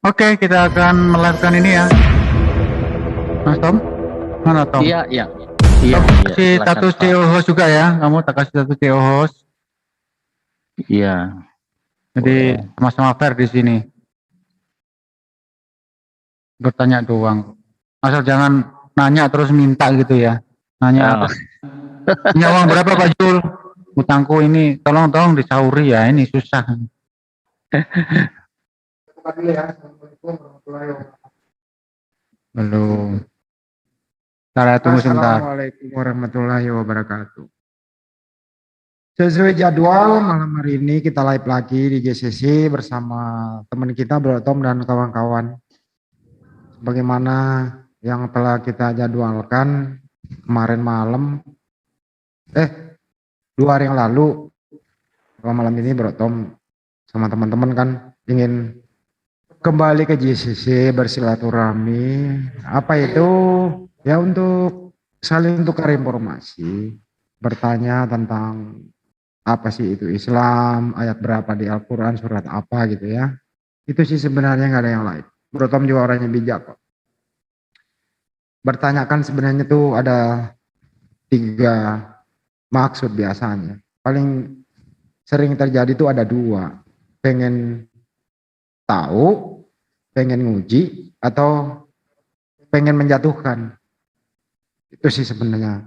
Oke, kita akan melakukan ini ya. Mas Tom? Mana Tom? Iya, iya. Iya, Kamu iya. kasih Silakan, status Pak. CEO host juga ya. Kamu tak kasih status CEO host. Iya, Jadi boleh. sama-sama fair di sini. Bertanya doang. Asal jangan nanya terus minta gitu ya. Nanya, Oh, punya uang berapa Pak Jul? Utangku ini tolong disauri ya. Ini susah. Belum. Saya tunggu sebentar. Assalamualaikum warahmatullahi wabarakatuh. Sesuai jadwal malam hari ini kita live lagi di GCC bersama teman kita Bro Tom dan kawan-kawan. Bagaimana yang telah kita jadwalkan kemarin malam, 2 hari yang lalu. Kalau malam ini Bro Tom sama teman-teman kan ingin kembali ke GCC bersilaturahmi. Apa itu? Ya untuk saling tukar informasi, bertanya tentang apa sih itu Islam, ayat berapa di Al-Quran, surat apa gitu ya. Itu sih sebenarnya nggak ada yang lain. Bro Tom juga orangnya bijak kok. Bertanyakan sebenarnya tuh ada 3 maksud biasanya. Paling sering terjadi tuh ada 2. Pengen tahu, pengen nguji, atau pengen menjatuhkan. Itu sih sebenarnya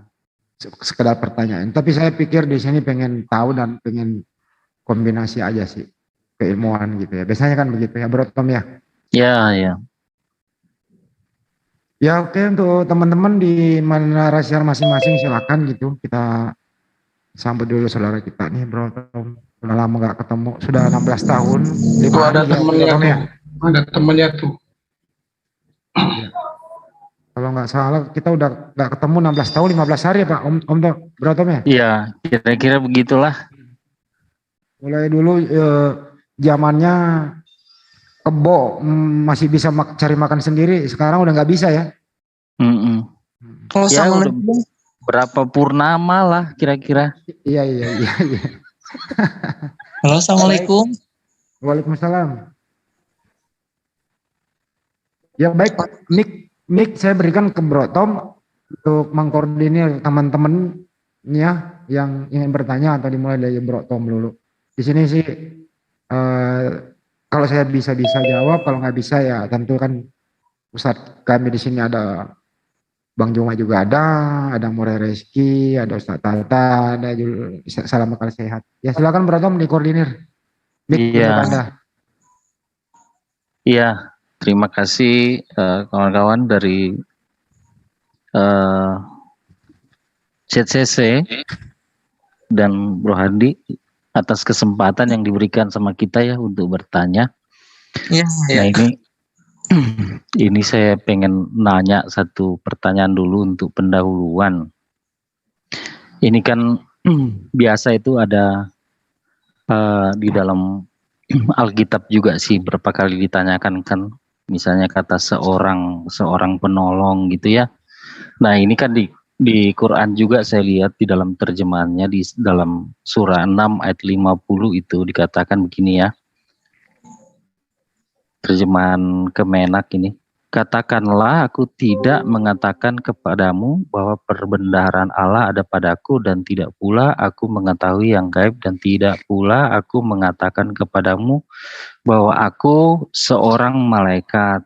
sekedar pertanyaan. Tapi saya pikir di sini pengen tahu dan pengen kombinasi aja sih keilmuan gitu ya. Biasanya kan begitu ya Bro Tom ya. ya, ya. Ya oke, untuk teman-teman di mana rasial masing-masing silakan gitu. Kita sambut dulu saudara kita nih Bro Tom. Udah lama gak ketemu, sudah 16 tahun, 5 Tuh hari ada ya Bro temennya Tom ya. tuh, ada temennya tuh. Ya. Kalau nggak salah kita udah nggak ketemu 16 tahun 15 hari ya Pak Om Tom, Bro Tom ya. Iya, kira-kira begitulah. Mulai dulu zamannya kebo masih bisa cari makan sendiri, sekarang udah nggak bisa ya. Mm-mm. Kalau Ya, udah Assalamualaikum. berapa purnama lah kira-kira. Iya. Halo, Assalamualaikum. Waalaikumsalam. Ya baik, mic saya berikan ke Bro Tom untuk mengkoordinir teman-temannya yang ingin bertanya atau dimulai dari Bro Tom dulu. Di sini sih kalau saya bisa jawab, kalau nggak bisa ya tentu kan Ustadz kami di sini ada Bang Juma juga ada Murai Reski, ada Ustadz Tata, ada Salam Akal Sehat. Ya silakan Bro Tom dikoordinir. Mic untuk Iya, Anda. iya. Terima kasih kawan-kawan dari CCC dan Bro Hadi atas kesempatan yang diberikan sama kita ya untuk bertanya. Iya, Nah ini saya pengen nanya satu pertanyaan dulu untuk pendahuluan. Ini kan biasa itu ada di dalam Alkitab juga sih berapa kali ditanyakan kan, misalnya kata seorang penolong gitu ya. Nah ini kan di Quran juga saya lihat di dalam terjemahannya di dalam surah 6 ayat 50 itu dikatakan begini ya. Terjemahan Kemenak ini. Katakanlah aku tidak mengatakan kepadamu bahwa perbendaharaan Allah ada padaku, dan tidak pula aku mengetahui yang gaib, dan tidak pula aku mengatakan kepadamu bahwa aku seorang malaikat.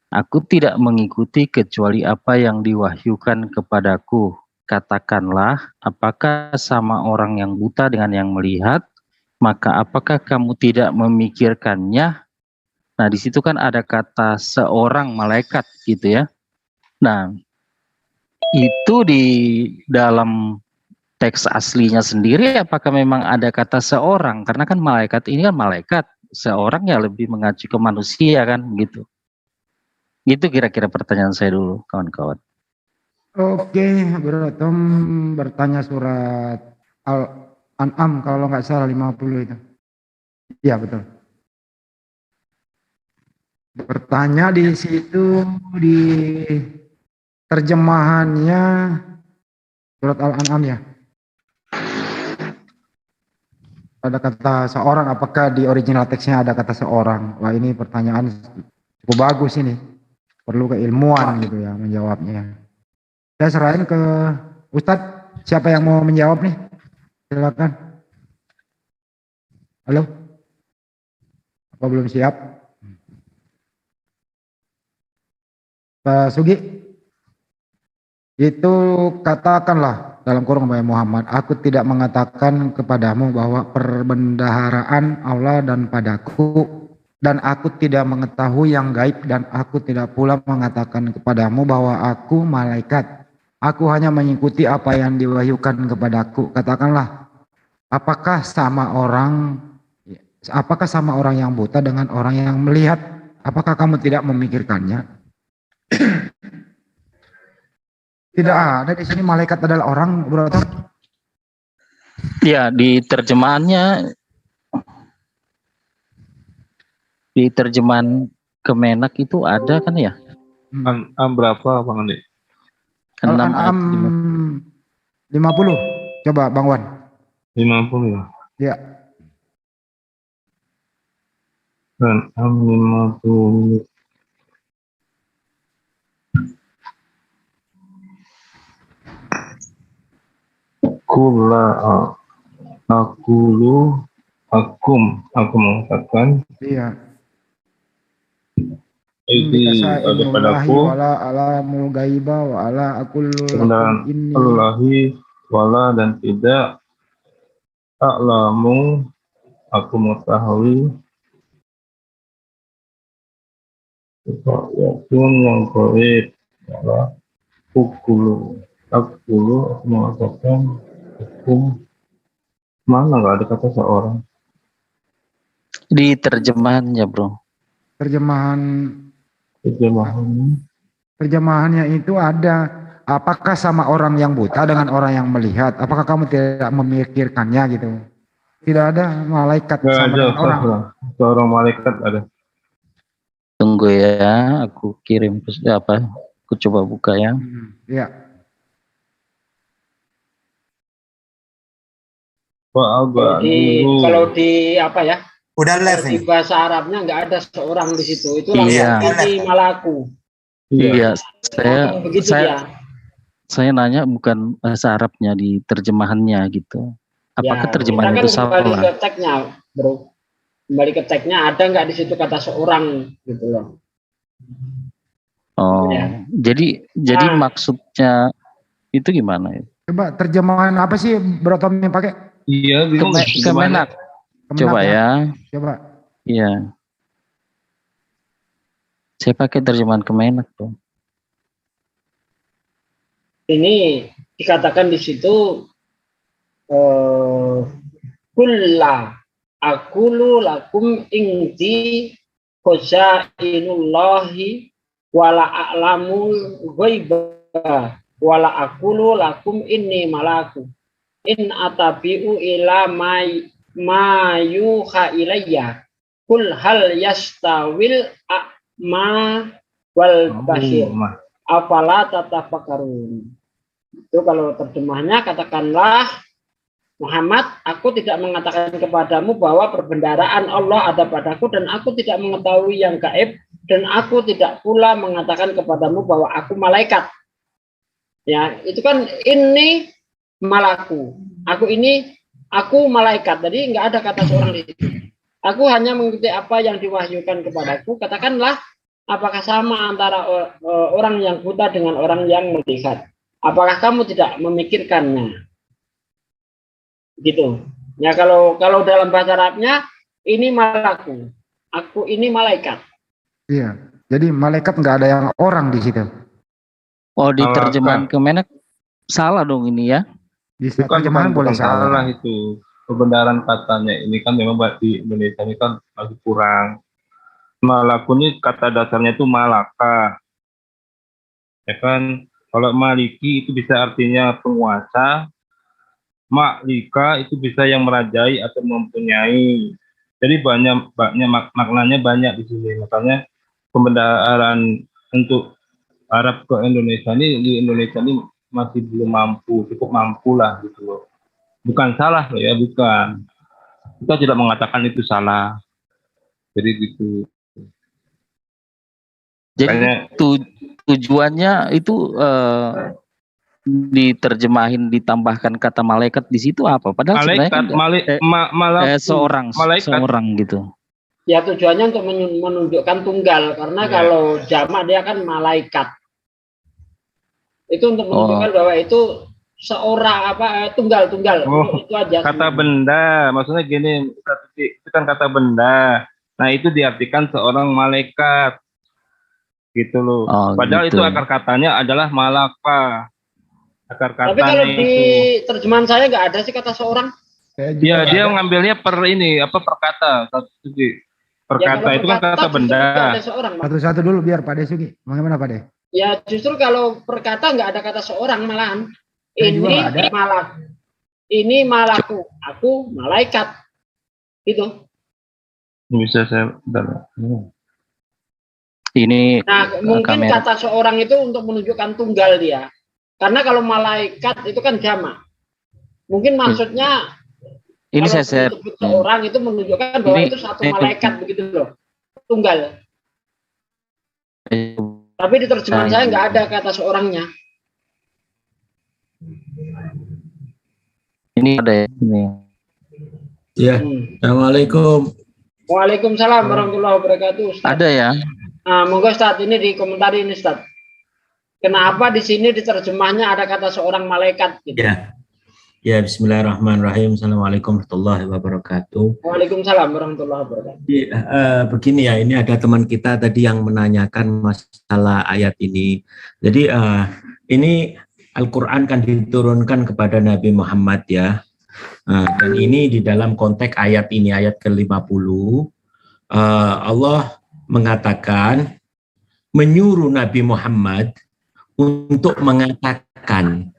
Aku tidak mengikuti kecuali apa yang diwahyukan kepadaku. Katakanlah, apakah sama orang yang buta dengan yang melihat? Maka apakah kamu tidak memikirkannya? Nah, di situ kan ada kata seorang malaikat gitu ya. Nah, itu di dalam teks aslinya sendiri apakah memang ada kata seorang? Karena kan malaikat ini kan malaikat, seorang ya lebih mengacu ke manusia kan gitu. Itu kira-kira pertanyaan saya dulu, kawan-kawan. Oke, Bro Tom bertanya surat Al-An'am kalau nggak salah 50 itu. Iya betul. Bertanya di situ di terjemahannya surat Al-An'am ya. Ada kata seorang, apakah di original teksnya ada kata seorang? Wah ini pertanyaan cukup bagus ini. Perlu keilmuan gitu ya menjawabnya. Saya serahin ke Ustadz, siapa yang mau menjawab nih? Silakan. Halo? Apa belum siap? Pak Sugi, itu katakanlah dalam kurung Muhammad, aku tidak mengatakan kepadamu bahwa perbendaharaan Allah dan padaku, dan aku tidak mengetahui yang gaib, dan aku tidak pula mengatakan kepadamu bahwa aku malaikat. Aku hanya mengikuti apa yang diwahyukan kepadaku. Katakanlah, apakah sama orang yang buta dengan orang yang melihat? Apakah kamu tidak memikirkannya? Tidak ada di sini malaikat adalah orang, Bro Tom. Ya, di terjemahan Kemenak itu ada kan ya? Berapa Bang Andi? 6 Al-An'am 50. Coba Bang Wan. 50 ya? Ya. An'am 50. Kula aku mengatakan Iya. ini ada padaku wala alamul gaiba wa ala aqulu kebenaran lakum inni Allahi wala dan tidak a'lamu aku mengetahui sesuatu yang gaib wala aku mengatakan hukum mana nggak ada kata seorang. Di terjemahannya, Bro. Terjemahannya itu ada, apakah sama orang yang buta dengan orang yang melihat? Apakah kamu tidak memikirkannya gitu? Tidak ada malaikat Nggak sama ada dengan orang. seorang malaikat ada. Tunggu ya, aku kirim apa? Aku coba buka ya. Iya. Kalau di apa ya? Udah live di bahasa Arabnya nggak ada seorang di situ. Itu Iya. langsung ini malaku. Iya, Begitu ya. Saya nanya bukan bahasa Arabnya di terjemahannya gitu. Apakah Ya, terjemahan kita itu kan kembali salah? ke teksnya, Bro. Kembali ke teksnya, ada nggak di situ kata seorang gitu loh. Oh, Ya. jadi maksudnya itu gimana ya? Coba terjemahan apa sih Bro Tom yang pakai? Iya, bingung. Kemenak. Coba ya. Coba. Iya. Saya pakai terjemahan Kemenak tuh. Ini dikatakan di situ kulla aqulu lakum inti khosainullahi wala a'lamul ghaiba wala aqulu lakum inni malaku in atabi'u ila ma yuha ilayya kul hal yastawil a'ma wal basir afala tatafakkarun. Itu kalau terjemahnya, katakanlah Muhammad, aku tidak mengatakan kepadamu bahwa perbendaharaan Allah ada padaku dan aku tidak mengetahui yang gaib dan aku tidak pula mengatakan kepadamu bahwa aku malaikat. Ya, itu kan ini malaku. Aku malaikat. Jadi nggak ada kata seorang di situ. Aku hanya mengikuti apa yang diwahyukan kepadaku. Katakanlah, apakah sama antara orang yang buta dengan orang yang melihat? Apakah kamu tidak memikirkannya? Gitu. Ya kalau dalam bahasa Arabnya ini malaku, aku ini malaikat. Iya. Jadi malaikat nggak ada yang orang di situ. Oh, di terjemahan Kemenak salah dong ini ya? Bisa terjemahan boleh salah itu. Kebenaran katanya ini kan memang di Indonesia ini kan masih kurang. Malaku ini kata dasarnya itu malaka. Ya kan? Kalau maliki itu bisa artinya penguasa, maklika itu bisa yang merajai atau mempunyai. Jadi banyak maknanya banyak di sini. Makanya pembendaharaan untuk Arab ke Indonesia ini di Indonesia ini masih belum cukup mampu lah gitu loh. Bukan salah loh ya, bukan. Kita tidak mengatakan itu salah. Jadi gitu. Jadi Makanya- tujuannya itu diterjemahin ditambahkan kata malaikat di situ apa? Padahal sebenarnya Malaikat, kan seorang gitu. Ya tujuannya untuk menunjukkan tunggal, karena Ya. kalau jamak dia kan malaikat. Itu untuk menunjukkan bahwa itu seorang tunggal. Oh, Itu aja. kata benda, maksudnya gini, itu kan kata benda. Nah itu diartikan seorang malaikat, gitu loh. Oh, Padahal gitu. itu akar katanya adalah malaka. Akar Tapi katanya kalau di itu. terjemahan saya nggak ada sih kata seorang. Saya juga Ya nggak dia ada. ngambilnya per kata. Perkata kalau itu kan kata perkata justru nggak benda. ada seorang, Bang. Satu-satu dulu biar Pak Desugi. Bagaimana Pak De? Ya justru kalau perkata nggak ada kata seorang malahan. Saya juga Ini nggak ada. malak. Ini malaku. Aku malaikat. Gitu. Bisa saya bentar. Ini Nah, mungkin kamera. kata seorang itu untuk menunjukkan tunggal dia. Karena kalau malaikat itu kan jamak. Mungkin maksudnya ini kalau saya share. disebut seorang itu menunjukkan bahwa Ini- itu satu ini- malaikat begitu loh. Tunggal. Tapi di terjemahan saya nggak ada kata seorangnya. Ini ada ya. Ini. Ya, Assalamualaikum. Waalaikumsalam warahmatullahi wabarakatuh. Ustaz. Ada ya. Nah, monggo Ustaz, ini di komentar ini Ustaz. Kenapa di sini di terjemahnya ada kata seorang malaikat gitu? Ya, Bismillahirrahmanirrahim. Assalamualaikum warahmatullahi wabarakatuh. Waalaikumsalam warahmatullahi wabarakatuh. Jadi, begini ya, ini ada teman kita tadi yang menanyakan masalah ayat ini. Jadi ini Al-Quran kan diturunkan kepada Nabi Muhammad ya. Dan ini di dalam konteks ayat ini, ayat ke-50, Allah mengatakan, menyuruh Nabi Muhammad untuk mengatakan,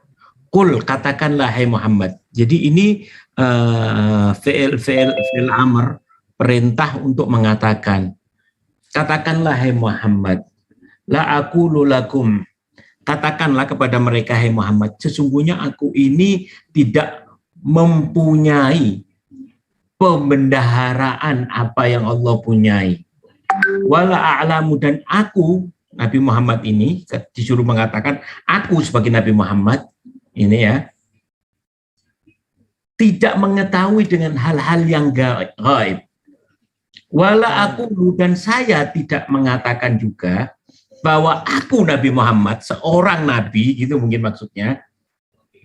Kul, katakanlah hai Muhammad. Jadi ini fi'il amr, perintah untuk mengatakan. Katakanlah hai Muhammad, la aqulu lakum. Katakanlah kepada mereka hai Muhammad, sesungguhnya aku ini tidak mempunyai pembendaharaan apa yang Allah punyai. Wala a'lamu, dan aku Nabi Muhammad ini disuruh mengatakan, aku sebagai Nabi Muhammad ini ya, tidak mengetahui dengan hal-hal yang gaib. Wala aku, dan saya tidak mengatakan juga bahwa aku Nabi Muhammad, seorang nabi, gitu mungkin maksudnya,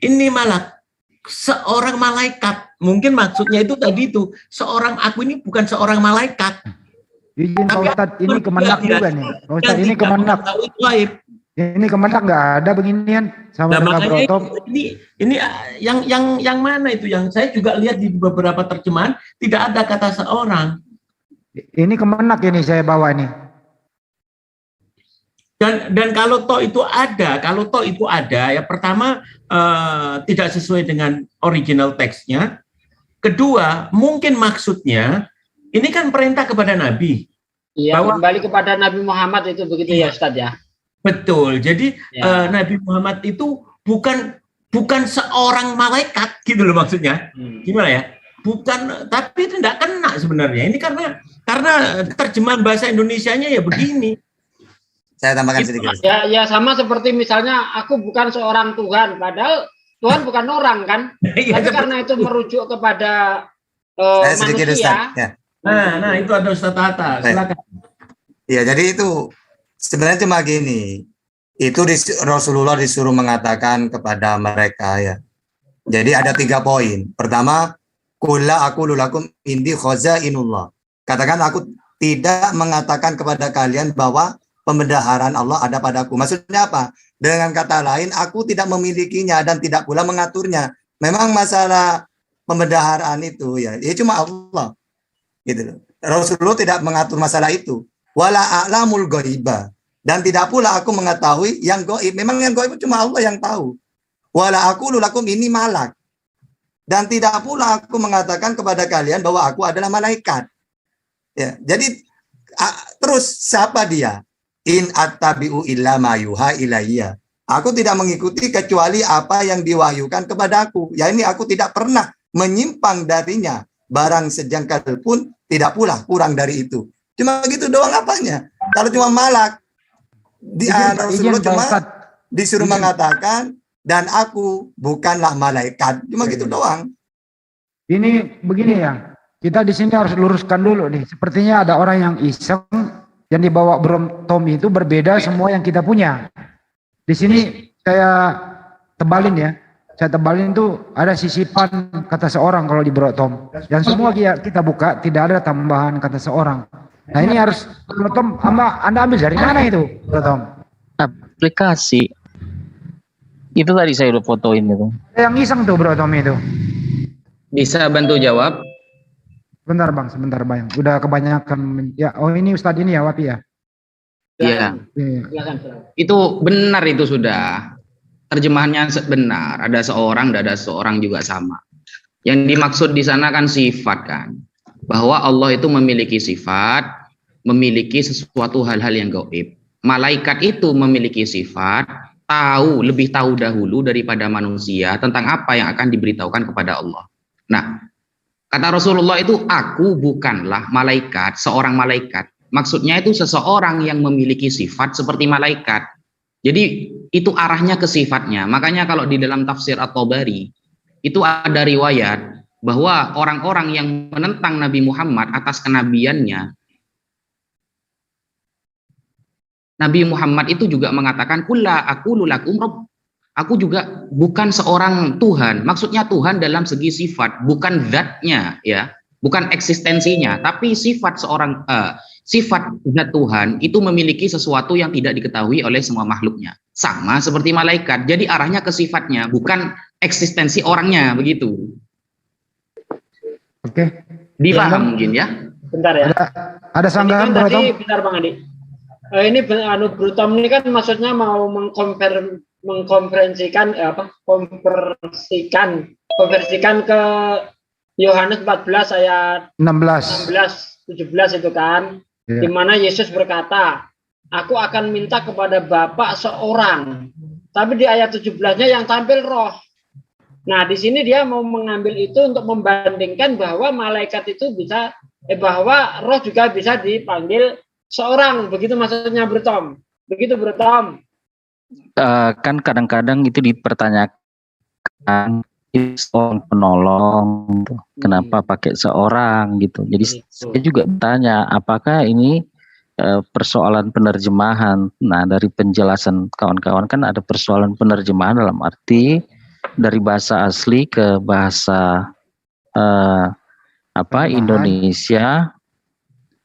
ini malah seorang malaikat. Mungkin maksudnya itu tadi itu, seorang aku ini bukan seorang malaikat. Izin Pak Ustadz, ini kemenak juga nih. Pak Ustadz, ini kemenak. Ini kemenak nggak ada beginian sama Nah, dengan makanya Broto. ini yang mana itu, yang saya juga lihat di beberapa terjemahan tidak ada kata seorang. Ini kemenak ini saya bawa ini. Dan kalau toh itu ada, ya pertama tidak sesuai dengan original teksnya. Kedua, mungkin maksudnya ini kan perintah kepada Nabi. Iya, Bahwa- kembali kepada Nabi Muhammad itu begitu ya Ustaz ya. Betul. Jadi Ya. Nabi Muhammad itu bukan seorang malaikat gitu loh maksudnya. Gimana ya? Bukan, tapi itu tidak kena sebenarnya. Ini karena terjemahan bahasa Indonesianya ya begini. Saya tambahkan sedikit. Ya sama seperti misalnya aku bukan seorang Tuhan, padahal Tuhan bukan orang kan. Iya, Tapi karena itu merujuk kepada Saya sedikit manusia. Ustaz. Ya. Nah itu ada Ustaz Tata. Silakan. Ya, jadi itu sebenarnya cuma gini. Itu Rasulullah disuruh mengatakan kepada mereka ya. Jadi ada 3 poin. Pertama, kulla aku lulakum indi khazainullah. Katakan aku tidak mengatakan kepada kalian bahwa pembendaharaan Allah ada padaku. Maksudnya apa? Dengan kata lain, aku tidak memilikinya dan tidak pula mengaturnya. Memang masalah pembendaharaan itu ya cuma Allah. Gitu loh. Rasulullah tidak mengatur masalah itu. Wala a'lamul ghaiba, dan tidak pula aku mengetahui yang gaib. Memang yang gaib cuma Allah yang tahu. Wala aku lulakum ini malak, dan tidak pula aku mengatakan kepada kalian bahwa aku adalah malaikat. Ya, jadi terus siapa dia? In attabi'u illa ma yuha ilayya. Aku tidak mengikuti kecuali apa yang diwahyukan kepadaku. Ya ini aku tidak pernah menyimpang darinya. Barang sejengkal pun tidak pula kurang dari itu. Cuma gitu doang apanya. Kalau cuma malak, Rasulullah Pak cuma Ustadz. disuruh Izin. mengatakan dan aku bukanlah malaikat, cuma gitu doang. Ini begini ya, kita di sini harus luruskan dulu nih. Sepertinya ada orang yang iseng, yang dibawa Bro Tommy itu berbeda semua yang kita punya. Di sini saya tebalin ya, saya tebalin itu ada sisipan kata seorang kalau di Bro Tom. Yang semua kita buka tidak ada tambahan kata seorang. Nah ini harus Bro Tom, Anda ambil dari mana itu Bro Tom? Aplikasi. Itu tadi saya udah fotoin itu. Yang iseng tuh Bro Tom itu. Bisa bantu jawab? Sebentar bang. Udah kebanyakan ya. Oh ini Ustadz ini ya Wapi ya. Iya. Iya. Itu benar, itu sudah. Terjemahannya benar. Ada seorang, tidak ada seorang juga sama. Yang dimaksud di sana kan sifat kan. Bahwa Allah itu memiliki sifat, memiliki sesuatu hal-hal yang gaib. Malaikat itu memiliki sifat, lebih tahu dahulu daripada manusia tentang apa yang akan diberitahukan kepada Allah. Nah, kata Rasulullah itu, aku bukanlah malaikat, seorang malaikat. Maksudnya itu seseorang yang memiliki sifat seperti malaikat. Jadi itu arahnya ke sifatnya. Makanya kalau di dalam tafsir At-Tabari itu ada riwayat bahwa orang-orang yang menentang Nabi Muhammad atas kenabiannya, Nabi Muhammad itu juga mengatakan, "Kulla aqulu lakum rabb." Aku juga bukan seorang Tuhan. Maksudnya Tuhan dalam segi sifat, bukan zatnya ya, bukan eksistensinya, tapi sifat sifat zat Tuhan itu memiliki sesuatu yang tidak diketahui oleh semua makhluknya. Sama seperti malaikat. Jadi arahnya ke sifatnya, bukan eksistensi orangnya, begitu. Oke. Dipaham mungkin ya? Bentar ya. Ada sanggahan Bro Tom? Bentar Bang Adi. Ini Bro Tom ini kan maksudnya mau konversikan ke Yohanes 14 ayat 17 itu kan, di mana Yesus berkata, aku akan minta kepada Bapa seorang, tapi di ayat 17-nya yang tampil roh. Nah di sini dia mau mengambil itu untuk membandingkan bahwa malaikat itu bisa, bahwa roh juga bisa dipanggil seorang, begitu maksudnya Bro Tom. Begitu Bro Tom. Kan kadang-kadang itu dipertanyakan seorang penolong, gitu. Kenapa pakai seorang gitu. Jadi saya juga bertanya apakah ini persoalan penerjemahan. Nah dari penjelasan kawan-kawan kan ada persoalan penerjemahan dalam arti dari bahasa asli ke bahasa Indonesia.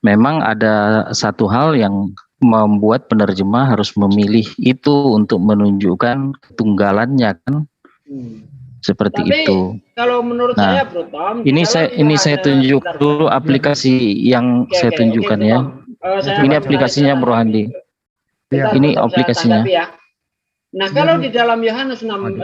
Memang ada satu hal yang membuat penerjemah harus memilih itu untuk menunjukkan ketunggalannya kan, seperti tapi, itu. Kalau menurut saya Bro Tom, ini saya tunjuk dulu aplikasi yang saya tunjukkan ya. Ini aplikasinya Bro Handi. Ini aplikasinya. Ya. Nah kalau di dalam Yohanes 14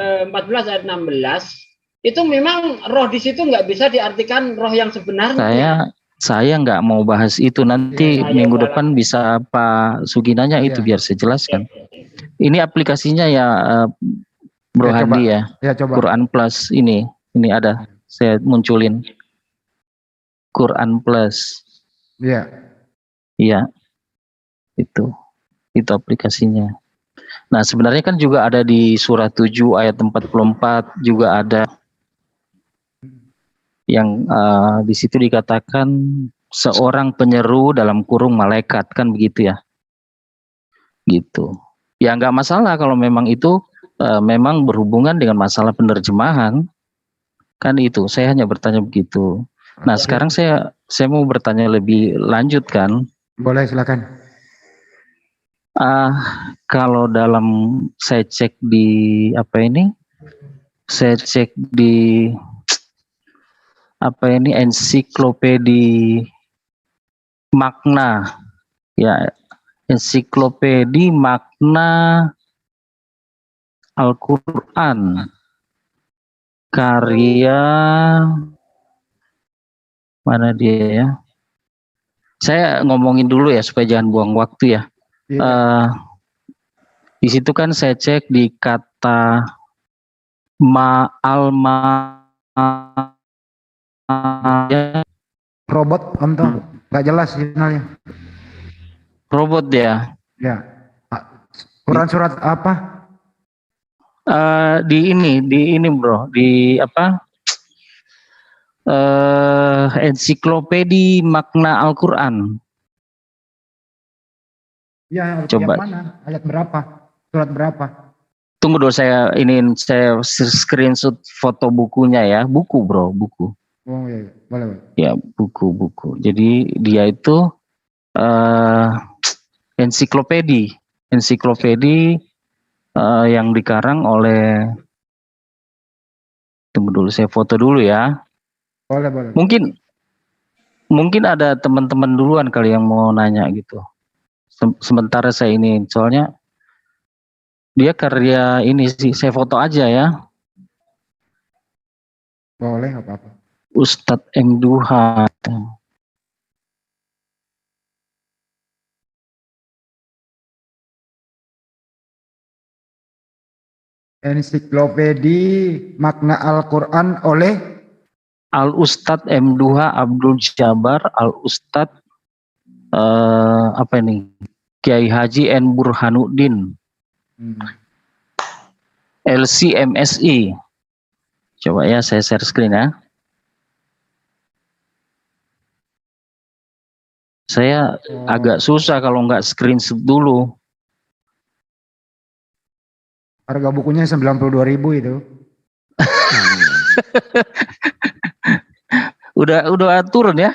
ayat 16 itu memang roh di situ nggak bisa diartikan roh yang sebenarnya. Saya nggak mau bahas itu, nanti minggu depan bisa Pak Suginanya itu biar saya jelaskan. Ini aplikasinya ya Bro Handi ya, Quran Plus ini ada, saya munculin Quran Plus. Iya, itu aplikasinya. Nah sebenarnya kan juga ada di surah 7 ayat 44 juga ada. Yang di situ dikatakan seorang penyeru dalam kurung malaikat kan begitu ya, gitu ya, nggak masalah kalau memang itu memang berhubungan dengan masalah penerjemahan kan, itu saya hanya bertanya begitu. Nah sekarang saya mau bertanya lebih lanjut kan. Boleh silakan. Kalau dalam saya cek di ensiklopedi makna ya, ensiklopedi makna Al-Quran karya mana dia ya, saya ngomongin dulu ya supaya jangan buang waktu ya. Di situ kan saya cek di kata robot Om Tom, nggak jelas sinyalnya. Robot ya. Ya. Quran surat apa? Di ini bro, di apa? Ensiklopedi makna Al-Quran. Ya, Coba. yang mana? Ayat berapa? Surat berapa? Tunggu dulu, saya screenshot foto bukunya ya, buku bro, buku. Oh iya, boleh. Ya buku. Jadi dia itu ensiklopedi yang dikarang oleh. Tunggu dulu, saya foto dulu ya. Boleh. Mungkin ada teman-teman duluan kali yang mau nanya gitu. Sementara saya ini, soalnya dia karya ini sih, saya foto aja ya. Boleh, nggak apa-apa. Ustadz M. Duha. Ensiklopedi makna Al-Quran oleh Al-Ustadz M. Duha Abdul Jabar, Al-Ustadz apa ini? Kiai Haji N. Burhanuddin. LCMSI. Coba ya, saya share screen ya. Saya agak susah kalau nggak screenshot dulu. Harga bukunya 92.000 itu. Udah turun ya.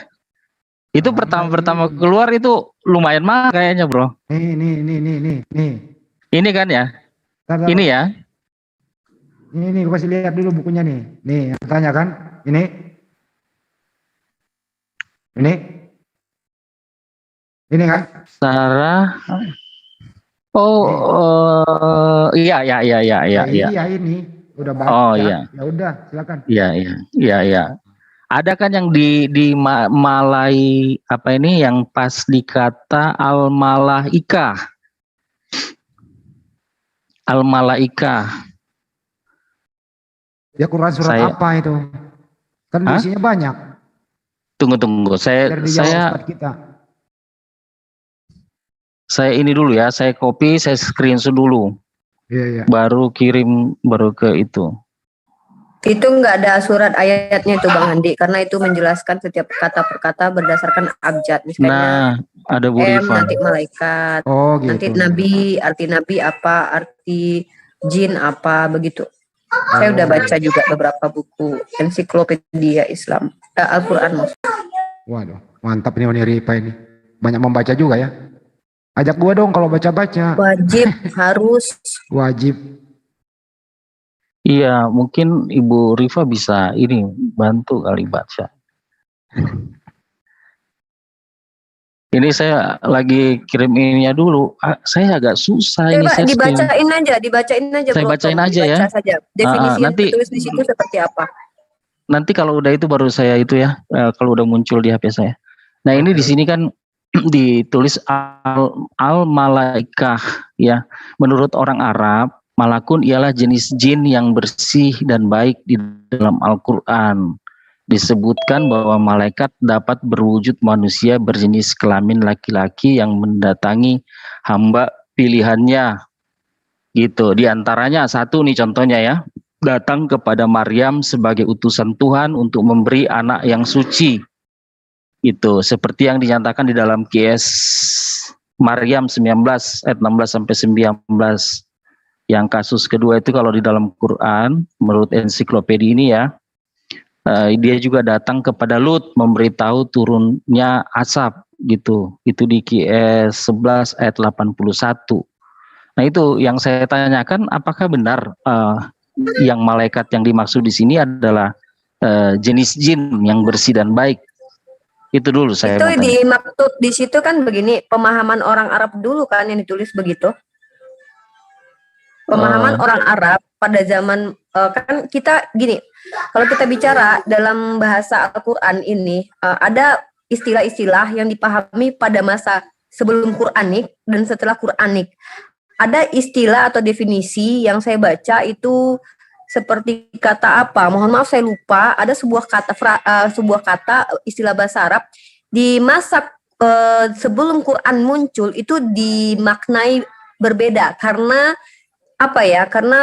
Itu pertama keluar itu lumayan mahal kayaknya, bro. Nih. Ini kan ya? Bentar. Ini ya? Ini gue kasih lihat dulu bukunya nih. Nih, yang tanya kan? Ini. Ini kan? Sarah. Iya. Iya ini. Udah baca. Oh iya. Ya udah, silakan. Iya. Ada kan yang di Malai apa ini yang pas dikata Al-Malaikah. Ya Quran surat apa itu? Kan isinya banyak. Tunggu. Saya ini dulu ya, saya copy, saya screenshot dulu. Iya. Baru kirim ke itu. Itu enggak ada surat ayatnya itu Bang Andi, karena itu menjelaskan setiap kata per kata berdasarkan abjad. Misalnya ada Bu Rifa. nanti malaikat, gitu. Nanti nabi, arti nabi apa, arti jin apa, begitu. Saya udah baca juga beberapa buku ensiklopedia Islam, Al-Quran maksudnya. Waduh, mantap nih Uni Rifa ini. Banyak membaca juga ya. Ajak gua dong kalau baca-baca. Wajib, harus. Wajib. Iya, mungkin Ibu Rifa bisa ini bantu kali baca. Ini saya lagi kirim ininya dulu. Saya agak susah ini. Dibacain aja. Saya bacain aja ya. Saja. Definisi yang nanti tertulis di situ seperti apa? Nanti kalau udah itu baru saya itu ya. Kalau udah muncul di HP saya. Nah ini di sini kan ditulis al-malaikah ya. Menurut orang Arab, malakun ialah jenis jin yang bersih dan baik di dalam Al-Quran. Disebutkan bahwa malaikat dapat berwujud manusia berjenis kelamin laki-laki yang mendatangi hamba pilihannya. Gitu. Di antaranya satu nih contohnya ya. Datang kepada Maryam sebagai utusan Tuhan untuk memberi anak yang suci. Itu seperti yang dinyatakan di dalam QS Maryam 19 ayat 16 sampai 19. Yang kasus kedua itu kalau di dalam Quran menurut ensiklopedia ini ya, dia juga datang kepada Lut memberitahu turunnya asap gitu. Itu di QS 11 ayat 81. Nah itu yang saya tanyakan, apakah benar yang malaikat yang dimaksud di sini adalah jenis jin yang bersih dan baik? Itu dulu saya. Itu dimaksud di situ kan begini, pemahaman orang Arab dulu kan yang ditulis begitu. Pemahaman orang Arab pada zaman kan kita gini, kalau kita bicara dalam bahasa Al-Quran ini ada istilah-istilah yang dipahami pada masa sebelum Quranik dan setelah Quranik. Ada istilah atau definisi yang saya baca itu seperti kata apa? Mohon maaf saya lupa. Ada sebuah kata istilah bahasa Arab di masa sebelum Quran muncul itu dimaknai berbeda karena apa ya? Karena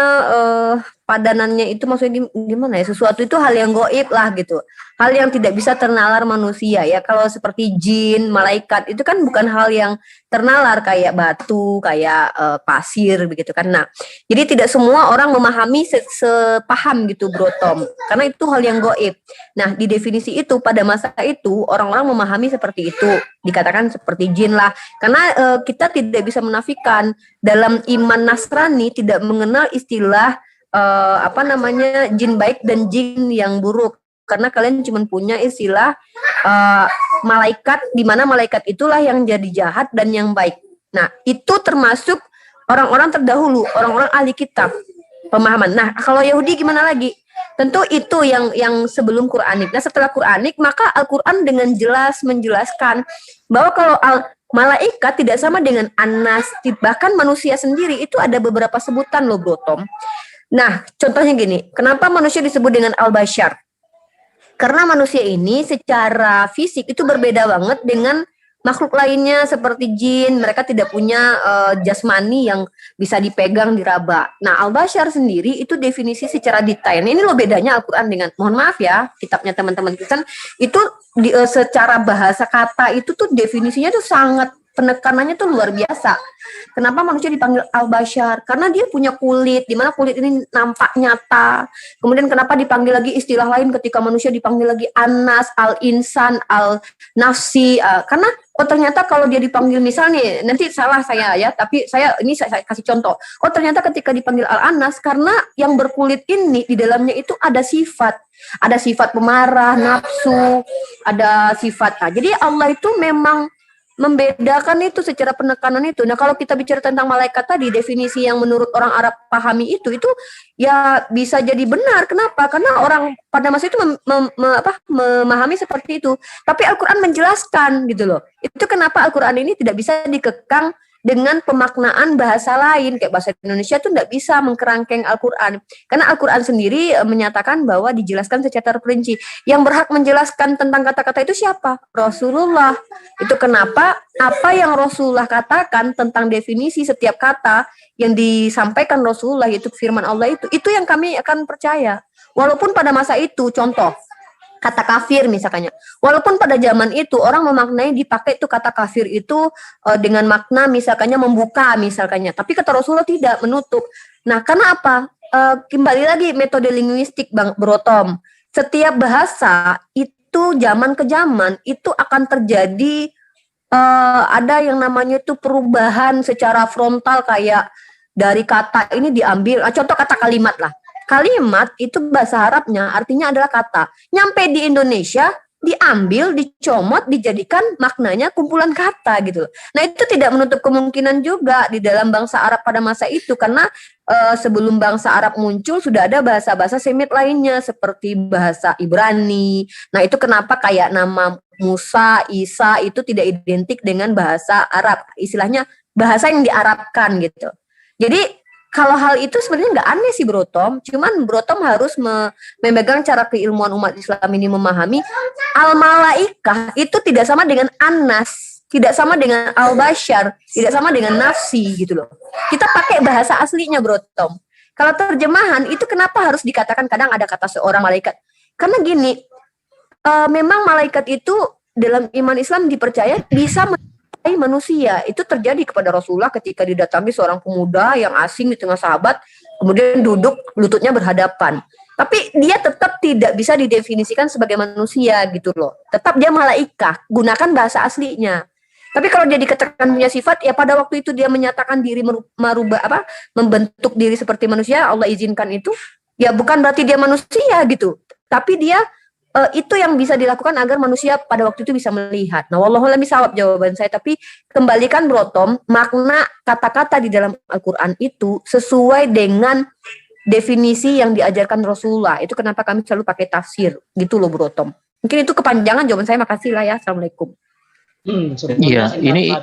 padanannya itu maksudnya gimana ya? Sesuatu itu hal yang goib lah gitu. Hal yang tidak bisa ternalar manusia ya. Kalau seperti jin, malaikat itu kan bukan hal yang ternalar kayak batu, kayak pasir begitu kan. Nah, jadi tidak semua orang memahami sepaham gitu Bro Tom. Karena itu hal yang goib. Nah, di definisi itu pada masa itu orang-orang memahami seperti itu. Dikatakan seperti jin lah. Karena kita tidak bisa menafikan dalam iman Nasrani tidak mengenal istilah jin baik dan jin yang buruk, karena kalian cuma punya istilah malaikat, di mana malaikat itulah yang jadi jahat dan yang baik. Nah, itu termasuk orang-orang terdahulu, orang-orang ahli kitab pemahaman. Nah, kalau Yahudi gimana lagi? Tentu itu yang sebelum Quranik. Nah, setelah Quranik maka Al-Qur'an dengan jelas menjelaskan bahwa kalau malaikat tidak sama dengan anas, bahkan manusia sendiri itu ada beberapa sebutan loh Bro Tom. Nah, contohnya gini, kenapa manusia disebut dengan al-bashar? Karena manusia ini secara fisik itu berbeda banget dengan makhluk lainnya seperti jin. Mereka tidak punya jasmani yang bisa dipegang, diraba. Nah, al-bashar sendiri itu definisi secara detail. Ini loh bedanya Al-Quran dengan, mohon maaf ya, kitabnya teman-teman Kristen, itu secara bahasa kata itu tuh definisinya tuh sangat, penekanannya tuh luar biasa. Kenapa manusia dipanggil al-bashar? Karena dia punya kulit, di mana kulit ini nampak nyata. Kemudian kenapa dipanggil lagi istilah lain ketika manusia dipanggil lagi anas, al-insan, al-nafsi? Karena ternyata kalau dia dipanggil misalnya, nanti salah saya ya, tapi saya kasih contoh. Ternyata ketika dipanggil al-anas, karena yang berkulit ini di dalamnya itu ada sifat. Ada sifat pemarah, nafsu, ada sifat. Nah, jadi Allah itu memang membedakan itu secara penekanan itu. Nah, kalau kita bicara tentang malaikat tadi, definisi yang menurut orang Arab pahami itu ya bisa jadi benar. Kenapa? Karena orang pada masa itu memahami seperti itu. Tapi Al-Quran menjelaskan gitu loh. Itu kenapa Al-Quran ini tidak bisa dikekang dengan pemaknaan bahasa lain, kayak bahasa Indonesia itu tidak bisa mengkerangkeng Al-Quran. Karena Al-Quran sendiri menyatakan bahwa dijelaskan secara terperinci. Yang berhak menjelaskan tentang kata-kata itu siapa? Rasulullah. Itu kenapa apa yang Rasulullah katakan tentang definisi setiap kata yang disampaikan Rasulullah, itu firman Allah itu yang kami akan percaya. Walaupun pada masa itu, contoh, kata kafir misalnya. Walaupun pada zaman itu orang memaknai dipakai itu kata kafir itu dengan makna misalnya membuka misalnya. Tapi kata Rasulullah tidak, menutup. Nah, karena apa? Kembali lagi metode linguistik Bang Bro Tom. Setiap bahasa itu zaman ke zaman itu akan terjadi ada yang namanya itu perubahan secara frontal, kayak dari kata ini diambil, contoh kata kalimat lah. Kalimat itu bahasa Arabnya artinya adalah kata. Nyampe di Indonesia diambil, dicomot, dijadikan maknanya kumpulan kata gitu. Nah, itu tidak menutup kemungkinan juga di dalam bangsa Arab pada masa itu, karena sebelum bangsa Arab muncul sudah ada bahasa-bahasa Semit lainnya seperti bahasa Ibrani. Nah, itu kenapa kayak nama Musa, Isa itu tidak identik dengan bahasa Arab. Istilahnya bahasa yang diarabkan gitu. Jadi kalau hal itu sebenarnya nggak aneh sih Bro Tom, cuman Bro Tom harus memegang cara keilmuan umat Islam ini memahami al-malaikah itu tidak sama dengan anas, tidak sama dengan al-bashar, tidak sama dengan nafsi gitu loh. Kita pakai bahasa aslinya Bro Tom. Kalau terjemahan itu kenapa harus dikatakan kadang ada kata seorang malaikat? Karena gini, memang malaikat itu dalam iman Islam dipercaya bisa manusia. Itu terjadi kepada Rasulullah ketika didatangi seorang pemuda yang asing di tengah sahabat, kemudian duduk lututnya berhadapan. Tapi dia tetap tidak bisa didefinisikan sebagai manusia gitu loh. Tetap dia malaikat, gunakan bahasa aslinya. Tapi kalau dia dikatakan punya sifat, ya pada waktu itu dia menyatakan diri membentuk diri seperti manusia, Allah izinkan itu, ya bukan berarti dia manusia gitu. Tapi dia itu yang bisa dilakukan agar manusia pada waktu itu bisa melihat. Nah, wallahu a'lam bishawab jawaban saya. Tapi kembalikan Bro Tom, makna kata-kata di dalam Al-Quran itu sesuai dengan definisi yang diajarkan Rasulullah. Itu kenapa kami selalu pakai tafsir. Gitu loh Bro Tom. Mungkin itu kepanjangan jawaban saya. Makasih lah ya. Assalamualaikum. Iya, ini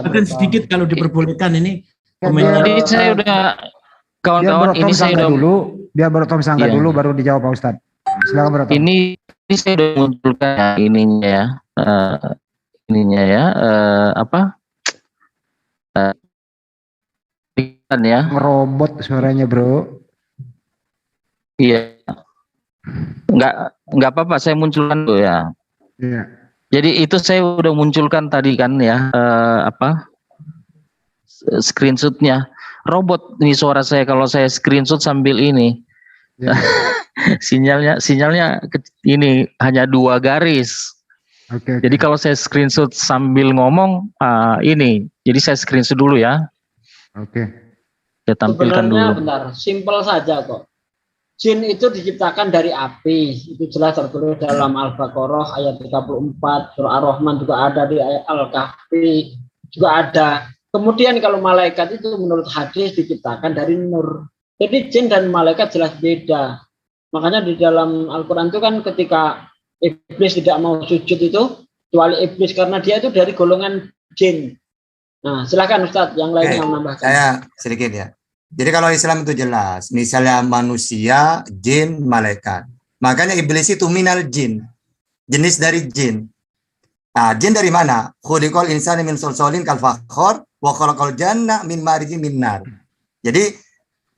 mungkin sedikit kalau diperbolehkan ini. Jadi saya udah kawan-kawan ini saya udah dulu, biar Bro Tom sangka dulu baru dijawab Pak Ustadz. Silakan Bro Tom. Ini saya udah munculkan ininya ya, ya. Ngerobot suaranya, Bro. Iya. Enggak apa-apa, saya munculkan tuh ya. Iya. Jadi itu saya udah munculkan tadi kan ya, screenshotnya. Robot nih suara saya kalau saya screenshot sambil ini. Ya. sinyalnya ini hanya 2 garis. Oke. Jadi kalau saya screenshot sambil ngomong ini, jadi saya screenshot dulu ya. Oke. Saya tampilkan Sebenarnya dulu. bentar, simpel saja kok. Jin itu diciptakan dari api, itu jelas tertulis dalam Al-Baqarah ayat 34, surah Ar-Rahman juga ada, di ayat Al-Kahfi juga ada. Kemudian kalau malaikat itu menurut hadis diciptakan dari nur. Jadi jin dan malaikat jelas beda. Makanya di dalam Al-Quran itu kan ketika iblis tidak mau sujud itu, kecuali iblis karena dia itu dari golongan jin. Nah, silakan Ustadz, yang lain yang menambahkan. Saya sedikit ya. Jadi kalau Islam itu jelas, misalnya manusia, jin, malaikat. Makanya iblis itu minal jin, jenis dari jin. Nah, jin dari mana? Khuliqal insani min sulsolin kal fakhor wa khalaqal janna min marijin min nar. Jadi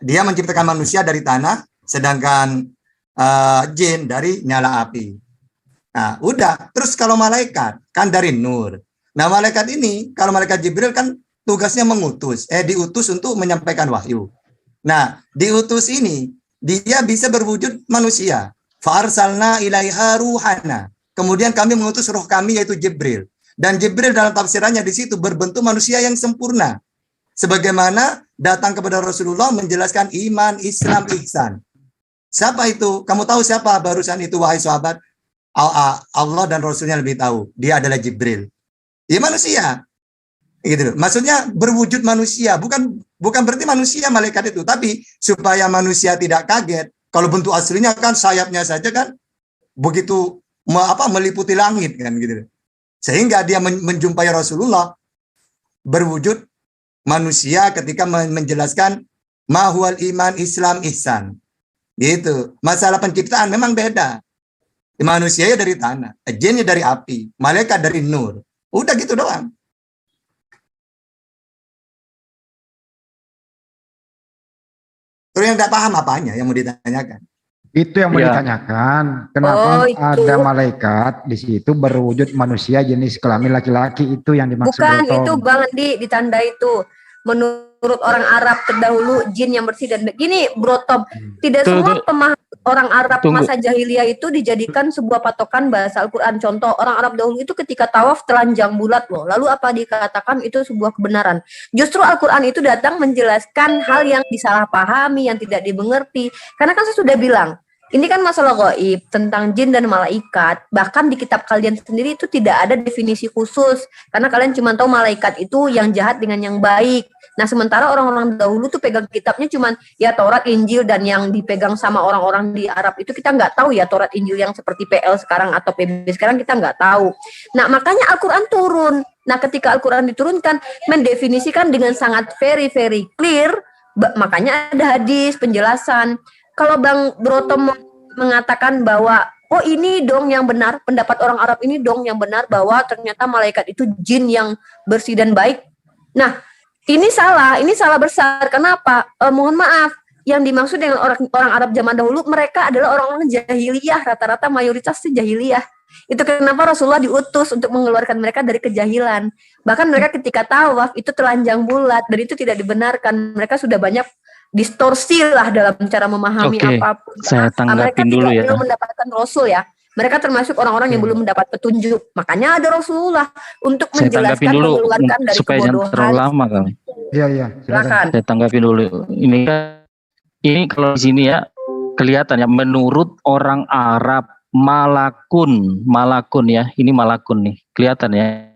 dia menciptakan manusia dari tanah, sedangkan jin dari nyala api. Nah, udah. Terus kalau malaikat kan dari nur. Nah, malaikat ini kalau malaikat Jibril kan tugasnya mengutus, diutus untuk menyampaikan wahyu. Nah, diutus ini dia bisa berwujud manusia. Fa'arsalna ilaiha ruhana. Kemudian kami mengutus roh kami yaitu Jibril. Dan Jibril dalam tafsirannya di situ berbentuk manusia yang sempurna. Sebagaimana datang kepada Rasulullah menjelaskan iman, Islam, ihsan. Siapa itu? Kamu tahu siapa barusan itu wahai sahabat? Allah dan Rasulnya lebih tahu. Dia adalah Jibril. Ya manusia. Gitu. Maksudnya berwujud manusia, bukan berarti manusia malaikat itu, tapi supaya manusia tidak kaget. Kalau bentuk aslinya kan sayapnya saja kan begitu meliputi langit kan gitu. Sehingga dia menjumpai Rasulullah berwujud manusia ketika menjelaskan mahwal iman, Islam, ihsan. Gitu. Masalah penciptaan memang beda. Manusianya dari tanah, jinnya dari api, malaikat dari nur. Udah gitu doang. Terus yang nggak paham apanya yang mau ditanyakan? Itu yang mau Ya. ditanyakan. Kenapa Oh, itu. ada malaikat di situ berwujud manusia jenis kelamin laki-laki, itu yang dimaksud. Bukan, Broto. itu Bang Andi ditanda itu. Menurut orang Arab terdahulu jin yang bersih dan gini, Bro Tom, tidak semua pemahaman orang Arab masa jahiliyah itu dijadikan sebuah patokan bahasa Al-Quran. Contoh, orang Arab dahulu itu ketika tawaf telanjang bulat loh. Lalu apa dikatakan itu sebuah kebenaran. Justru Al-Quran itu datang menjelaskan hal yang disalahpahami, yang tidak dimengerti. Karena kan saya sudah bilang, ini kan masalah gaib tentang jin dan malaikat. Bahkan di kitab kalian sendiri itu tidak ada definisi khusus. Karena kalian cuma tahu malaikat itu yang jahat dengan yang baik. Nah, sementara orang-orang dahulu tuh pegang kitabnya cuma ya Taurat, Injil, dan yang dipegang sama orang-orang di Arab itu kita nggak tahu ya Taurat, Injil yang seperti PL sekarang atau PB sekarang kita nggak tahu. Nah, makanya Al-Quran turun. Nah, ketika Al-Quran diturunkan, mendefinisikan dengan sangat very clear, makanya ada hadis, penjelasan. Kalau Bang Broto mengatakan bahwa oh ini dong yang benar, pendapat orang Arab ini dong yang benar bahwa ternyata malaikat itu jin yang bersih dan baik. Nah, ini salah besar. Kenapa? Mohon maaf, yang dimaksud dengan orang Arab zaman dahulu mereka adalah orang-orang jahiliyah, rata-rata mayoritas itu jahiliyah. Itu kenapa Rasulullah diutus untuk mengeluarkan mereka dari kejahilan. Bahkan mereka ketika tawaf itu telanjang bulat dan itu tidak dibenarkan. Mereka sudah banyak distorsi lah dalam cara memahami apapun. Saya tanggapin dulu ya. Mereka belum mendapatkan Rasul ya. Mereka termasuk orang-orang yang belum mendapat petunjuk. Makanya ada Rasulullah untuk menjelaskan, mengeluarkan dari supaya jangan terlalu lama kali. Iya, silakan. Saya tanggapin dulu. Ini kalau di sini ya kelihatan ya, menurut orang Arab malakun ya. Ini malakun nih. Kelihatan ya.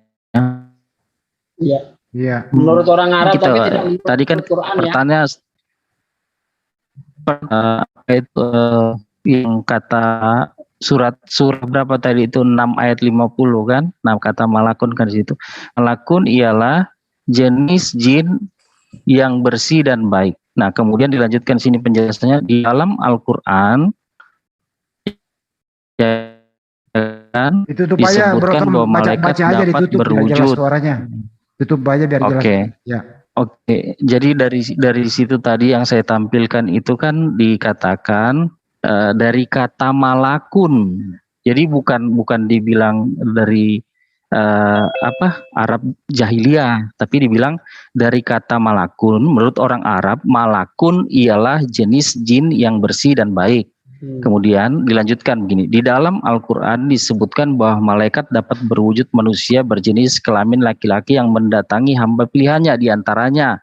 Iya. Iya. Menurut orang Arab Kita, tapi tidak menurut tadi kan Al-Quran pertanyaan itu yang kata surat berapa tadi itu 6 ayat 50 kan. Nah, kata malakun kan di situ. Malakun ialah jenis jin yang bersih dan baik. Nah, kemudian dilanjutkan sini penjelasannya di dalam Al-Qur'an ya, kan, Ditutup aja, Bro disebutkan Tom, bahwa malaikat baca aja dapat ditutup biar jelas berwujud. suaranya. Tutup aja biar jelas. Oke. Ya. Oke, jadi dari situ tadi yang saya tampilkan itu kan dikatakan dari kata malakun. Jadi bukan dibilang dari Arab jahiliyah, tapi dibilang dari kata malakun. Menurut orang Arab, malakun ialah jenis jin yang bersih dan baik. Kemudian dilanjutkan begini, di dalam Al-Quran disebutkan bahwa malaikat dapat berwujud manusia berjenis kelamin laki-laki yang mendatangi hamba pilihannya diantaranya.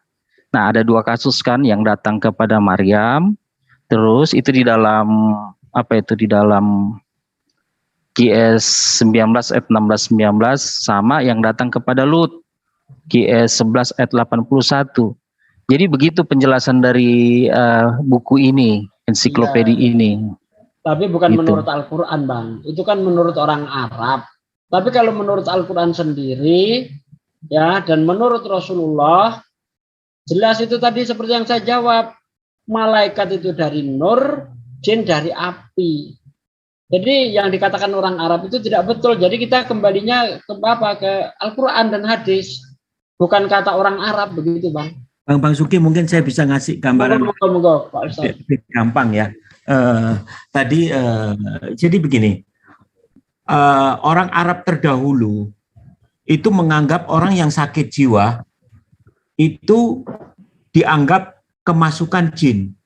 Nah, ada 2 kasus kan yang datang kepada Maryam, terus itu di dalam di dalam QS 19 ayat 16-19 sama yang datang kepada Lut QS 11 ayat 81. Jadi begitu penjelasan dari buku ini, ensiklopedia ini. Tapi bukan Gitu. menurut Al-Quran, Bang. Itu kan menurut orang Arab. Tapi kalau menurut Al-Quran sendiri, ya, dan menurut Rasulullah, jelas itu tadi seperti yang saya jawab. Malaikat itu dari nur, jin dari api. Jadi yang dikatakan orang Arab itu tidak betul. Jadi kita kembalinya ke Al-Quran dan hadis. Bukan kata orang Arab, begitu, Bang. Bang Suki, mungkin saya bisa ngasih gambaran Monggo, Pak Ustaz. lebih gampang ya. Jadi begini, orang Arab terdahulu itu menganggap orang yang sakit jiwa itu dianggap kemasukan jin.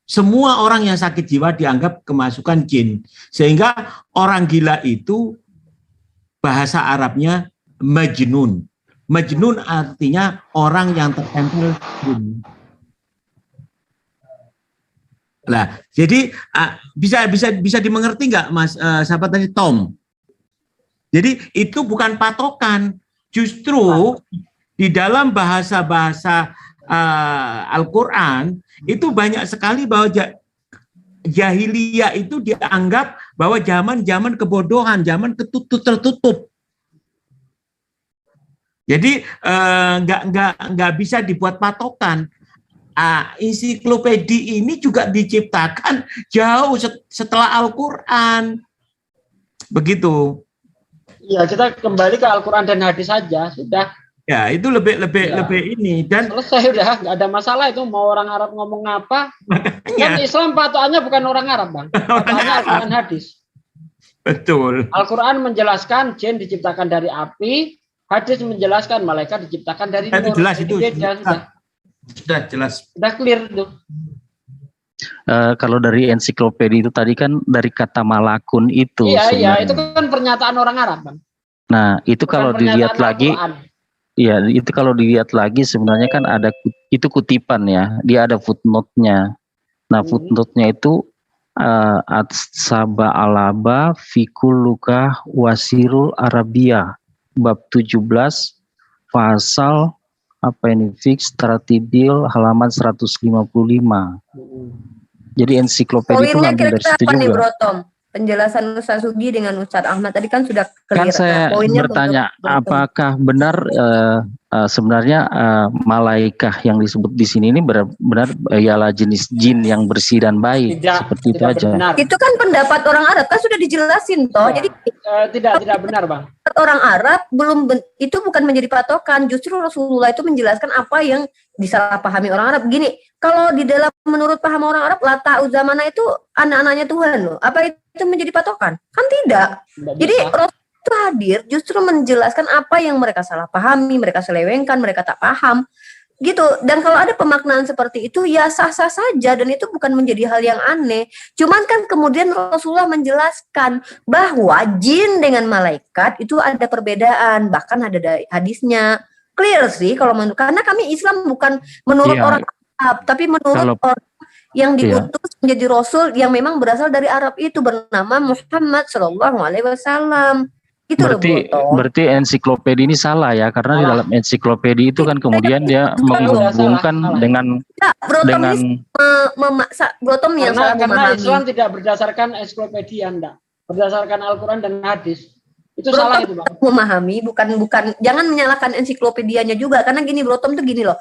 Semua orang yang sakit jiwa dianggap kemasukan jin. Sehingga orang gila itu bahasa Arabnya majnun. Majnun artinya orang yang tertempel jin. Nah, jadi bisa dimengerti nggak, Mas? Siapa tadi, Tom? Jadi itu bukan patokan. Justru di dalam bahasa-bahasa Al-Quran itu banyak sekali bahwa jahiliyah itu dianggap bahwa zaman kebodohan, zaman tertutup. Jadi nggak bisa dibuat patokan. Ensiklopedia ini juga diciptakan jauh setelah Al-Quran, begitu. Ya, kita kembali ke Al-Quran dan hadis saja, sudah. Ya, itu lebih ini, dan selesai, udah nggak ada masalah itu mau orang Arab ngomong apa. Kan Islam patokannya bukan orang Arab, Bang. Patokannya Al-Quran hadis. Betul. Al-Quran menjelaskan jin diciptakan dari api, hadis menjelaskan malaikat diciptakan dari nur. Itu jelas, itu sudah jelas. Sudah clear itu. Kalau dari ensiklopedia itu tadi kan dari kata malakun itu. Iya, itu kan pernyataan orang Arab, Bang. Nah, itu kalau dilihat lagi, iya, itu kalau dilihat lagi sebenarnya kan ada itu kutipan ya, dia ada footnote-nya. Nah, footnote-nya itu Saba alaba fikuluka wasirul Arabia bab 17 pasal fix tertibil halaman 155. Jadi ensiklopedia itu ngambil dari situ juga. Nih, Bro Tom? Penjelasan Ustaz Sugi dengan Ustaz Ahmad tadi kan sudah clear. Kan saya bertanya, apakah benar sebenarnya malaikah yang disebut di sini ini benar ialah jenis jin yang bersih dan baik? Seperti itu aja. Benar. Itu kan pendapat orang Arab, kan sudah dijelasin toh. Jadi tidak benar, Bang. Orang Arab itu bukan menjadi patokan. Justru Rasulullah itu menjelaskan apa yang disalahpahami orang Arab. Gini, kalau di dalam menurut paham orang Arab, Lata Uzamana itu anak-anaknya Tuhan loh. Apa itu menjadi patokan? Kan tidak. Jadi Rasul itu hadir justru menjelaskan apa yang mereka salah pahami, mereka selewengkan, mereka tak paham. Gitu. Dan kalau ada pemaknaan seperti itu ya sah-sah saja, dan itu bukan menjadi hal yang aneh. Cuman kan kemudian Rasulullah menjelaskan bahwa jin dengan malaikat itu ada perbedaan, bahkan ada hadisnya. Clear sih kalau menurut, karena kami Islam bukan menurut orang Arab, tapi menurut orang yang diutus menjadi Rasul yang memang berasal dari Arab itu, bernama Muhammad Shallallahu Alaihi Wasallam. Itu berarti ensiklopedia ini salah ya, karena di dalam ensiklopedia itu kan kemudian dia menghubungkan dengan memaksa Brotom yang salah Karena memahami. Islam tidak berdasarkan ensiklopedia, enggak, berdasarkan Al-Quran dan hadis. Itu salah itu, Bang. Memahami bukan jangan menyalahkan ensiklopedianya juga, karena gini Brotom tuh gini loh.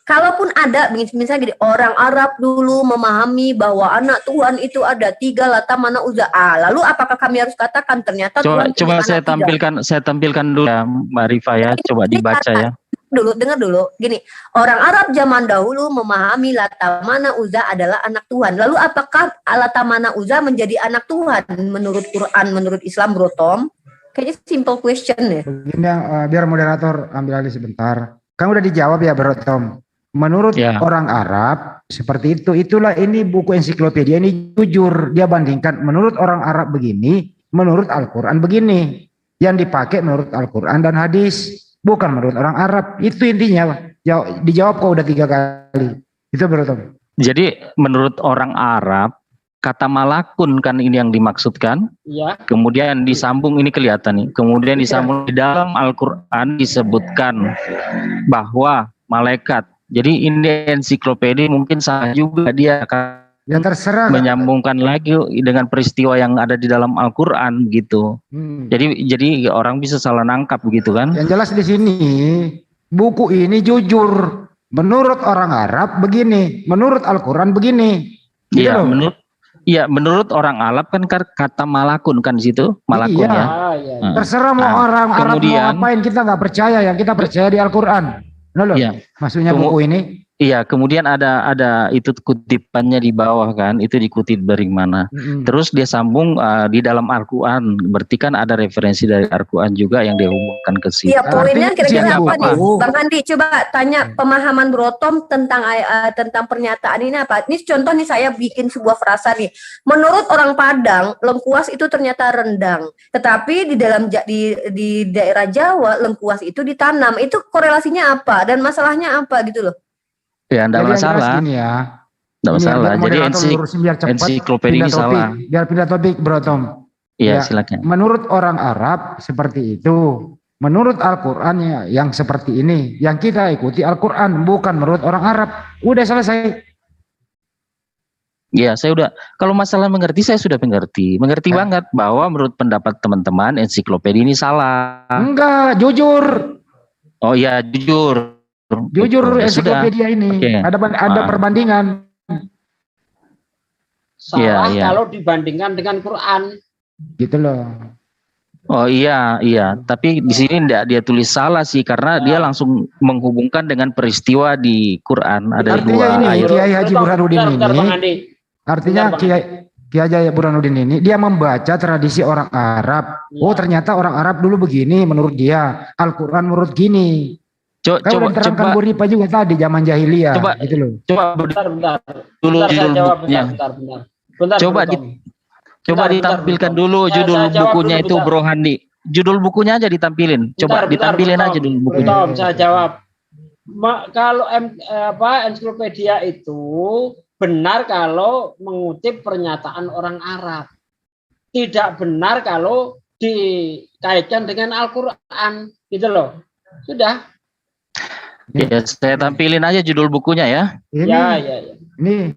Kalaupun ada misalnya gini, orang Arab dulu memahami bahwa anak Tuhan itu ada 3, Lata, Mana, Uzza. Lalu apakah kami harus katakan ternyata coba saya tampilkan dulu ya, Mbak Rifa ya, coba dibaca ya. dengar dulu. Gini, orang Arab zaman dahulu memahami Lata, Mana, Uzza adalah anak Tuhan. Lalu apakah Lata, Mana, Uzza menjadi anak Tuhan menurut Quran, menurut Islam, Bro Tom? Kayaknya simple question ya. Begini, biar moderator ambil alih sebentar. Kan udah dijawab ya, Bro Tom. Menurut orang Arab seperti itu. Itulah ini buku ensiklopedia ini jujur. Dia bandingkan menurut orang Arab begini, menurut Al-Quran begini. Yang dipakai menurut Al-Quran dan hadis, bukan menurut orang Arab. Itu intinya. Dijawab kok udah 3 kali. Itu Bro Tom. Jadi menurut orang Arab, kata malakun kan ini yang dimaksudkan. Iya. Kemudian disambung, ini kelihatan nih. Kemudian disambung di dalam Al-Quran disebutkan bahwa malaikat. Jadi ini ensiklopedia mungkin salah juga, dia akan ya terserah menyambungkan lagi dengan peristiwa yang ada di dalam Al-Quran gitu. Jadi orang bisa salah nangkap begitu kan? Yang jelas di sini buku ini jujur. Menurut orang Arab begini, menurut Al-Quran begini. Gitu Iya, loh. menurut orang Arab kan kata malakun kan di situ, malakun Iya. ya. Terserah mau orang Arab mau ngapain, kita nggak percaya, yang kita percaya di Al-Quran. Loh, Iya. maksudnya buku ini. Iya, kemudian ada itu kutipannya di bawah kan, itu dikutip dari mana. Terus dia sambung di dalam Al-Quran, berarti kan ada referensi dari Al-Quran juga yang dia hubungkan ke situ. Iya, poinnya kira-kira apa nih? apa? Bang Andi, coba tanya pemahaman Bro Tom tentang pernyataan ini apa? Ini contoh nih, saya bikin sebuah frasa nih. Menurut orang Padang, lengkuas itu ternyata rendang. Tetapi di daerah Jawa, lengkuas itu ditanam. Itu korelasinya apa? Dan masalahnya apa gitu loh? Ya, enggak masalah. Ya. Enggak masalah. Jadi biar ensiklopedia ini salah. Biar pindah topik, Bro Tom. Iya, silakan. Menurut orang Arab seperti itu. Menurut Al-Quran yang seperti ini. Yang kita ikuti Al-Quran, bukan menurut orang Arab. Udah selesai. Ya, saya udah. Kalau masalah mengerti, saya sudah mengerti. Mengerti banget bahwa menurut pendapat teman-teman ensiklopedia ini salah. Enggak, jujur. Oh iya, jujur. Jujur ensiklopedia ini. Okay. Ada perbandingan. Salah Iya. kalau dibandingkan dengan Quran. Gitu loh. Oh iya. Tapi di sini enggak dia tulis salah sih, karena dia langsung menghubungkan dengan peristiwa di Quran. Ada Artinya dua ini ayat. Kiai Haji Burhanuddin Bentar, ini. Bang Andi. Artinya Kiai Haji Burhanuddin ini dia membaca tradisi orang Arab. Oh ternyata orang Arab dulu begini menurut dia. Al-Quran menurut gini. Coba diterangkan Bu Ripa juga tadi zaman jahiliyah. Gitu loh. Coba bentar. Dulu Bentar, saya judul jawab, bukunya. Bentar, Coba Bro Tom. coba ditampilkan dulu judul Saya jawab bukunya dulu, itu bentar. Bro Handi. Judul bukunya aja ditampilin. Coba ditampilin aja dulu Bro bukunya. Tom, saya jawab. Kalau ensiklopedia itu benar kalau mengutip pernyataan orang Arab. Tidak benar kalau dikaitkan dengan Al-Quran. Gitu loh. Sudah. Ya, saya tampilin aja judul bukunya ya. Ya. Ini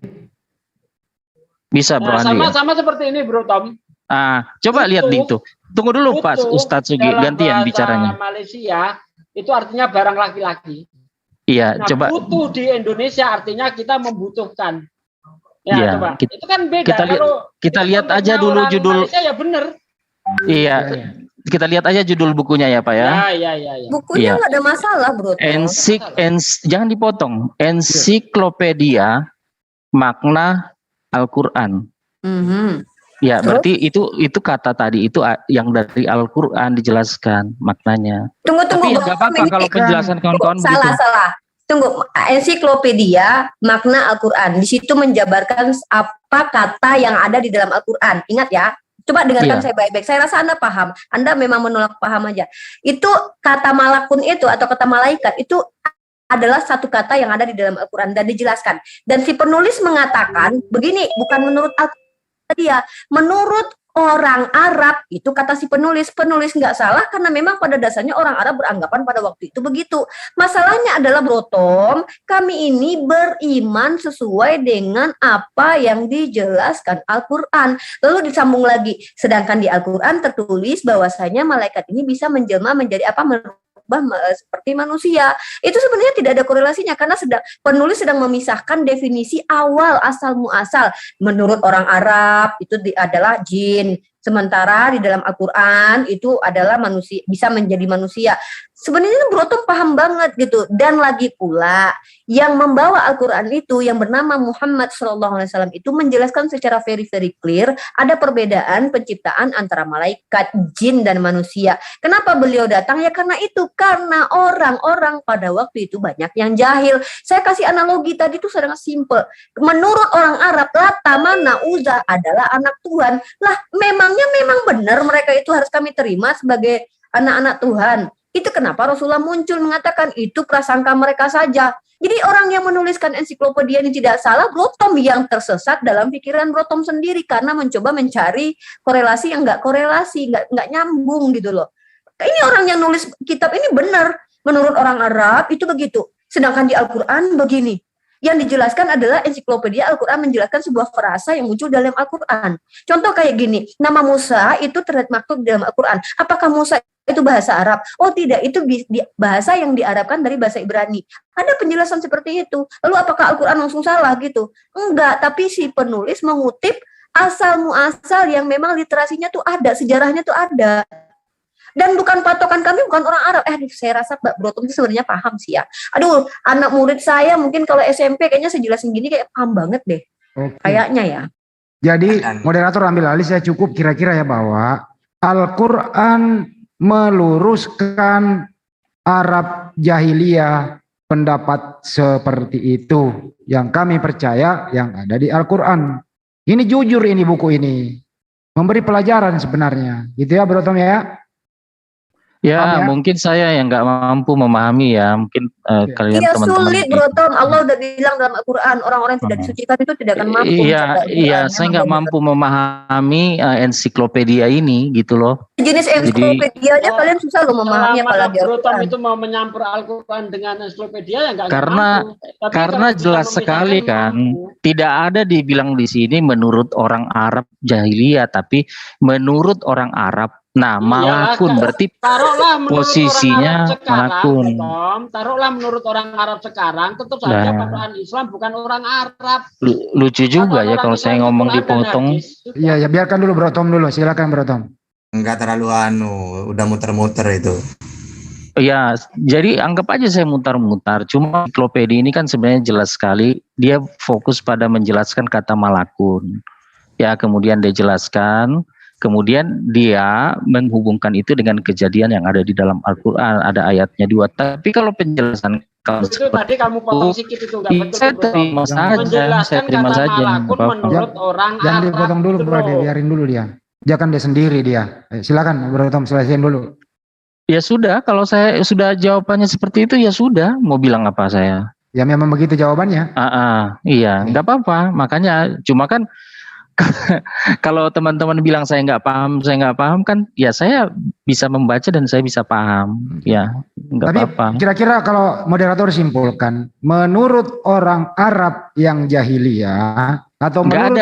Bisa Bro Handi. Ya? Sama seperti ini Bro Tom. Coba lihat di itu. Tunggu dulu Pak Butuh Ustadz Sugi, dalam gantian bahasa bicaranya. Malaysia itu artinya barang laki-laki. Iya, Nah, coba. butuh di Indonesia artinya kita membutuhkan. Ya, Iya, coba. Itu kan beda. Kita lihat aja dulu judul. Malaysia ya benar. Iya. Kita lihat aja judul bukunya ya Pak ya. Ya. Bukunya Iya. nggak ada masalah, Bro. Jangan dipotong. Ensiklopedia makna Al-Quran. Ya, berarti itu kata tadi itu yang dari Al-Quran dijelaskan maknanya. Tunggu. Tapi nggak apa-apa kalau penjelasan kawan-kawan begitu. Salah. Tunggu, ensiklopedia makna Al-Quran. Di situ menjabarkan apa kata yang ada di dalam Al-Quran. Ingat ya. Coba dengarkan saya baik-baik. Saya rasa Anda paham. Anda memang menolak paham aja. Itu kata malakun itu atau kata malaikat itu adalah satu kata yang ada di dalam Al-Quran dan dijelaskan. Dan si penulis mengatakan begini, bukan menurut Al-Quran dia, menurut orang Arab itu kata si penulis nggak salah karena memang pada dasarnya orang Arab beranggapan pada waktu itu begitu. Masalahnya adalah Bro Tom, kami ini beriman sesuai dengan apa yang dijelaskan Al-Quran. Lalu disambung lagi, sedangkan di Al-Quran tertulis bahwasanya malaikat ini bisa menjelma menjadi apa? Seperti manusia. Itu sebenarnya tidak ada korelasinya karena penulis sedang memisahkan definisi awal asal muasal. Menurut orang Arab itu adalah jin, Sementara di dalam Al-Quran itu adalah manusia, bisa menjadi manusia. Sebenarnya Brotom paham banget gitu. Dan lagi pula yang membawa Al-Quran itu yang bernama Muhammad SAW itu menjelaskan secara very clear ada perbedaan penciptaan antara malaikat, jin dan manusia. Kenapa beliau datang? Ya karena itu, karena orang-orang pada waktu itu banyak yang jahil. Saya kasih analogi tadi itu sangat simple. Menurut orang Arab, Lata, Mana, Uzza adalah anak Tuhan. Lah memangnya memang benar mereka itu harus kami terima sebagai anak-anak Tuhan. Itu kenapa Rasulullah muncul mengatakan itu prasangka mereka saja. Jadi orang yang menuliskan ensiklopedia ini tidak salah, Brotom yang tersesat dalam pikiran Brotom sendiri karena mencoba mencari korelasi yang nggak korelasi, nggak nyambung gitu loh. Ini orang yang nulis kitab ini benar, menurut orang Arab itu begitu. Sedangkan di Al-Quran begini. Yang dijelaskan adalah ensiklopedia Al-Quran menjelaskan sebuah frasa yang muncul dalam Al-Quran. Contoh kayak gini, nama Musa itu termaktub dalam Al-Quran. Apakah Musa itu bahasa Arab? Oh tidak, itu bahasa yang diarabkan dari bahasa Ibrani. Ada penjelasan seperti itu. Lalu apakah Al-Quran langsung salah gitu? Enggak, tapi si penulis mengutip asal muasal yang memang literasinya tuh ada, sejarahnya tuh ada. Dan bukan patokan kami, bukan orang Arab. Saya rasa Mbak Brotom itu sebenarnya paham sih ya. Aduh, anak murid saya mungkin kalau SMP kayaknya saya jelasin gini kayak paham banget deh. Kayaknya ya. Jadi moderator ambil alih, saya cukup kira-kira ya bahwa Al-Quran meluruskan Arab jahiliyah pendapat seperti itu. Yang kami percaya yang ada di Al-Quran. Ini jujur ini buku ini. Memberi pelajaran sebenarnya. Gitu ya Brotom ya. Ya, mungkin saya yang nggak mampu memahami ya, mungkin kalian Iya teman-teman. sulit Brotom, Allah udah bilang dalam Al-Quran orang-orang yang tidak disucikan itu tidak akan mampu. Iya, saya nggak mampu memahami ensiklopedia ini gitu loh. Jenis ensiklopedia aja kalian susah loh memahami apalagi Brotom itu mau menyampur Al-Quran dengan ensiklopedia ya nggak karena jelas sekali kan, tidak ada dibilang di sini menurut orang Arab jahiliyah, tapi menurut orang Arab. Nah, malakun berarti posisinya malakun. Taruhlah menurut orang Arab sekarang, tentu saja patokan Islam bukan orang Arab. Lucu juga ya kalau saya ngomong dipotong. Iya, ya biarkan dulu Brotom dulu, silakan Brotom. Enggak terlalu udah muter-muter itu. Ya, jadi anggap aja saya mutar-mutar. Cuma ensiklopedia ini kan sebenarnya jelas sekali. Dia fokus pada menjelaskan kata malakun. Ya, kemudian dia jelaskan. Kemudian dia menghubungkan itu dengan kejadian yang ada di dalam Al-Quran. Ada ayatnya 2. Tapi kalau penjelasan itu tadi kamu potong sedikit itu nggak betul. Saya terima saja. Saya terima saja. Menurut orang Jangan dipotong dulu bro, biarin dulu dia. Jangan dia sendiri dia. Silakan Bro Tom, selesaiin dulu. Ya sudah, kalau saya sudah jawabannya seperti itu ya sudah. Mau bilang apa saya? Ya memang begitu jawabannya. Iya, nggak apa-apa. Makanya cuma kan kalau teman-teman bilang saya nggak paham kan, ya saya bisa membaca dan saya bisa paham, ya nggak apa-apa. Kira-kira kalau moderator simpulkan, menurut orang Arab yang jahiliyah atau nggak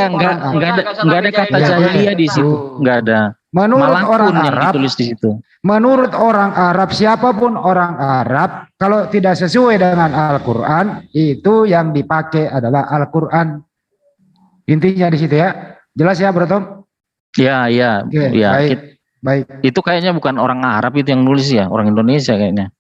ada kata jahiliyah di situ, nggak ada. Menurut malakun orang yang Arab, ditulis di situ. Menurut orang Arab, siapapun orang Arab, kalau tidak sesuai dengan Al-Quran, itu yang dipakai adalah Al-Quran. Intinya di situ ya, jelas ya Bro Tom? Ya, Oke, ya. Baik. Itu kayaknya bukan orang Arab itu yang nulis ya, orang Indonesia kayaknya.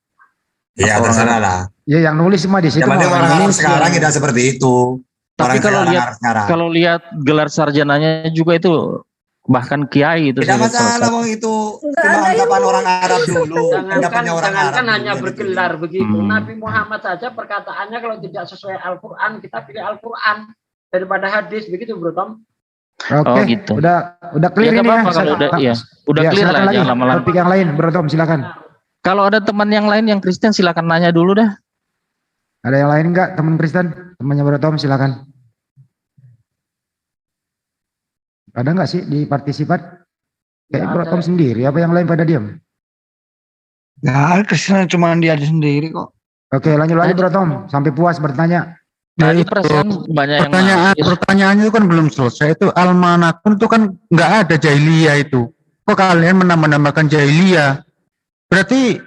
Iya, terserah lah. Ya yang nulis mah di situ. Yang penting orang Arab sekarang tidak seperti itu. Tapi kalau lihat gelar sarjananya juga itu bahkan kiai itu. Tidak masalah bang, itu cuma anggapan orang Arab dulu. Jangankan hanya bergelar begitu. Nabi Muhammad saja perkataannya kalau tidak sesuai Al-Quran, kita pilih Al-Quran daripada hadis, begitu Bro Tom. Oke, gitu. udah clear ini ya. Udah clear lah, jangan lama-lama. Topik yang lain Bro Tom, silakan. Kalau ada teman yang lain yang Kristen silakan nanya dulu dah. Ada yang lain enggak teman Kristen? Temannya Bro Tom silakan. Ada enggak sih di partisipan? Kayak Bro Tom sendiri, apa yang lain pada diam? Nah, Kristen cuma dia aja sendiri kok. Oke, lanjut lagi Bro Tom, sampai puas bertanya. Tadi perasaan banyak yang pertanyaannya itu kan belum selesai. Itu Al-Manakun itu kan nggak ada jahiliyah itu. Kok kalian menambah-nambahkan jahiliyah? Berarti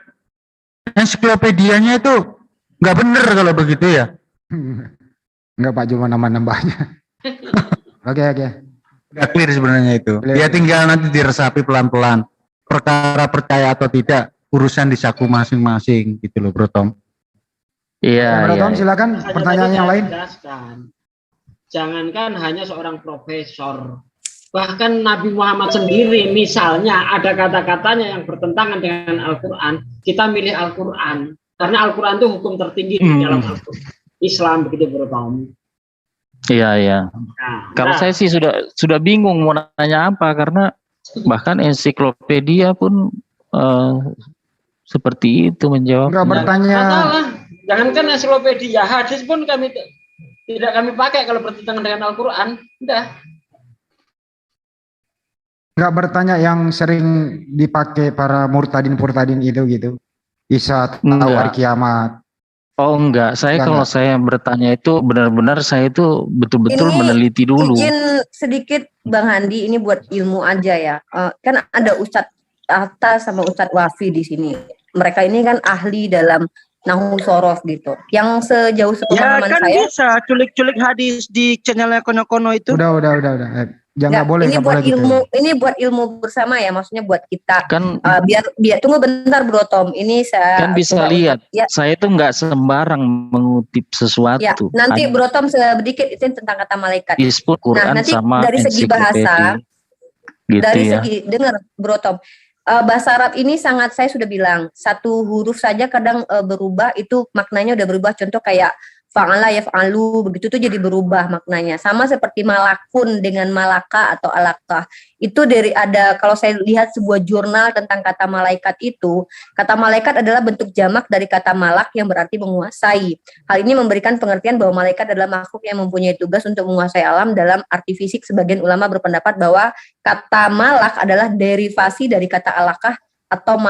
ensiklopedianya itu nggak benar kalau begitu ya? Nggak Pak, cuma nambah-nambahnya. Oke. Udah clear sebenarnya itu. Ya tinggal nanti diresapi pelan-pelan. Perkara percaya atau tidak urusan di saku masing-masing gitu loh, Bro Tom. Iya, Bro iya. Tom, silakan Makanya pertanyaan tadi yang saya lain. jelaskan. Jangankan hanya seorang profesor, bahkan Nabi Muhammad sendiri misalnya ada kata-katanya yang bertentangan dengan Al-Quran, kita milih Al-Quran karena Al-Quran itu hukum tertinggi di dalam Islam, begitu Bro Tom. Iya, iya. Nah, Kalau saya sih sudah bingung mau nanya apa, karena bahkan ensiklopedia pun seperti itu menjawab. Enggak bertanya. masalah, jangankan ensiklopedia, hadis pun tidak kami pakai kalau bertentangan dengan Al-Quran. Udah. Enggak bertanya yang sering dipakai para murtadin itu gitu. Isa tahu hari kiamat. Oh enggak, kalau saya bertanya itu benar-benar saya itu betul-betul Ini meneliti dulu. Izin sedikit Bang Handi, ini buat ilmu aja ya. Kan ada Ustadz Atta sama Ustadz Wafi di sini. Mereka ini kan ahli dalam Nahu Sorof gitu. Yang sejauh Ya sepemahaman kan saya. bisa culik-culik hadis di channelnya Kono-Kono itu. Udah. Jangan boleh, ini nggak buat boleh gitu. ini buat ilmu bersama ya, maksudnya buat kita. Kan biar tunggu bentar Bro Tom. Ini saya kan bisa coba lihat. ya. Saya itu nggak sembarang mengutip sesuatu. Ya, nanti Bro Tom sedikit itu tentang kata malaikat. Disebut Quran nanti sama dari segi bahasa, gitu dari ya. segi dengar Bro Tom. Bahasa Arab ini sangat, saya sudah bilang, satu huruf saja kadang berubah, itu maknanya udah berubah. Contoh kayak fa'ala yaf'alu, begitu tuh jadi berubah maknanya. Sama seperti malakun dengan malaka atau alakah. Itu dari ada, kalau saya lihat sebuah jurnal tentang kata malaikat itu, kata malaikat adalah bentuk jamak dari kata malak yang berarti menguasai. Hal ini memberikan pengertian bahwa malaikat adalah makhluk yang mempunyai tugas untuk menguasai alam. Dalam arti fisik, sebagian ulama berpendapat bahwa kata malak adalah derivasi dari kata alakah atau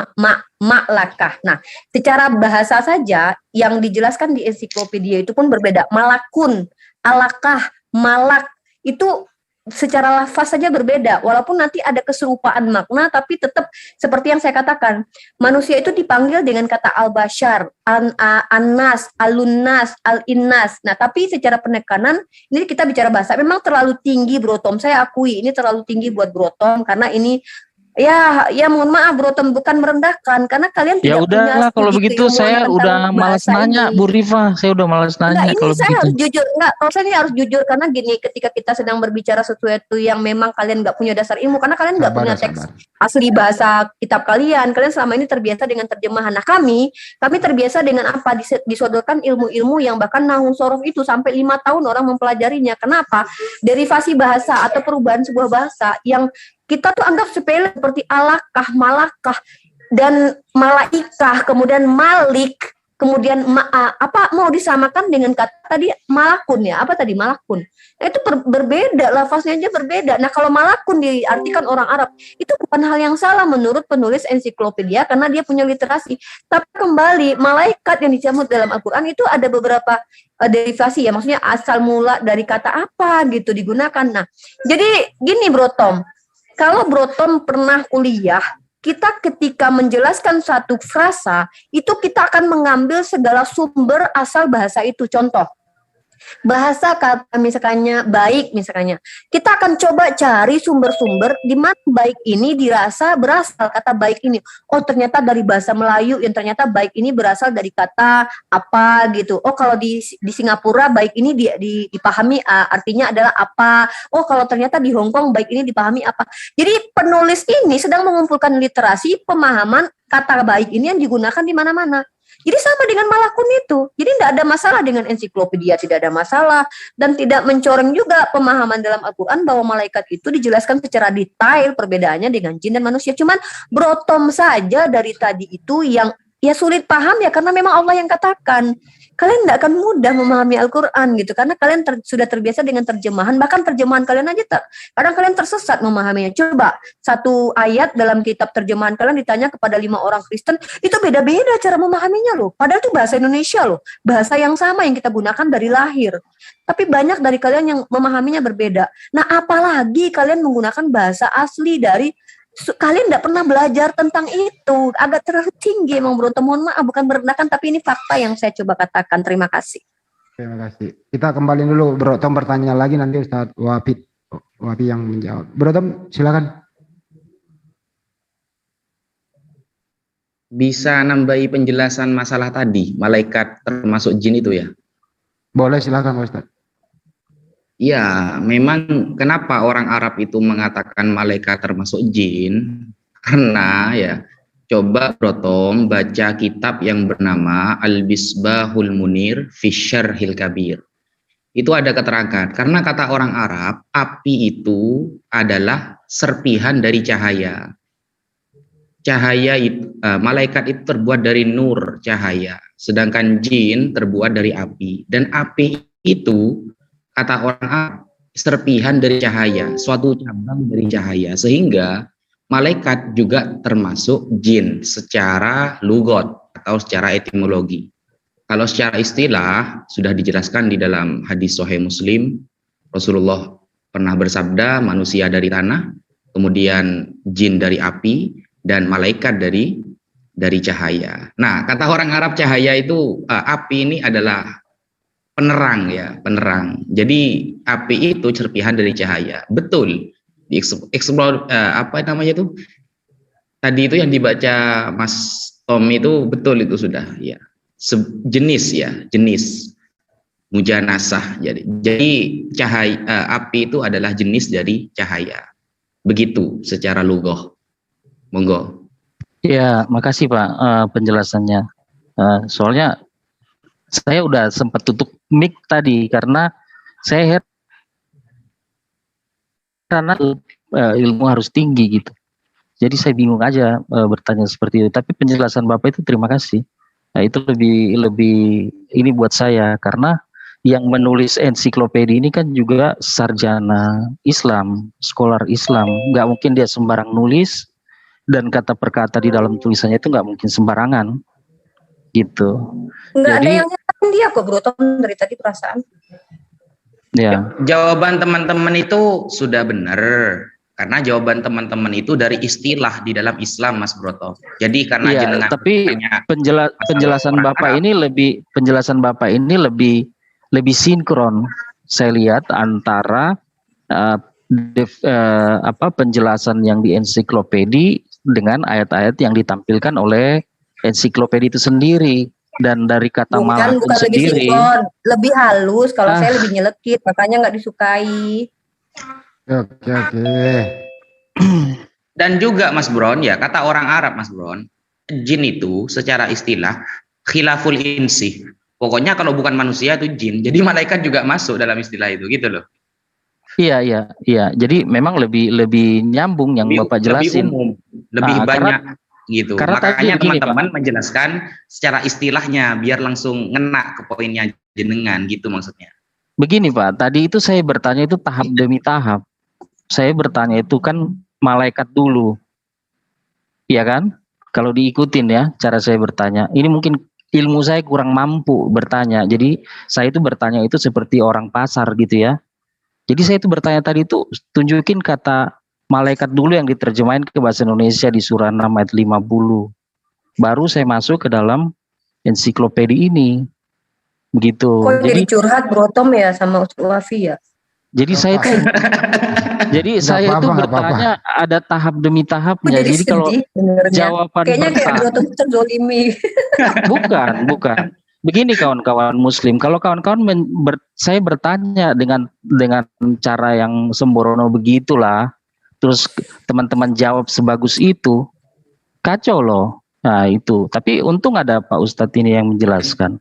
maklakah. Nah, secara bahasa saja yang dijelaskan di ensiklopedia itu pun berbeda. Malakun, alakah, malak itu secara lafaz saja berbeda. Walaupun nanti ada keserupaan makna, tapi tetap seperti yang saya katakan, manusia itu dipanggil dengan kata al-bashar, an-nas, alunnas, al-innas. Nah, tapi secara penekanan, ini kita bicara bahasa, memang terlalu tinggi Bro Tom. Saya akui ini terlalu tinggi buat Bro Tom, karena ini ya mohon maaf Bro Tom, bukan merendahkan, karena kalian Ya tidak punya udahlah kalau studi begitu keilmuan saya tentang udah malas bahasa nanya ini. Bu Rifa, saya udah malas nanya Ini kalau saya begitu. harus jujur, kalau saya ini harus jujur, karena gini, ketika kita sedang berbicara sesuatu yang memang kalian nggak punya dasar ilmu, karena kalian nggak punya teks asli bahasa kitab kalian selama ini terbiasa dengan terjemahan. Nah, kami terbiasa dengan apa, disodorkan ilmu-ilmu yang bahkan Nahwu Sorof itu sampai 5 tahun orang mempelajarinya. Kenapa? Derivasi bahasa atau perubahan sebuah bahasa yang kita tuh anggap sepele, seperti alakah, malakah, dan malaikah, kemudian malik, kemudian apa mau disamakan dengan kata tadi malakun ya, apa tadi malakun. Nah, itu berbeda, lafaznya aja berbeda. Nah, kalau malakun diartikan orang Arab, itu bukan hal yang salah menurut penulis ensiklopedia karena dia punya literasi. Tapi kembali, malaikat yang disebut dalam Al-Quran itu ada beberapa derivasi ya, maksudnya asal mula dari kata apa gitu digunakan. Nah, jadi gini Bro Tom, kalau Bro Tom pernah kuliah, kita ketika menjelaskan satu frasa, itu kita akan mengambil segala sumber asal bahasa itu. Contoh, bahasa kata misalnya baik, kita akan coba cari sumber-sumber di mana baik ini berasal kata baik ini. Oh, ternyata dari bahasa Melayu yang ternyata baik ini berasal dari kata apa gitu. Oh, kalau di Singapura baik ini dipahami artinya adalah apa. Oh, kalau ternyata di Hong Kong baik ini dipahami apa. Jadi penulis ini sedang mengumpulkan literasi pemahaman kata baik ini yang digunakan di mana-mana. Jadi sama dengan malakun itu. Jadi tidak ada masalah dengan ensiklopedia, tidak ada masalah. Dan tidak mencoreng juga pemahaman dalam Al-Quran bahwa malaikat itu dijelaskan secara detail perbedaannya dengan jin dan manusia. Cuman Bro Tom saja dari tadi itu yang ya sulit paham ya, karena memang Allah yang katakan. Kalian tidak akan mudah memahami Al-Quran gitu, karena kalian sudah terbiasa dengan terjemahan, bahkan terjemahan kalian aja kadang kalian tersesat memahaminya. Coba satu ayat dalam kitab terjemahan kalian ditanya kepada 5 orang Kristen, itu beda-beda cara memahaminya loh. Padahal itu bahasa Indonesia loh, bahasa yang sama yang kita gunakan dari lahir. Tapi banyak dari kalian yang memahaminya berbeda. Nah, apalagi kalian menggunakan bahasa asli dari kalian tidak pernah belajar tentang itu, agak terlalu tinggi emang Bro Tom. Mohon maaf, bukan merendahkan, tapi ini fakta yang saya coba katakan. Terima kasih. Terima kasih. Kita kembali dulu Bro Tom, bertanya lagi nanti Ustadz Wafid Wafi yang menjawab. Bro Tom, silakan. Bisa nambahi penjelasan masalah tadi, malaikat termasuk jin itu ya? Boleh, silakan Pak Ustaz. Ya, memang kenapa orang Arab itu mengatakan malaikat termasuk jin? Karena ya, coba Bro Tom baca kitab yang bernama Al-Bisbahul Munir fi Syarhil Kabir. Itu ada keterangan, karena kata orang Arab, api itu adalah serpihan dari cahaya. Cahaya itu, malaikat itu terbuat dari nur, cahaya. Sedangkan jin terbuat dari api. Dan api itu, kata orang Arab, serpihan dari cahaya, suatu cabang dari cahaya. Sehingga malaikat juga termasuk jin secara lugot atau secara etimologi. Kalau secara istilah, sudah dijelaskan di dalam hadis Sahih Muslim, Rasulullah pernah bersabda, manusia dari tanah, kemudian jin dari api, dan malaikat dari cahaya. Nah, kata orang Arab cahaya itu api ini adalah penerang ya, penerang. Jadi api itu serpihan dari cahaya. Betul. Explore apa namanya itu? Tadi itu yang dibaca Mas Tom itu betul itu sudah ya. Jenis ya, jenis mujanasah. Jadi cahaya api itu adalah jenis dari cahaya. Begitu secara lughah. Monggo. Ya, makasih Pak penjelasannya. Soalnya saya udah sempat tutup mic tadi karena saya karena ilmu harus tinggi gitu. Jadi saya bingung aja bertanya seperti itu. Tapi penjelasan Bapak itu terima kasih. Nah, itu lebih ini buat saya karena yang menulis ensiklopedia ini kan juga sarjana Islam, scholar Islam. Nggak mungkin dia sembarang nulis. Dan kata per kata di dalam tulisannya itu nggak mungkin sembarangan, gitu. Nggak ada yang nyatakan dia kok Bro Tom dari tadi perasaan. Ya. Jawaban teman-teman itu sudah benar, karena jawaban teman-teman itu dari istilah di dalam Islam, Mas Broto. Jadi karena jenengan tapi penjelasan Bapak ini lebih sinkron. Saya lihat antara penjelasan yang di ensiklopedia dengan ayat-ayat yang ditampilkan oleh ensiklopedia itu sendiri dan dari kata malakun sendiri lebih halus. Kalau saya lebih nyelekit, makanya nggak disukai. Oke. Dan juga Mas Bron ya, kata orang Arab Mas Bron, jin itu secara istilah khilaful insi. Pokoknya kalau bukan manusia itu jin. Jadi malaikat juga masuk dalam istilah itu gitu loh. Iya. Jadi memang lebih nyambung yang Bapak jelasin. Lebih umum, lebih banyak gitu. Makanya teman-teman menjelaskan secara istilahnya biar langsung ngena ke poinnya jenengan gitu maksudnya. Begini Pak, tadi itu saya bertanya itu tahap demi tahap. Saya bertanya itu kan malaikat dulu. Iya kan? Kalau diikutin ya cara saya bertanya. Ini mungkin ilmu saya kurang mampu bertanya. Jadi saya itu bertanya itu seperti orang pasar gitu ya. Jadi saya itu bertanya tadi itu tunjukin kata malaikat dulu yang diterjemahin ke bahasa Indonesia di surah 6 ayat 50. Baru saya masuk ke dalam ensiklopedia ini. Begitu. Kok jadi curhat Bro Tom ya sama Ustaz Wafi ya? Jadi saya itu saya itu bertanya ada tahap demi tahapnya. Jadi kalau jawaban kayaknya kayak Bro Tom terzolimi. Bukan. Begini kawan-kawan muslim, kalau kawan-kawan saya bertanya dengan cara yang sembrono begitulah, terus teman-teman jawab sebagus itu, kacau loh. Nah itu, tapi untung ada Pak Ustadz ini yang menjelaskan.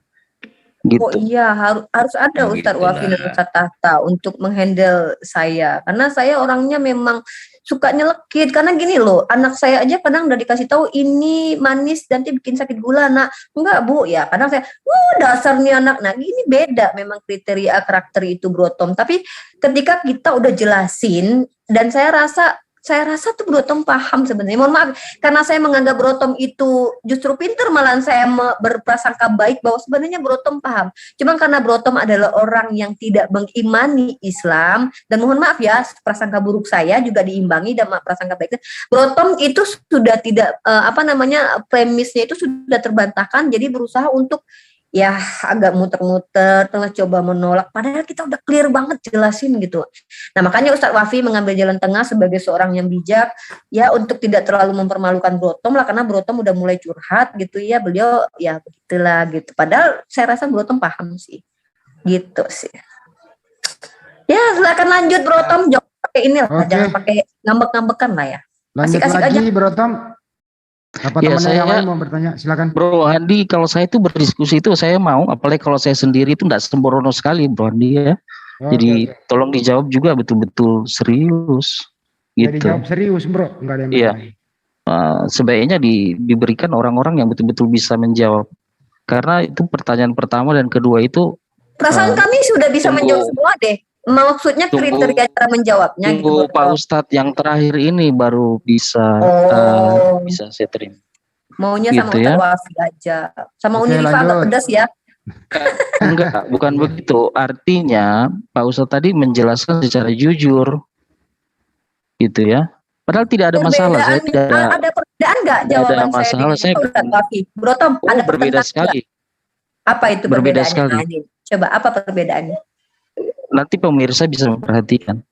Gitu. Oh iya, harus ada Ustadz Wafi dan Ustadz Tahta untuk menghandle saya, karena saya orangnya memang suka nyelekit. Karena gini loh, anak saya aja kadang udah dikasih tahu ini manis nanti bikin sakit gula. Nah enggak Bu ya, kadang saya dasar nih anak. Nah ini beda memang kriteria karakter itu Bro Tom. Tapi ketika kita udah jelasin, dan saya rasa tuh Bro Tom paham sebenarnya. Mohon maaf karena saya menganggap Bro Tom itu justru pinter, malahan saya berprasangka baik bahwa sebenarnya Bro Tom paham. Cuma karena Bro Tom adalah orang yang tidak mengimani Islam, dan mohon maaf ya, prasangka buruk saya juga diimbangi dengan prasangka baiknya. Bro Tom itu sudah tidak premisnya itu sudah terbantahkan, jadi berusaha untuk ya agak muter-muter, terus coba menolak, padahal kita udah clear banget jelasin gitu. Nah makanya Ustadz Wafi mengambil jalan tengah sebagai seorang yang bijak, ya untuk tidak terlalu mempermalukan Brotom lah, karena Brotom udah mulai curhat gitu ya, beliau ya begitulah gitu. Padahal saya rasa Brotom paham sih, gitu sih. Ya silakan lanjut Brotom, jawab pakai ini lah, jangan pakai ngambek-ngambekan lah ya. Lanjut Asik-asik lagi aja. Brotom. Apa Ya, temannya yang saya- lain mau bertanya? Silakan. Bro Andi, kalau saya itu berdiskusi itu saya mau, apalagi kalau saya sendiri itu enggak sembrono sekali, Bro Andi ya. Jadi tolong dijawab juga betul-betul serius, Ya gitu. dijawab serius bro, nggak ada yang Iya. main. Sebaiknya diberikan orang-orang yang betul-betul bisa menjawab. Karena itu pertanyaan pertama dan kedua itu Perasaan kami sudah bisa tunggu. menjawab semua deh. Maksudnya kriteria cara menjawabnya gitu. tunggu Pak Ustadz yang terakhir ini baru bisa bisa saya terima. Maunya Gitu sama ya. Ustadz Wafi aja. Sama Oke, Uni Rifa agak lanjut. pedas ya. Enggak, bukan begitu. Artinya Pak Ustadz tadi menjelaskan secara jujur, gitu ya. Padahal tidak ada masalah. Saya tidak Ada perbedaan nggak tidak ada jawaban saya masalah. dengan Saya Ustadz Wafi? Bro Tom, ada berbeda pertentangan sekali. nggak? Apa itu Berbeda perbedaannya? sekali. Nah, ini. Coba apa perbedaannya? Nanti pemirsa bisa memperhatikan.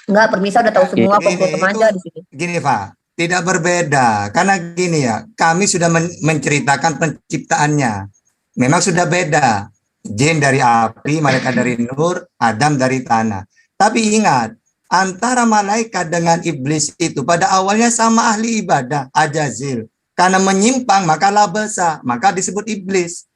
Enggak, permisa udah tahu semua kok, Bro Tom aja di sini. Gini Pak, tidak berbeda karena gini ya, kami sudah menceritakan penciptaannya. Memang sudah beda. Jin dari api, malaikat dari nur, Adam dari tanah. Tapi ingat, antara malaikat dengan iblis itu pada awalnya sama ahli ibadah, Ajazil. Karena menyimpang maka labasa, maka disebut iblis.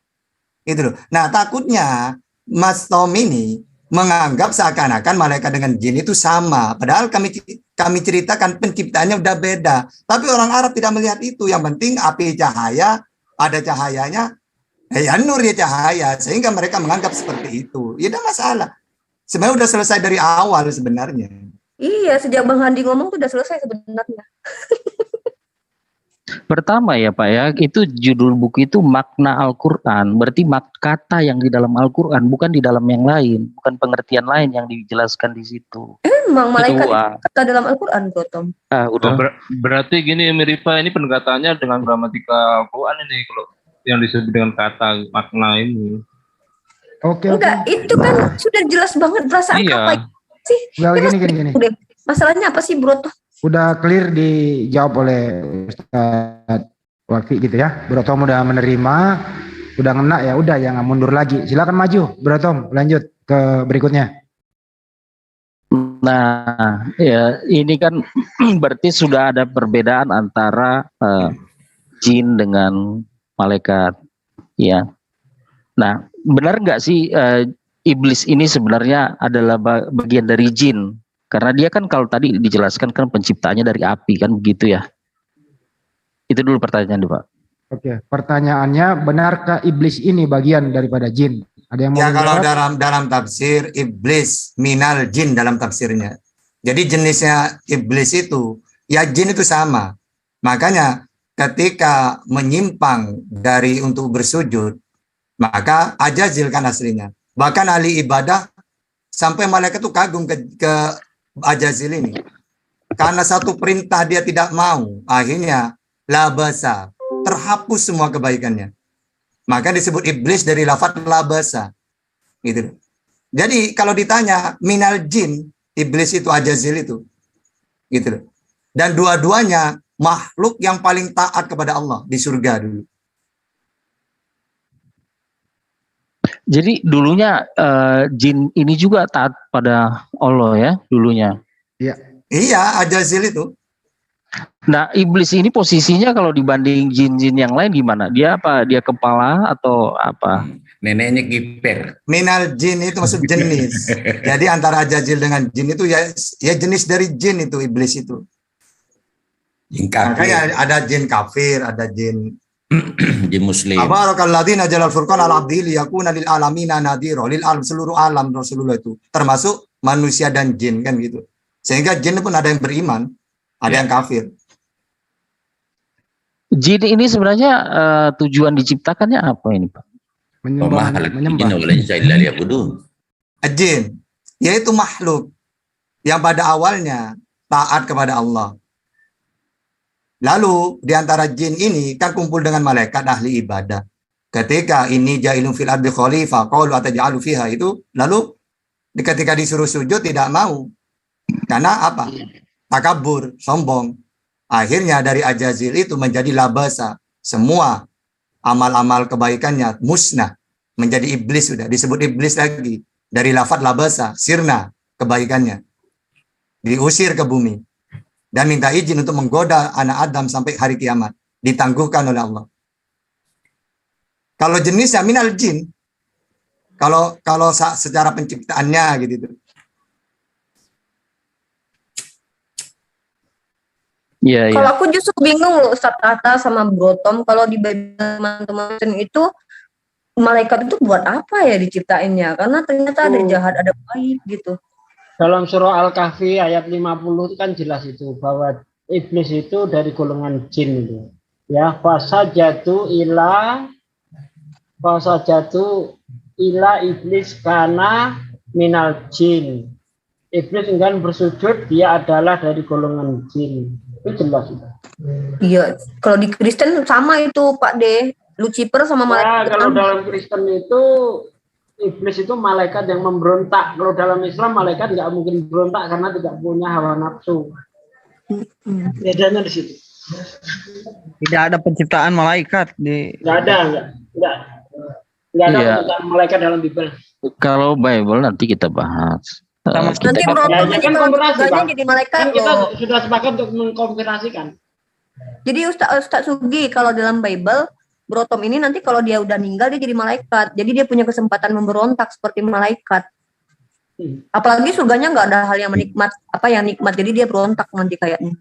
Gitu loh. Nah, takutnya Mas Tom ini menganggap seakan-akan malaikat dengan jin itu sama. Padahal kami ceritakan penciptaannya udah beda. Tapi orang Arab tidak melihat itu. Yang penting api cahaya, ada cahayanya, ya nur ya cahaya. Sehingga mereka menganggap seperti itu. Ya tidak masalah. Sebenarnya udah selesai dari awal sebenarnya. Iya, sejak Bang Handi ngomong tuh udah selesai sebenarnya. Pertama ya Pak ya, itu judul buku itu makna Al-Quran. Berarti kata yang di dalam Al-Quran, bukan di dalam yang lain. Bukan pengertian lain yang dijelaskan di situ. Emang malaikat Kedua. itu kata dalam Al-Quran, Bro Tom. Udah. Berarti gini Mirifa, ini pendekatannya dengan gramatika Al-Quran ini kalau yang disebut dengan kata makna ini. Oke. Enggak, itu kan sudah jelas banget perasaan Iya. apa sih? Enggak, gini. Udah. Masalahnya apa sih, Bro Tom? Udah clear dijawab oleh Ustadz Wafi gitu ya. Bro Tom udah menerima, udah ngena ya, udah jangan mundur lagi. Silakan maju, Bro Tom, lanjut ke berikutnya. Nah, ya ini kan berarti sudah ada perbedaan antara jin dengan malaikat, ya. Nah, benar nggak sih iblis ini sebenarnya adalah bagian dari jin? Karena dia kan kalau tadi dijelaskan kan penciptaannya dari api kan begitu ya. Itu dulu pertanyaannya Pak. Oke, pertanyaannya benarkah iblis ini bagian daripada jin? Ada yang mau Ya kalau menjawab? dalam tafsir iblis minal jin dalam tafsirnya. Jadi jenisnya iblis itu ya jin itu sama. Makanya ketika menyimpang dari untuk bersujud maka ajazil kan aslinya. Bahkan ahli ibadah sampai malaikat itu kagum ke Ajazil ini. Karena satu perintah dia tidak mau, akhirnya labasa, terhapus semua kebaikannya. Maka disebut iblis dari lafaz labasa. Gitu. Jadi kalau ditanya minal jin, iblis itu Ajazil itu. Gitu. Dan dua-duanya makhluk yang paling taat kepada Allah di surga dulu. Jadi dulunya jin ini juga taat pada Allah ya dulunya. Iya. Iya, Ajazil itu. Nah, iblis ini posisinya kalau dibanding jin-jin yang lain gimana? Dia apa? Dia kepala atau apa? Neneknya kiper. Minal jin itu maksud jenis. Jadi antara Ajazil dengan jin itu ya jenis dari jin itu iblis itu. Jin kafir. Makanya ada jin kafir, ada jin Jin muslim. Abarakalladzina jalal furqan ala abdi liyakuna lil alamina nadhira. Lil alam seluruh alam Rasulullah itu termasuk manusia dan jin kan gitu. Sehingga jin pun ada yang beriman, ada yang kafir. Jin ini sebenarnya tujuan diciptakannya apa ini Pak? Jin yaitu makhluk yang pada awalnya taat kepada Allah. Lalu di antara jin ini kan kumpul dengan malaikat ahli ibadah. ketika ini ja'ilun fil ardi khalifah qalu ataj'alu fiha, itu lalu ketika disuruh sujud tidak mau. Karena apa? Takabur, sombong. Akhirnya dari ajazil itu menjadi labasa. Semua amal-amal kebaikannya musnah, menjadi iblis, sudah disebut iblis lagi. Dari lafaz labasa, sirna kebaikannya. Diusir ke bumi dan minta izin untuk menggoda anak Adam sampai hari kiamat, ditangguhkan oleh Allah. Kalau jenisnya minal jin, kalau secara penciptaannya gitu. Iya, iya. Kalau aku justru bingung loh Ustadz Atta sama Bro Tom, kalau di Bible teman-teman itu malaikat itu buat apa ya diciptainnya? Karena ternyata ada jahat, ada baik gitu. Dalam surah Al-Kahfi ayat 50 itu kan jelas itu bahwa iblis itu dari golongan jin itu. Ya, fasajatu ila iblis karena minal jin. Iblis enggan bersujud, dia adalah dari golongan jin. Itu jelas itu. Iya, kalau di Kristen sama itu Pak D. Lucifer sama malaikat. Nah, kalau dalam Kristen itu iblis itu malaikat yang memberontak. Kalau dalam Islam malaikat nggak mungkin berontak karena tidak punya hawa nafsu. Bedanya di situ. Tidak ada penciptaan malaikat di. Nggak ada. Nggak ada Iya. penciptaan malaikat dalam Bible. Kalau Bible nanti kita bahas. Nanti Bro Tom ini kan kalau konfirmasi, surganya Bang. jadi malaikat Kan kita loh. sudah sepakat untuk mengkonfirmasikan. Jadi Ustadz Sugi kalau dalam Bible Bro Tom ini nanti kalau dia udah meninggal dia jadi malaikat. Jadi dia punya kesempatan memberontak seperti malaikat. Apalagi surganya nggak ada hal yang menikmat, yang nikmat. Jadi dia berontak nanti kayaknya.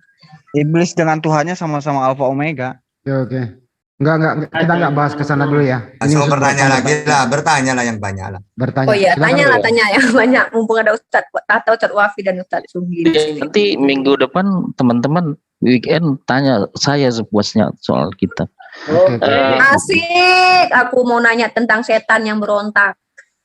Iblis dengan Tuhannya sama-sama alfa omega. Oke. Enggak, kita enggak bahas ke sana dulu ya. Langsung khusus bertanya Bro Tom. lagi lah, bertanya lah yang banyak lah. Bertanya. Oh iya, Silakan, tanya Bro. yang banyak. Mumpung ada Ustadz atau Ustadz Wafi dan Ustadz Sugi di sini. Nanti minggu depan teman-teman weekend tanya saya sepuasnya soal kita. Asik, aku mau nanya tentang setan yang berontak.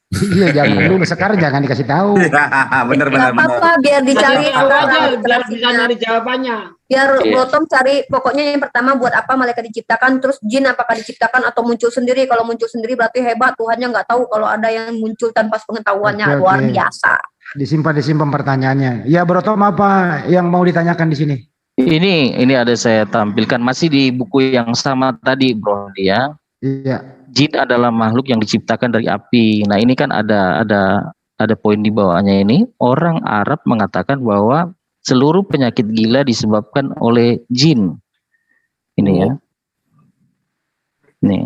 Iya, jangan dulu sekarang jangan dikasih tahu. Bener. Gak apa-apa, biar dicari Tahu aja, sekarang. biar bisa nyari jawabannya. Biar Iya. Bro Tom cari, pokoknya yang pertama buat apa malaikat diciptakan, terus jin apakah diciptakan atau muncul sendiri. Kalau muncul sendiri berarti hebat, Tuhannya nggak tahu kalau ada yang muncul tanpa pengetahuannya. Oke, Luar oke. biasa. Disimpan pertanyaannya. Ya, Bro Tom, apa yang mau ditanyakan di sini? Ini ada saya tampilkan masih di buku yang sama tadi, Bro dia. Iya. Jin adalah makhluk yang diciptakan dari api. Nah, ini kan ada poin di bawahnya ini. Orang Arab mengatakan bahwa seluruh penyakit gila disebabkan oleh jin. Ini ya. Nih.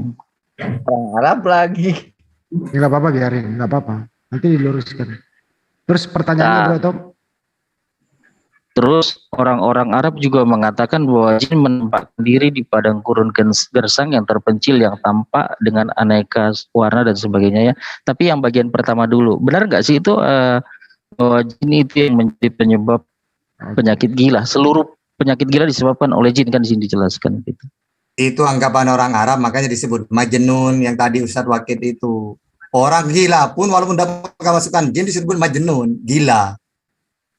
Orang Arab lagi. Enggak apa-apa, biarin, enggak apa-apa. Nanti diluruskan. Terus pertanyaannya, Bro Tom? Terus orang-orang Arab juga mengatakan bahwa jin menempatkan diri di padang gurun gersang yang terpencil yang tampak dengan aneka warna dan sebagainya ya. Tapi yang bagian pertama dulu, benar nggak sih itu bahwa jin itu yang menjadi penyebab penyakit gila? Seluruh penyakit gila disebabkan oleh jin, kan di sini dijelaskan gitu. Itu anggapan orang Arab, makanya disebut majnun yang tadi Ustadz Wakid itu. Orang gila pun walaupun dapat kemasukan jin disebut majnun, gila.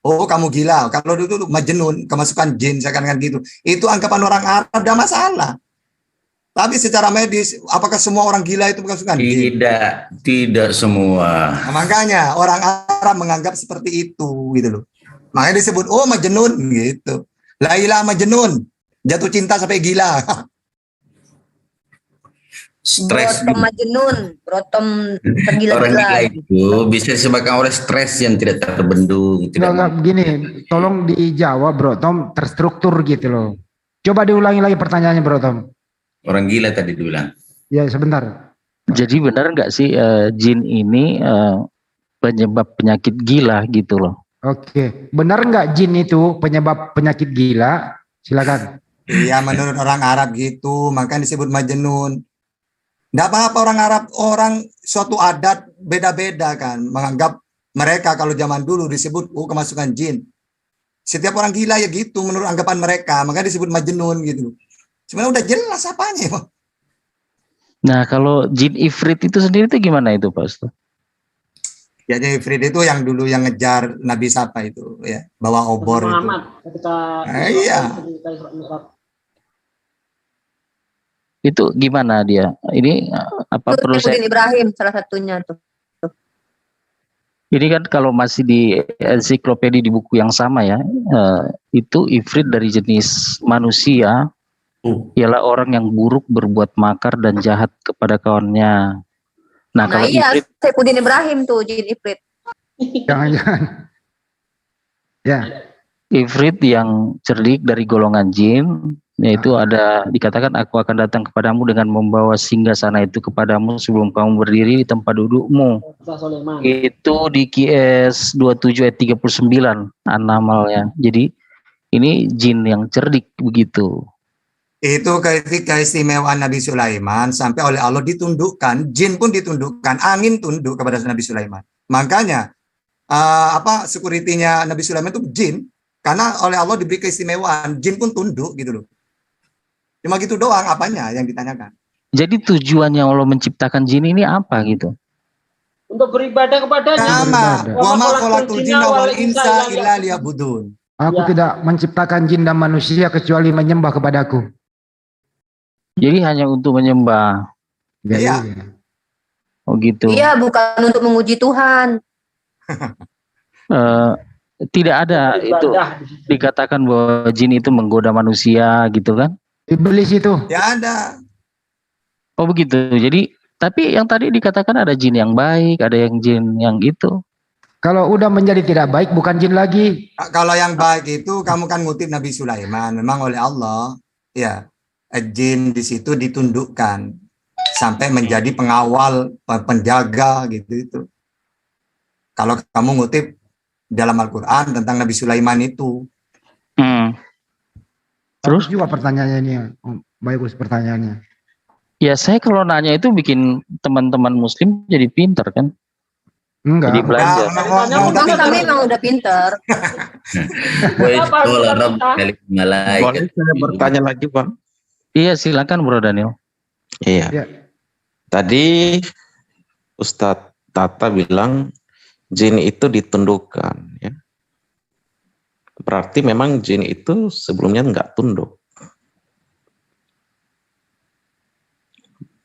Oh, kamu gila. Kalau dulu majnun, kemasukan jin, seakan-akan gitu. Itu anggapan orang Arab, ada masalah. Tapi secara medis, apakah semua orang gila itu kemasukan jin? Tidak semua. Nah, makanya orang Arab menganggap seperti itu gitu loh. Makanya disebut oh majnun gitu. La ilaha majnun. Jatuh cinta sampai gila. Stres. Bro Tom Majnun, Bro Tom Orang tergila-gila. gila itu bisa disebabkan oleh stres yang tidak terbendung. Enggak, begini, tolong dijawab, Bro Tom, terstruktur gitu loh. Coba diulangi lagi pertanyaannya, Bro Tom. Orang gila tadi dibilang. Ya, sebentar. Jadi benar nggak sih jin ini penyebab penyakit gila gitu loh? Oke, benar nggak jin itu penyebab penyakit gila? Silakan. Iya, menurut orang Arab gitu, makanya disebut majnun. Nggak apa-apa orang Arab, orang suatu adat beda-beda kan. Menganggap mereka kalau zaman dulu disebut kemasukan jin. Setiap orang gila ya gitu menurut anggapan mereka, makanya disebut majnun gitu. Sebenarnya udah jelas apanya. Nah, kalau jin ifrit itu sendiri itu gimana itu, Pak Ustaz? Ya, jadi Ifrit itu yang dulu yang ngejar Nabi siapa itu ya, bawa obor itu. Muhammad ketika Iya. ketika Isra Mi'raj. Itu gimana dia? Ini apa Itu perlu saya? Saifuddin Ibrahim salah satunya tuh. Ini kan kalau masih di ensiklopedia di buku yang sama ya, itu ifrit dari jenis manusia ialah orang yang buruk, berbuat makar dan jahat kepada kawannya. Nah, kalau Iya, ifrit, Saifuddin Ibrahim tuh jin ifrit. Jangan-jangan. Ya. ifrit yang cerdik dari golongan jin, yaitu ada dikatakan aku akan datang kepadamu dengan membawa singgasana itu kepadamu sebelum kamu berdiri di tempat dudukmu. Itu di QS 27 ayat 39 analnya. Jadi ini jin yang cerdik begitu. Itu keistimewaan Nabi Sulaiman sampai oleh Allah ditundukkan, jin pun ditundukkan, angin tunduk kepada Nabi Sulaiman. Makanya security-nya Nabi Sulaiman itu jin, karena oleh Allah diberi keistimewaan, jin pun tunduk gitu loh. Cuma gitu doang apanya yang ditanyakan. Jadi tujuannya Allah menciptakan jin ini apa gitu? Untuk beribadah kepadanya. Wa ma khalaqtul jinna wal insa illa liya'budun. Aku tidak menciptakan jin dan manusia kecuali menyembah kepadaku. Jadi hanya untuk menyembah. Iya. Oh gitu. Iya, bukan untuk menguji Tuhan. Tidak ada itu dikatakan bahwa jin itu menggoda manusia gitu kan? Iblis itu. Ya ada. Oh begitu. Jadi tapi yang tadi dikatakan ada jin yang baik, ada yang jin yang itu. Kalau udah menjadi tidak baik bukan jin lagi. Kalau yang baik itu kamu kan ngutip Nabi Sulaiman, memang oleh Allah ya jin di situ ditundukkan sampai menjadi pengawal, penjaga gitu itu. Kalau kamu ngutip dalam Al-Quran tentang Nabi Sulaiman itu. Terus juga pertanyaannya ini, bagus pertanyaannya. Ya saya kalau nanya itu bikin teman-teman Muslim jadi pinter kan? Enggak. Jadi belajar. Kami memang udah pinter. Boleh saya bertanya lagi, Bang? Iya, silakan Bro Daniel. Iya. Tadi Ustadz Tata bilang jin itu ditundukkan, ya. Berarti memang jin itu sebelumnya nggak tunduk.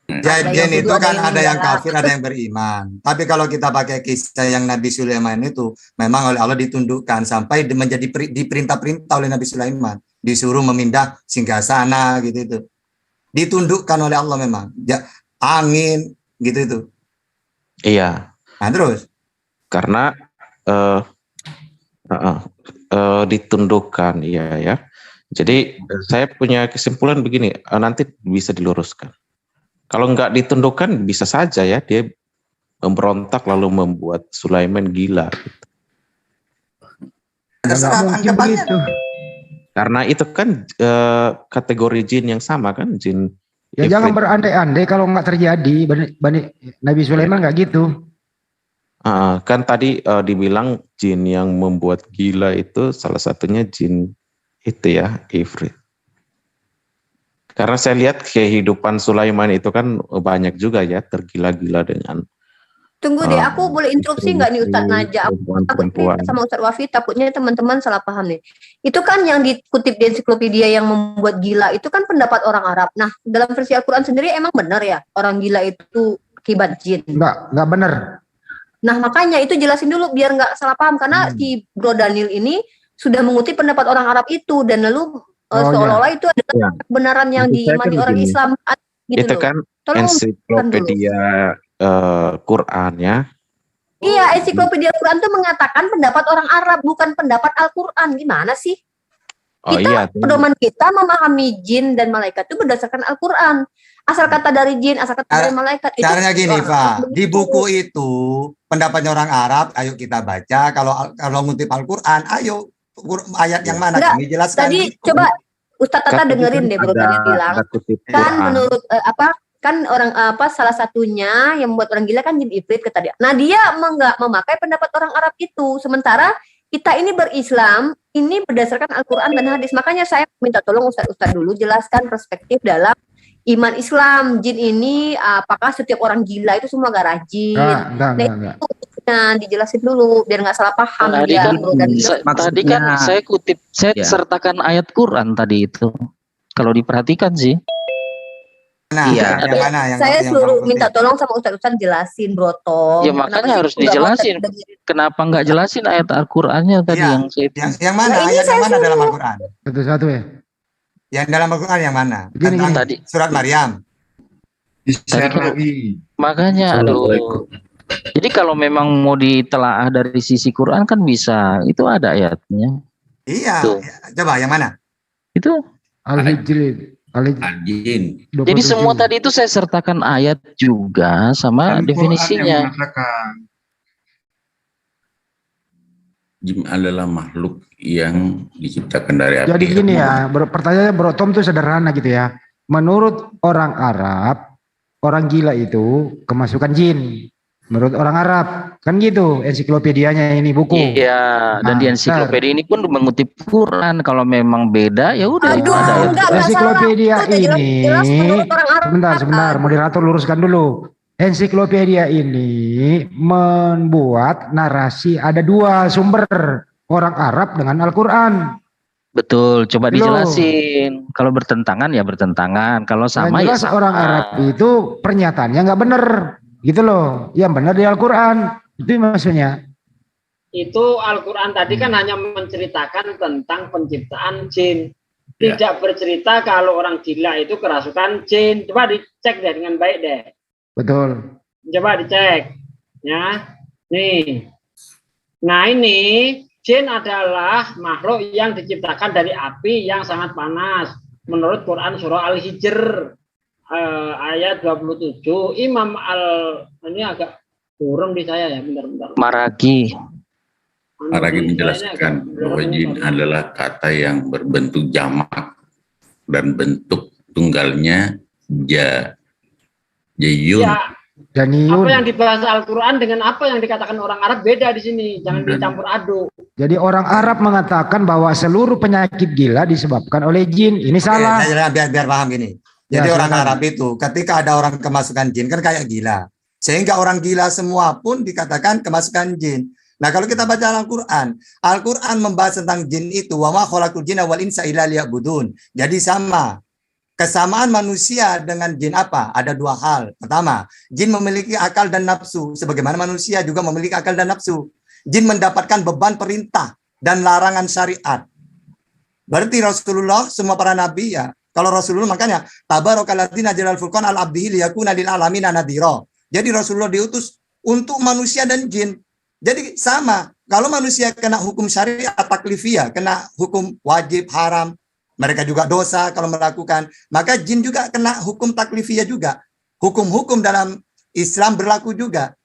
Jin itu kan ada yang kafir, ada yang beriman. Tapi kalau kita pakai kisah yang Nabi Sulaiman itu, memang oleh Allah ditundukkan sampai menjadi diperintah-perintah oleh Nabi Sulaiman, disuruh memindah singgasana gitu itu. Ditundukkan oleh Allah memang. Angin gitu itu. Iya. Nah, terus karena ditundukkan, ya. Jadi saya punya kesimpulan begini, nanti bisa diluruskan. Kalau nggak ditundukkan bisa saja ya dia memberontak lalu membuat Sulaiman gila. Gitu. Karena itu kan kategori jin yang sama kan, jin. Ya jangan berandai-andai kalau nggak terjadi. Nabi Sulaiman nggak gitu. Kan tadi dibilang jin yang membuat gila itu salah satunya jin itu ya, ifrit. Karena saya lihat kehidupan Sulaiman itu kan banyak juga ya tergila-gila dengan. Tunggu deh, aku boleh interupsi nggak nih Ustadz Najah? Perempuan. Sama Ustadz Wafi, takutnya teman-teman salah paham nih. Itu kan yang dikutip di ensiklopedia yang membuat gila itu kan pendapat orang Arab. Nah, dalam versi Al-Quran sendiri emang benar ya orang gila itu akibat jin? Nggak benar. Nah, makanya itu jelasin dulu biar nggak salah paham karena si Bro Daniel ini sudah mengutip pendapat orang Arab itu dan lalu seolah-olah itu adalah kebenaran yang diimani orang Islam gitu itu loh. kan Tolong ensiklopedia Quran ya. Iya, ensiklopedia Quran itu mengatakan pendapat orang Arab bukan pendapat Al-Quran. Gimana sih? Pedoman kita memahami jin dan malaikat itu berdasarkan Al-Quran. Asal kata dari jin, asal kata dari malaikat itu. Caranya gini, Pak. Di buku itu pendapatnya orang Arab, ayo kita baca. Kalau ngutip Al-Quran, ayo ayat yang mana kami jelaskan. Tadi coba Ustadz Tata dengerin deh Bro Daniel bilang. Kan menurut salah satunya yang membuat orang gila kan jin ifrit kata dia. Nah, dia nggak memakai pendapat orang Arab itu. Sementara kita ini berislam, ini berdasarkan Al-Quran dan hadis. Makanya saya minta tolong Ustadz dulu jelaskan perspektif dalam iman Islam. Jin ini apakah setiap orang gila itu semua gak rajin? Enggak. Nah, dijelasin dulu biar nggak salah paham. Tadi kan saya kutip, saya sertakan ayat Quran tadi itu. Kalau diperhatikan sih. Iya. Yang mana? Saya suruh minta tolong sama Ustaz jelasin, Broto. Ya makanya harus dijelasin. Kenapa nggak jelasin ayat Al-Qur'annya tadi yang saya yang mana? Ayat yang mana dalam Al-Qur'an? Satu-satu ya. Yang dalam Al-Qur'an yang mana? Gini. Tadi surat Maryam. Makanya aduh. Jadi kalau memang mau ditelaah dari sisi Quran kan bisa. Itu ada ayatnya. Iya. Tuh. Coba yang mana? Itu Al-Hijr. Al-Jin. Jadi semua tadi itu saya sertakan ayat juga sama definisinya. Jin adalah makhluk yang diciptakan dari api. Jadi gini ya, pertanyaannya Bro Tom itu sederhana gitu ya. Menurut orang Arab, orang gila itu kemasukan jin. Menurut orang Arab, kan gitu ensiklopedianya ini buku. Iya, dan di ensiklopedia ini pun mengutip Quran. Kalau memang beda ya udah itu ada. Ensiklopedia ini, sebentar, moderator luruskan dulu. Ensiklopedia ini membuat narasi ada dua sumber, orang Arab dengan Al-Quran. Betul, coba dijelasin. Kalau bertentangan ya bertentangan, kalau sama jelas ya orang Arab itu pernyataannya nggak benar. Gitu loh, yang benar di Al-Quran, itu maksudnya. Itu Al-Quran tadi kan hanya menceritakan tentang penciptaan jin. Tidak bercerita kalau orang gila itu kerasukan jin. Coba dicek deh dengan baik deh. Betul. Coba dicek. Ya, nih. Nah ini, jin adalah makhluk yang diciptakan dari api yang sangat panas. Menurut Quran surah Al-Hijr. Ayat 27 Imam ini agak kurang di saya ya, bentar. Maragi menjelaskan bahwa jin adalah kata yang berbentuk jamak dan bentuk tunggalnya jayun. Ya, apa yang dibahas Al-Quran dengan apa yang dikatakan orang Arab beda di sini, jangan dicampur aduk. Jadi orang Arab mengatakan bahwa seluruh penyakit gila disebabkan oleh jin. Ini salah. Biar paham gini. Jadi orang Arab itu ketika ada orang kemasukan jin kan kayak gila. Sehingga orang gila semua pun dikatakan kemasukan jin. Nah, kalau kita baca Al-Qur'an, Al-Qur'an membahas tentang jin itu wa ma khalaqul jinna wal insa illa liya'budun. Jadi sama. Kesamaan manusia dengan jin apa? Ada dua hal. Pertama, jin memiliki akal dan nafsu sebagaimana manusia juga memiliki akal dan nafsu. Jin mendapatkan beban perintah dan larangan syariat. Berarti Rasulullah semua para nabi ya. Kalau Rasulullah makanya tabarokalladzi nazzalal furqan ala abdihi liyakuna lil alamin nadhira. Jadi Rasulullah diutus untuk manusia dan jin. Jadi sama. Kalau manusia kena hukum syariat taklifiyah, kena hukum wajib haram, mereka juga dosa kalau melakukan, maka jin juga kena hukum taklifiyah juga. Hukum-hukum dalam Islam berlaku juga.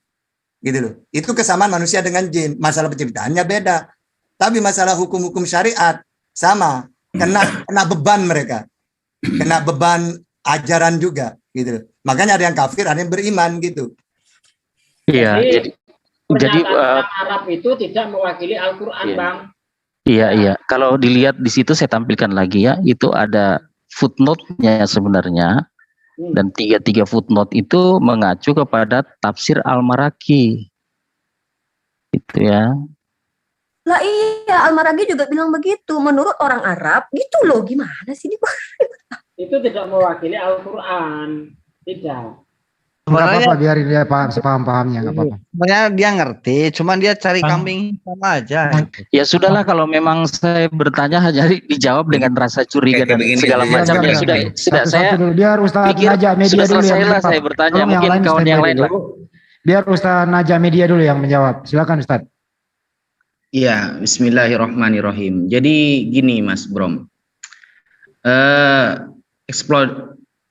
Gitu loh. Itu kesamaan manusia dengan jin. Masalah penciptaannya beda. Tapi masalah hukum-hukum syariat sama. Kena beban mereka. Kena beban ajaran juga gitu. Makanya ada yang kafir, ada yang beriman gitu. Iya, jadi Arab itu tidak mewakili Al-Qur'an, Bang. Iya. Kalau dilihat di situ saya tampilkan lagi ya, itu ada footnote-nya sebenarnya. Dan tiga footnote itu mengacu kepada tafsir Al-Maraki. Itu ya. Lah iya, Al-Maragi juga bilang begitu. Menurut orang Arab, gitu loh. Gimana sih ini? Itu tidak mewakili Al-Quran. Tidak. Nggak apa-apa, biarin dia paham, sepaham-pahamnya, nggak apa-apa. Sebenarnya dia ngerti, cuman dia cari kambing sama aja. Ya sudahlah, kalau memang saya bertanya hanya dijawab dengan rasa curiga dan segala macamnya. Sudah saya biar Ustaz Naja Media dulu yang saya bertanya, mungkin kawan yang lain lah. Biar Ustaz Naja Media dulu yang menjawab. Silakan Ustaz. Iya, bismillahirrahmanirrahim. Jadi gini Mas Brom.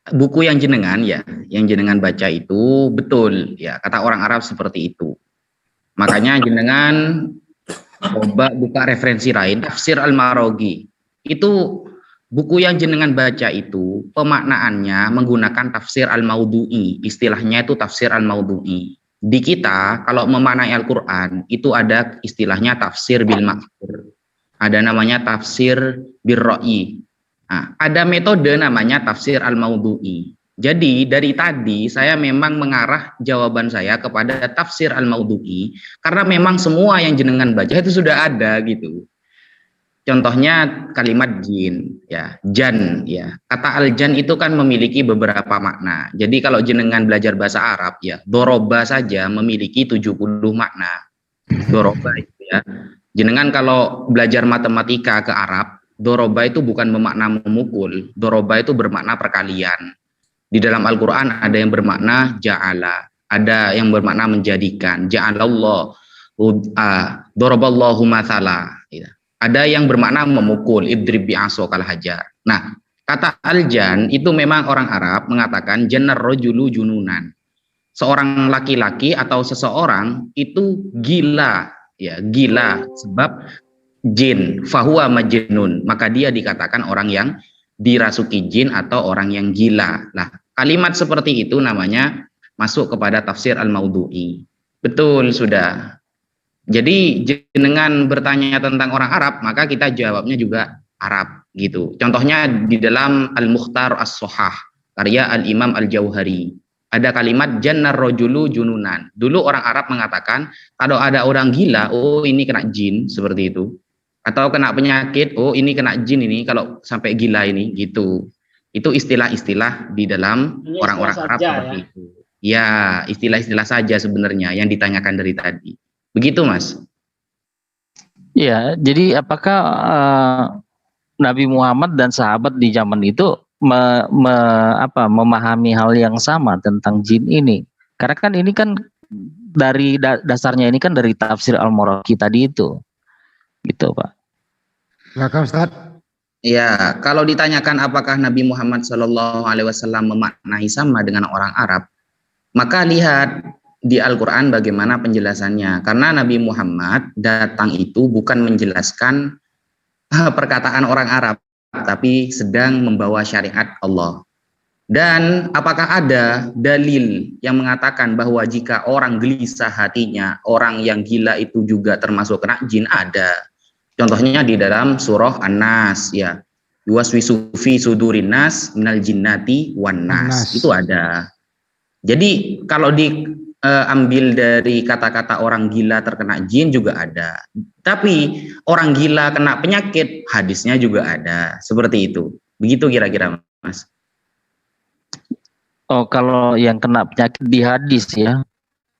Buku yang jenengan baca itu betul ya, kata orang Arab seperti itu. Makanya jenengan coba buka referensi lain, Tafsir Al-Maragi. Itu buku yang jenengan baca itu pemaknaannya menggunakan tafsir Al-Maudhu'i, istilahnya itu tafsir Al-Maudhu'i. Di kita kalau memaknai Al-Qur'an itu ada istilahnya tafsir bil ma'thur. Ada namanya tafsir bil ra'yi. Nah, ada metode namanya tafsir Al-Maudhu'i. Jadi dari tadi saya memang mengarah jawaban saya kepada tafsir Al-Maudhu'i karena memang semua yang jenengan baca itu sudah ada gitu. Contohnya kalimat jin, ya, jan, ya. Kata al-jan itu kan memiliki beberapa makna. Jadi kalau jenengan belajar bahasa Arab, ya, doroba saja memiliki 70 makna. Doroba itu ya. Jenengan kalau belajar matematika ke Arab, doroba itu bukan bermakna memukul, doroba itu bermakna perkalian. Di dalam Al-Quran ada yang bermakna ja'ala, ada yang bermakna menjadikan, ja'alallah, doroballahu mathala. Ada yang bermakna memukul, idrib bi'asokal hajar. Nah, kata aljan itu memang orang Arab mengatakan janar rojulu jununan. Seorang laki-laki atau seseorang itu gila, ya gila sebab jin, fahuwa majnun, maka dia dikatakan orang yang dirasuki jin atau orang yang gila. Nah, kalimat seperti itu namanya masuk kepada tafsir al-maudhu'i. Betul sudah. Jadi jenengan bertanya tentang orang Arab, maka kita jawabnya juga Arab gitu. Contohnya di dalam Al-Mukhtar As-Sohah, karya Al-Imam Al-Jauhari. Ada kalimat jannar rojulu jununan. Dulu orang Arab mengatakan kalau ada orang gila, oh ini kena jin, seperti itu. Atau kena penyakit, oh ini kena jin ini kalau sampai gila ini gitu. Itu istilah-istilah di dalam orang-orang Arab seperti itu. Ya, istilah-istilah saja sebenarnya yang ditanyakan dari tadi. Begitu, Mas. Ya, jadi apakah Nabi Muhammad dan sahabat di zaman itu memahami hal yang sama tentang jin ini? Karena kan ini kan dari dasarnya ini kan dari tafsir Al-Muraqi tadi itu. Gitu, Pak. Silakan, Ustaz. Ya, kalau ditanyakan apakah Nabi Muhammad SAW memaknai sama dengan orang Arab, maka lihat di Al-Quran bagaimana penjelasannya. Karena Nabi Muhammad datang itu bukan menjelaskan perkataan orang Arab, tapi sedang membawa syariat Allah. Dan apakah ada dalil yang mengatakan bahwa jika orang gelisah hatinya, orang yang gila itu juga termasuk kena jin? Ada. Contohnya di dalam surah An-Nas, ya. Yuwaswisu fi sudurin nas minal jinnati wan nas. Itu ada. Jadi kalau ambil dari kata-kata orang gila terkena jin juga ada. Tapi orang gila kena penyakit, hadisnya juga ada. Seperti itu. Begitu kira-kira, Mas. Oh, kalau yang kena penyakit di hadis ya.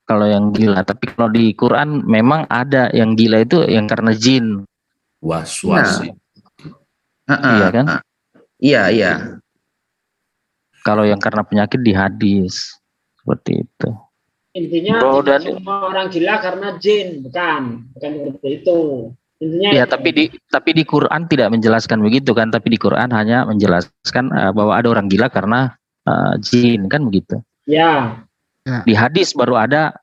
Kalau yang gila. Tapi kalau di Quran memang ada yang gila itu yang karena jin. Was-was. Iya kan? Iya, iya. Kalau yang karena penyakit di hadis. Seperti itu. Intinya tidak semua orang gila karena jin, bukan seperti itu. Intinya ya, tapi di Quran tidak menjelaskan begitu kan, tapi di Quran hanya menjelaskan bahwa ada orang gila karena jin kan begitu. Ya. Di hadis baru ada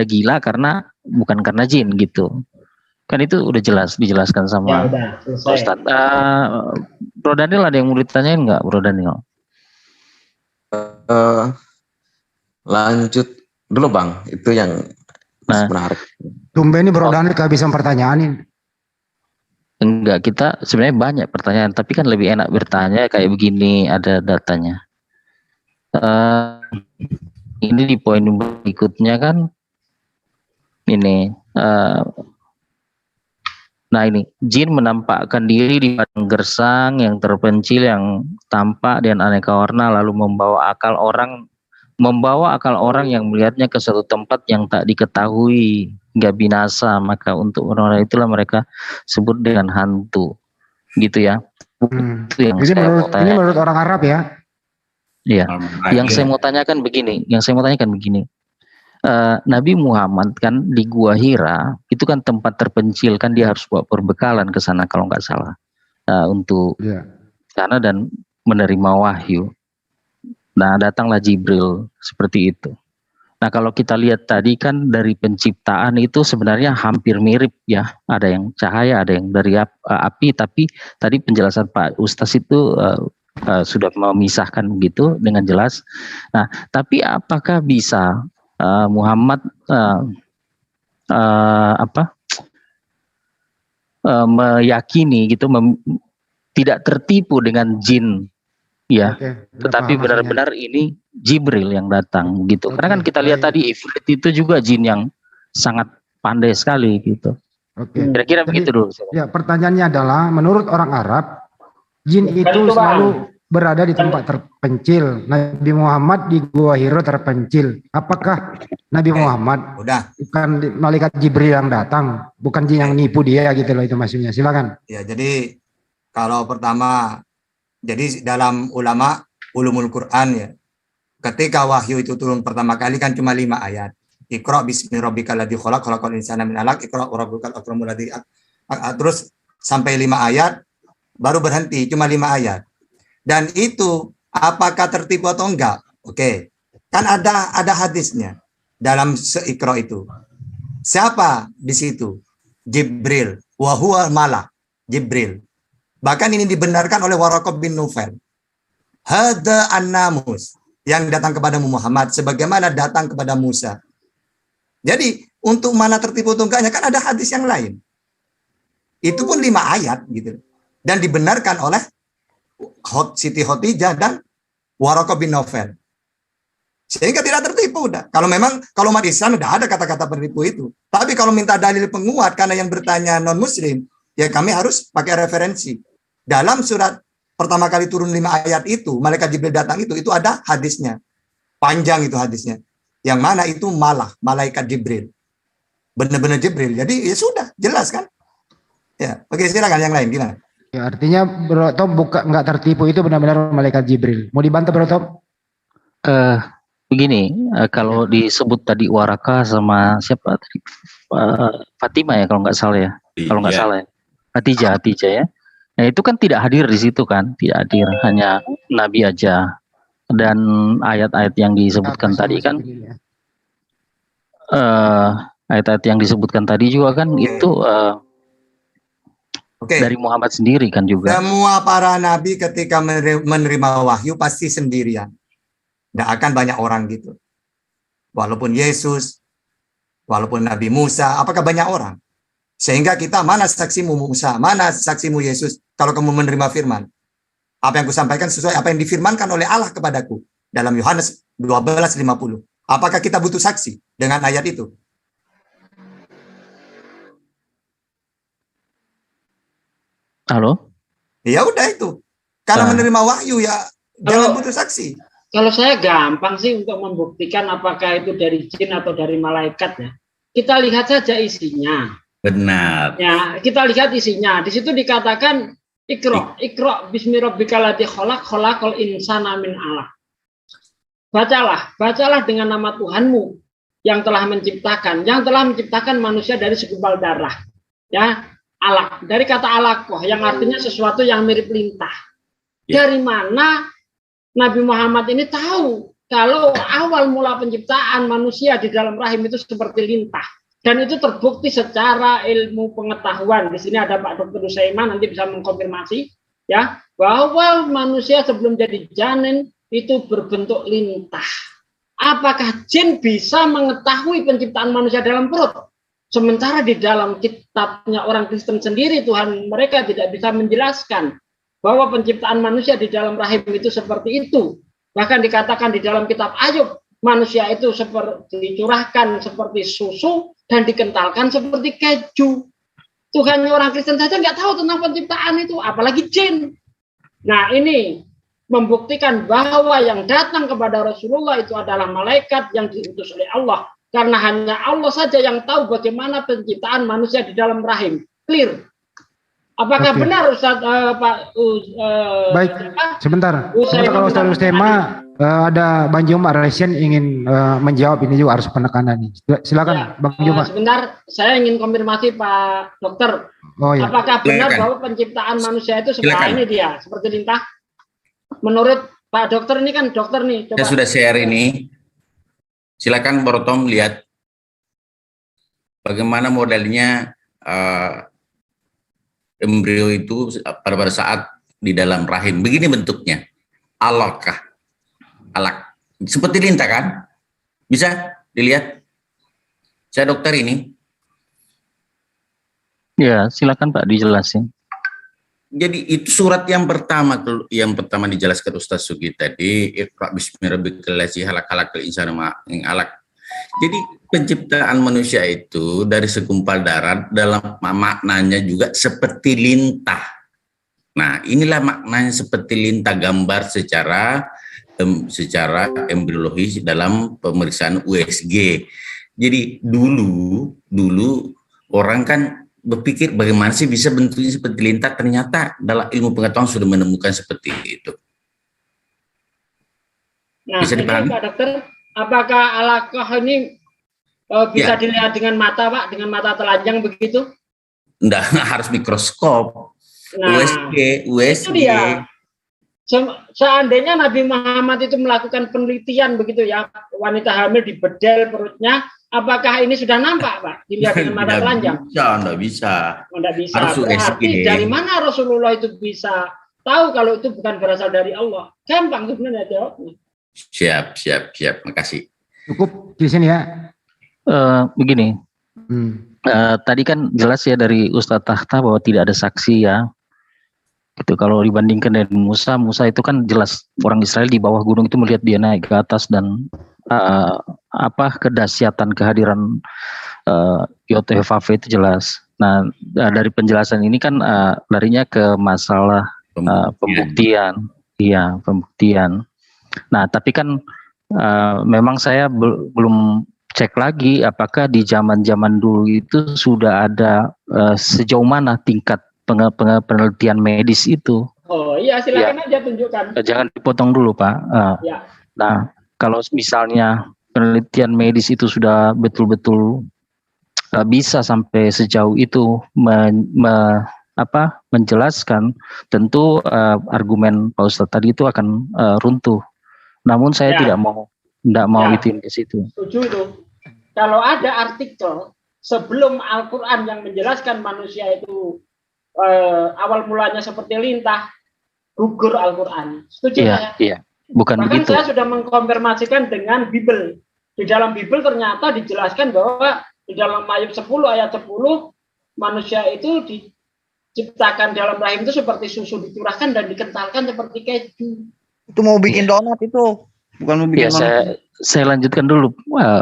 gila karena bukan karena jin gitu. Kan itu udah jelas dijelaskan sama Ustaz. Bro Daniel ada yang mau ditanyain nggak, Bro Daniel? Lanjut dulu Bang, itu yang menarik. Tumben ini Bro Daniel kehabisan pertanyaan ini. Enggak, kita sebenarnya banyak pertanyaan, tapi kan lebih enak bertanya kayak begini, ada datanya. Ini di poin berikutnya kan, ini. Nah ini, jin menampakkan diri di padang gersang yang terpencil, yang tampak dan aneka warna, lalu membawa akal orang yang melihatnya ke suatu tempat yang tak diketahui hingga binasa, maka untuk orang-orang itulah mereka sebut dengan hantu, gitu ya. Itu yang ini menurut orang Arab ya? Iya. Yang saya mau tanyakan begini, Nabi Muhammad kan di Gua Hira itu kan tempat terpencil, kan dia harus bawa perbekalan ke sana kalau nggak salah untuk sana dan menerima wahyu. Nah, datanglah Jibril seperti itu. Nah, kalau kita lihat tadi kan dari penciptaan itu sebenarnya hampir mirip ya. Ada yang cahaya, ada yang dari api, tapi tadi penjelasan Pak Ustaz itu sudah memisahkan begitu dengan jelas. Nah, tapi apakah bisa Muhammad meyakini gitu, tidak tertipu dengan jin? Ya, tetapi benar-benar ini Jibril yang datang gitu. Karena kan kita lihat tadi Ifrit itu juga jin yang sangat pandai sekali gitu. Oke. Kira-kira begitu dulu. Ya, pertanyaannya adalah menurut orang Arab, jin itu selalu berada di tempat terpencil. Nabi Muhammad di Gua Hiro terpencil. Apakah Nabi Muhammad bukan malaikat Jibril yang datang, bukan jin yang nipu dia gitu loh, itu maksudnya. Silakan. Ya, jadi kalau pertama, jadi dalam ulumul Quran ya, ketika wahyu itu turun pertama kali kan cuma 5 ayat. Iqra bismi rabbikal ladzi khalaq, khalaqal insana min 'alaq, iqra rabbukal akramul ladzi, terus sampai 5 ayat baru berhenti, cuma 5 ayat. Dan itu apakah tertipu atau enggak? Oke. Kan ada hadisnya dalam Iqra itu. Siapa di situ? Jibril, wa huwa malak, Jibril. Bahkan ini dibenarkan oleh Waraqah bin Nufail. Hada an-namus, yang datang kepada Muhammad sebagaimana datang kepada Musa. Jadi untuk mana tertipu atau enggaknya kan ada hadis yang lain. Itu pun 5 ayat gitu. Dan dibenarkan oleh Siti Khotijah dan Waraqah bin Nufail. Sehingga tidak tertipu udah. Kalau umat Islam udah ada kata-kata penipu itu. Tapi kalau minta dalil penguat karena yang bertanya non muslim, ya kami harus pakai referensi. Dalam surat pertama kali turun 5 ayat itu, malaikat Jibril datang itu ada hadisnya. Panjang itu hadisnya. Yang mana itu malaikat Jibril. Benar-benar Jibril. Jadi ya sudah, jelas kan? Ya, oke, silakan yang lain gimana? Ya, artinya Bro Tom nggak tertipu, itu benar-benar malaikat Jibril. Mau dibantah Bro Tom? Begini, kalau disebut tadi Waraka sama siapa tadi? Fatima ya kalau nggak salah ya. Kalau nggak salah ya. Hatijah ya. Nah itu kan tidak hadir di situ kan, tidak hadir, hanya Nabi aja. Dan ayat-ayat yang disebutkan tadi kan, ayat-ayat yang disebutkan tadi juga kan itu dari Muhammad sendiri kan juga. Semua para nabi ketika menerima wahyu pasti sendirian. Tidak akan banyak orang gitu. Walaupun Yesus, walaupun Nabi Musa, apakah banyak orang? Sehingga kita, mana saksimu Musa, mana saksimu Yesus, kalau kamu menerima firman. Apa yang kusampaikan sesuai apa yang difirmankan oleh Allah kepadaku. Dalam Yohanes 12:50. Apakah kita butuh saksi dengan ayat itu? Halo? Ya udah itu. Karena menerima wahyu ya jangan butuh saksi. Kalau saya gampang sih untuk membuktikan apakah itu dari jin atau dari malaikat ya. Kita lihat saja isinya. Benar. Ya, kita lihat isinya. Di situ dikatakan Iqra bismi rabbikal ladzi khalaq, khalaqal insana min 'alaq. Bacalah dengan nama Tuhanmu yang telah menciptakan manusia dari segumpal darah. Ya, alaq. Dari kata alaqah yang artinya sesuatu yang mirip lintah. Dari mana Nabi Muhammad ini tahu kalau awal mula penciptaan manusia di dalam rahim itu seperti lintah? Dan itu terbukti secara ilmu pengetahuan. Di sini ada Pak Dr. Nusaiman, nanti bisa mengkonfirmasi ya bahwa manusia sebelum jadi janin itu berbentuk lintah. Apakah jin bisa mengetahui penciptaan manusia dalam perut? Sementara di dalam kitabnya orang Kristen sendiri, Tuhan mereka tidak bisa menjelaskan bahwa penciptaan manusia di dalam rahim itu seperti itu. Bahkan dikatakan di dalam kitab Ayub, manusia itu seperti dicurahkan seperti susu dan dikentalkan seperti keju. Tuhan orang Kristen saja nggak tahu tentang penciptaan itu, apalagi jin. Nah ini membuktikan bahwa yang datang kepada Rasulullah itu adalah malaikat yang diutus oleh Allah. Karena hanya Allah saja yang tahu bagaimana penciptaan manusia di dalam rahim. Clear. Apakah benar Ustaz Pak Baik, sebentar. Kalau Ustaz Ustema ada Bang Juma Resian ingin menjawab, ini juga harus penekanan nih. Silakan ya, Bang Juma. Sebentar, saya ingin konfirmasi Pak Dokter. Oh, ya. Apakah benar bahwa penciptaan manusia itu seperti ini dia, seperti lintah? Menurut Pak Dokter ini kan dokter nih. Coba. Saya sudah share ini. Silakan Borotom lihat bagaimana modelnya embrio itu pada saat di dalam rahim. Begini bentuknya. Alakah? Alak. Seperti lintah kan? Bisa dilihat? Saya dokter ini. Ya, silakan Pak dijelasin. Jadi itu surat yang pertama dijelaskan Ustaz Sugi tadi, Iqra bismi rabbikal ladzi khalaq, khalaqal insana min 'alaq. Jadi penciptaan manusia itu dari segumpal darah dalam maknanya juga seperti lintah. Nah, inilah maknanya seperti lintah, gambar secara embriologis dalam pemeriksaan USG. Jadi dulu orang kan berpikir bagaimana sih bisa bentuknya seperti lintah, ternyata dalam ilmu pengetahuan sudah menemukan seperti itu. Nah, Bisa ini dipahami? Pak Dokter, apakah alaqah ini bisa Ya. dilihat dengan mata, Pak, dengan mata telanjang begitu? Enggak, harus mikroskop. Nah, USG. itu dia. Seandainya Nabi Muhammad itu melakukan penelitian begitu ya, wanita hamil dibedel perutnya, apakah ini sudah nampak, Pak? Dilihat dengan mata telanjang? Enggak bisa. Tidak bisa. Harus Berarti USG. dari mana Rasulullah itu bisa tahu kalau itu bukan berasal dari Allah? Gampang sebenarnya jawabnya. Siap. Makasih. Cukup di sini ya. Begini, tadi kan jelas ya dari Ustadz Tahta bahwa tidak ada saksi ya. Gitu. Kalau dibandingkan dengan Musa itu kan jelas orang Israel di bawah gunung itu melihat dia naik ke atas dan kedahsyatan kehadiran Yotevave itu jelas. Nah, dari penjelasan ini kan larinya ke masalah pembuktian. Iya, pembuktian. Nah, tapi kan memang saya belum cek lagi apakah di zaman-zaman dulu itu sudah ada sejauh mana tingkat penelitian medis itu. Oh iya, silakan aja tunjukkan. Jangan dipotong dulu, Pak. Ya. Nah, kalau misalnya penelitian medis itu sudah betul-betul bisa sampai sejauh itu menjelaskan, tentu argumen Pak Ustadz tadi itu akan runtuh. Namun saya tidak mau ituin ke situ. Setuju itu. Kalau ada artikel sebelum Al-Quran yang menjelaskan manusia itu awal mulanya seperti lintah, gugur Al-Quran. Setuju saya? Iya. Bukan Bahkan begitu. saya sudah mengkonfirmasikan dengan Bible. Di dalam Bible ternyata dijelaskan bahwa di dalam Ayub 10 ayat 10 manusia itu diciptakan dalam rahim itu seperti susu, dicurahkan dan dikentalkan seperti keju. Itu mau bikin donat itu, bukan mau bikin donat. Saya lanjutkan dulu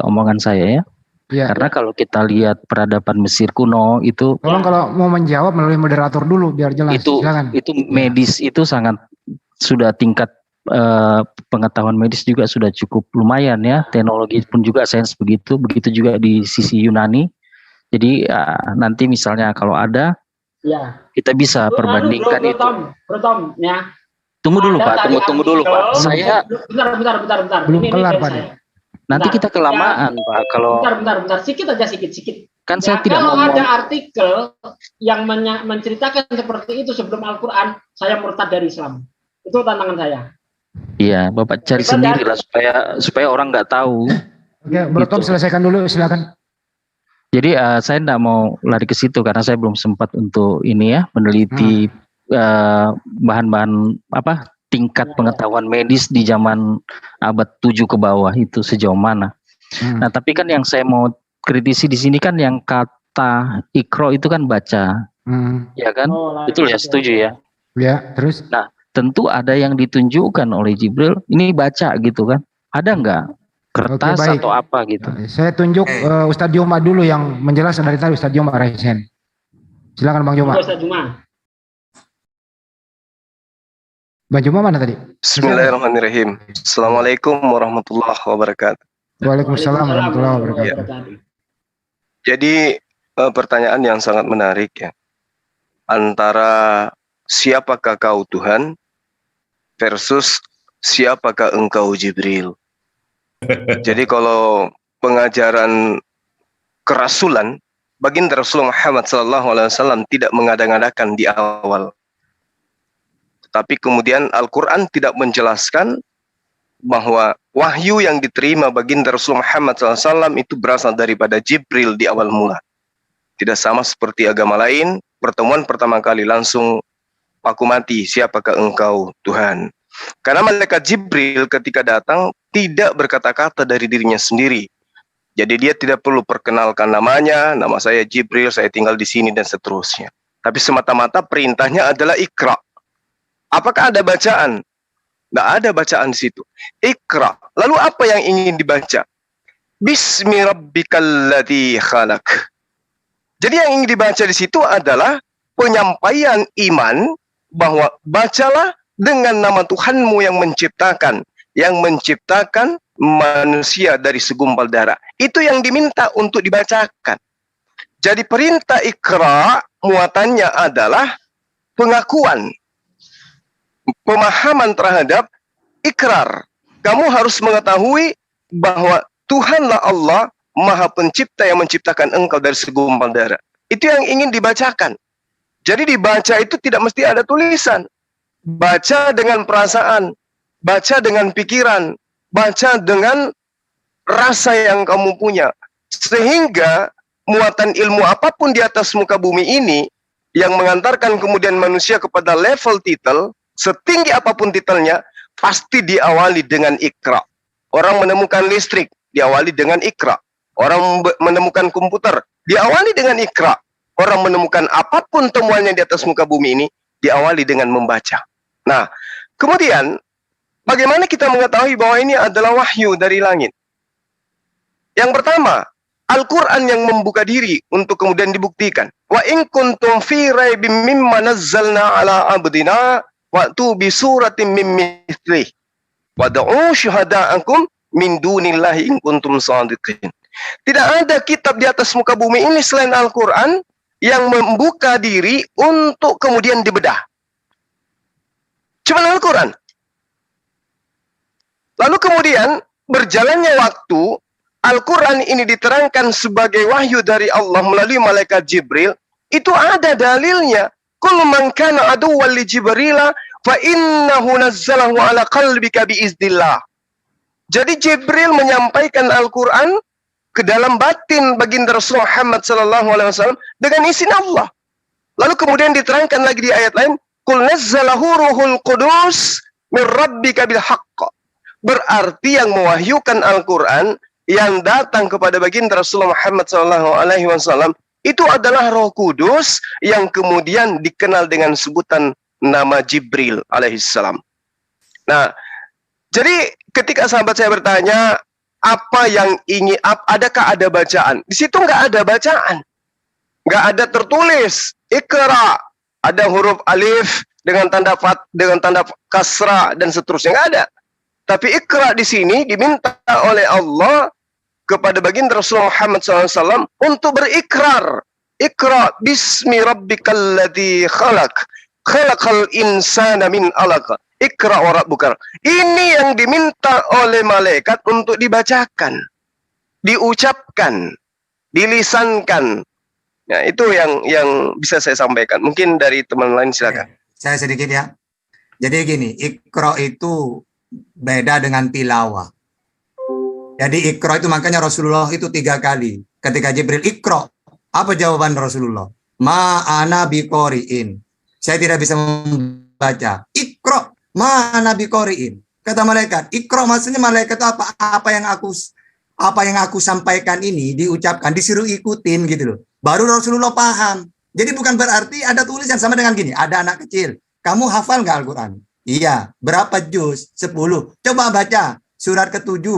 omongan saya ya. Karena kalau kita lihat peradaban Mesir kuno itu, Tolong kalau mau menjawab melalui moderator dulu biar jelas. Silakan. itu medis itu sangat sudah tingkat pengetahuan medis juga sudah cukup lumayan ya. Teknologi pun juga sains begitu juga di sisi Yunani. Jadi nanti misalnya kalau ada, kita bisa perbandingkan itu. Bro Tom, ya. Tunggu dulu Pak, tunggu dulu Pak. Saya bentar. Belum Ini kelar Pak. nanti kita kelamaan Pak kalau bentar. Sikit. Kan saya tidak kalau mau ada artikel yang menceritakan seperti itu sebelum Al-Quran, saya murtad dari Islam. Itu tantangan saya. Iya, Bapak cari sendiri lah supaya orang nggak tahu. Oke, Bro Tom selesaikan dulu, silakan. Jadi saya tidak mau lari ke situ karena saya belum sempat untuk ini ya meneliti bahan-bahan tingkat pengetahuan medis di zaman abad 7 ke bawah itu sejauh mana. Nah, tapi kan yang saya mau kritisi di sini kan yang kata ikro itu kan baca. Ya kan? Betul ya, setuju ya? Ya, terus? Nah, tentu ada yang ditunjukkan oleh Jibril, ini baca gitu kan. Ada nggak kertas atau apa gitu? Saya tunjuk Ustadz Joma dulu yang menjelaskan dari tadi, Ustadz Joma Raisen. Silakan Bang Joma. Ustadz Joma. Bang Joma mana tadi? Bismillahirrahmanirrahim. Assalamualaikum warahmatullahi wabarakatuh. Waalaikumsalam warahmatullahi wabarakatuh. Jadi pertanyaan yang sangat menarik ya. Antara siapakah kau Tuhan versus siapakah engkau Jibril. Jadi kalau pengajaran kerasulan, baginda Rasulullah Muhammad SAW tidak mengada-ngadakan di awal. Tapi kemudian Al-Quran tidak menjelaskan bahwa wahyu yang diterima baginda Rasulullah Muhammad SAW itu berasal daripada Jibril di awal mula. Tidak sama seperti agama lain, pertemuan pertama kali langsung aku mati, siapakah engkau Tuhan. Karena malaikat Jibril ketika datang tidak berkata-kata dari dirinya sendiri. Jadi dia tidak perlu perkenalkan namanya, nama saya Jibril, saya tinggal di sini dan seterusnya. Tapi semata-mata perintahnya adalah ikra. Apakah ada bacaan? Tidak ada bacaan di situ. Ikra. Lalu apa yang ingin dibaca? Bismi rabbikal ladzi khalaq. Jadi yang ingin dibaca di situ adalah penyampaian iman bahwa bacalah dengan nama Tuhanmu yang menciptakan manusia dari segumpal darah. Itu yang diminta untuk dibacakan. Jadi perintah Iqra muatannya adalah pengakuan, pemahaman terhadap ikrar. Kamu harus mengetahui bahwa Tuhanlah Allah Maha Pencipta yang menciptakan engkau dari segumpal darah. Itu yang ingin dibacakan. Jadi dibaca itu tidak mesti ada tulisan. Baca dengan perasaan, baca dengan pikiran, baca dengan rasa yang kamu punya. Sehingga muatan ilmu apapun di atas muka bumi ini yang mengantarkan kemudian manusia kepada level titel, setinggi apapun titelnya, pasti diawali dengan Iqra. Orang menemukan listrik, diawali dengan Iqra. Orang menemukan komputer, diawali dengan Iqra. Orang menemukan apapun temuannya di atas muka bumi ini, diawali dengan membaca. Nah, kemudian, bagaimana kita mengetahui bahwa ini adalah wahyu dari langit? Yang pertama, Al-Quran yang membuka diri untuk kemudian dibuktikan. Wa in kuntum fi raibim mimma nazzalna ala abdina wa'tu bi suratin min mithlih wad'u syuhada'akum min dunillahi in kuntum shadiqin. Tidak ada kitab di atas muka bumi ini selain Al-Quran yang membuka diri untuk kemudian dibedah. Cuma Al-Quran. Lalu kemudian berjalannya waktu, Al-Quran ini diterangkan sebagai wahyu dari Allah melalui malaikat Jibril. Itu ada dalilnya. Kul man kana aduwwan li Jibrila fa innahu nazzalahu ala qalbika biiznillah. Jadi Jibril menyampaikan Al-Quran ke dalam batin baginda Rasulullah Muhammad SAW dengan izin Allah. Lalu kemudian diterangkan lagi di ayat lain, Qul nazzalahu ruhul qudus min rabbika bil haqq. Berarti yang mewahyukan Al-Quran yang datang kepada baginda Rasulullah Muhammad SAW itu adalah Roh Kudus yang kemudian dikenal dengan sebutan nama Jibril alaihissalam. Nah, jadi ketika sahabat saya bertanya, apa yang ingin, adakah ada bacaan? Di situ nggak ada bacaan, nggak ada tertulis. Iqra, ada huruf alif dengan tanda kasra dan seterusnya, nggak ada. Tapi Iqra di sini diminta oleh Allah kepada baginda Rasulullah Muhammad SAW untuk berikrar. Iqra bismi rabbikal ladzi khalaq, khalaqal insana min alaq. Iqra wa rabbuka. Ini yang diminta oleh malaikat untuk dibacakan, diucapkan, dilisankan. Nah, itu yang bisa saya sampaikan. Mungkin dari teman lain silakan. Saya sedikit ya. Jadi gini, Iqra itu beda dengan tilawah. Jadi Iqra itu makanya Rasulullah itu 3 kali. Ketika Jibril Iqra, apa jawaban Rasulullah? Ma ana biqori'in. Saya tidak bisa membaca. Iqra. Mana biqori'in? Kata malaikat, Iqra maksudnya malaikat itu apa yang aku sampaikan ini diucapkan, disuruh ikutin gitu loh. Baru Rasulullah paham. Jadi bukan berarti ada tulisan sama dengan gini, ada anak kecil. Kamu hafal nggak Al-Quran? Iya. Berapa juz? 10. Coba baca surat ke-7,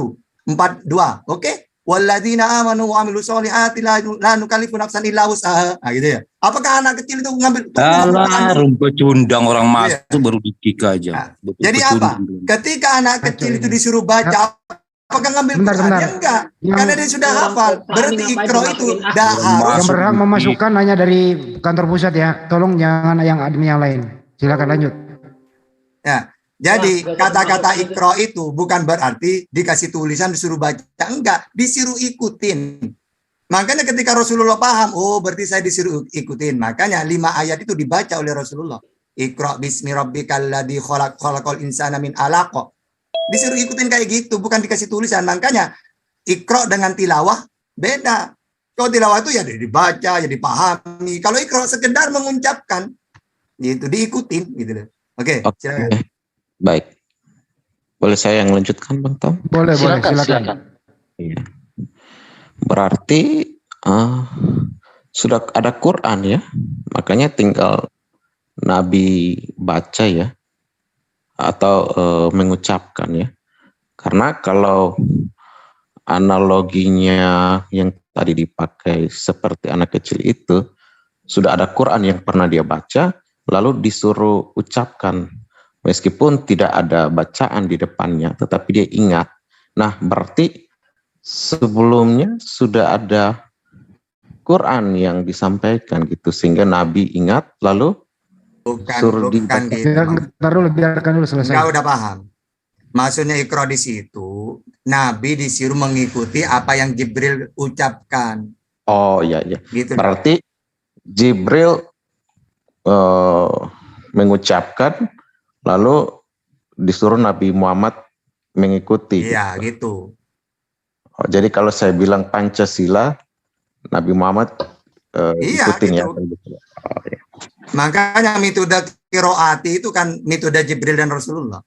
42. Oke? Walladzina amanu wa amilus solihati la nukallifu nafsan illa wus'aha. Nah, gitu ya. Apakah anak kecil itu ngambil rumput cundang orang masuk baru dikik aja. Nah, jadi apa? Ketika anak kecil itu disuruh baca, apakah ngambil Quran? Ya enggak. Karena dia sudah hafal. Berarti Iqra itu dah harus. Yang berhak memasukkan hanya dari kantor pusat ya. Tolong jangan yang admin yang lain. Silakan lanjut. Ya. Jadi kata-kata Iqra itu bukan berarti dikasih tulisan disuruh baca, enggak, disuruh ikutin. Makanya ketika Rasulullah paham, oh berarti saya disuruh ikutin. Makanya 5 ayat itu dibaca oleh Rasulullah. Iqra bismi rabbikal ladzi khalaq, khalaqal insana min alaq. Disuruh ikutin kayak gitu, bukan dikasih tulisan. Makanya Iqra dengan tilawah beda. Kalau tilawah itu ya dibaca, ya dipahami. Kalau Iqra sekedar mengucapkan, gitu diikutin gitu loh. Oke, silakan. Baik. Boleh saya yang lanjutkan Bang Tom? Boleh, silakan. Iya. Berarti sudah ada Quran ya. Makanya tinggal Nabi baca ya. Atau mengucapkan ya. Karena kalau analoginya yang tadi dipakai seperti anak kecil itu, sudah ada Quran yang pernah dia baca, lalu disuruh ucapkan. Meskipun tidak ada bacaan di depannya, tetapi dia ingat. Nah, berarti sebelumnya sudah ada Quran yang disampaikan gitu, sehingga Nabi ingat, lalu suruh bukan gitu. Biarkan dulu selesai. Enggak, udah paham. Maksudnya Iqra di situ, Nabi disuruh mengikuti apa yang Jibril ucapkan. Oh iya. Gitu. Berarti Jibril mengucapkan, lalu disuruh Nabi Muhammad mengikuti. Iya, gitu. Oh, jadi kalau saya bilang Pancasila, Nabi Muhammad ikutin gitu. ya. Oh, iya. Makanya metode qiraati itu kan metode Jibril dan Rasulullah.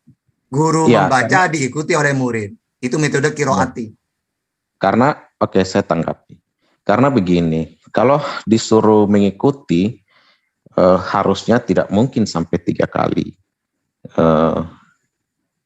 Guru membaca diikuti oleh murid. Itu metode qiraati. Karena, oke, saya tanggapi. Karena begini, kalau disuruh mengikuti, harusnya tidak mungkin sampai 3 kali.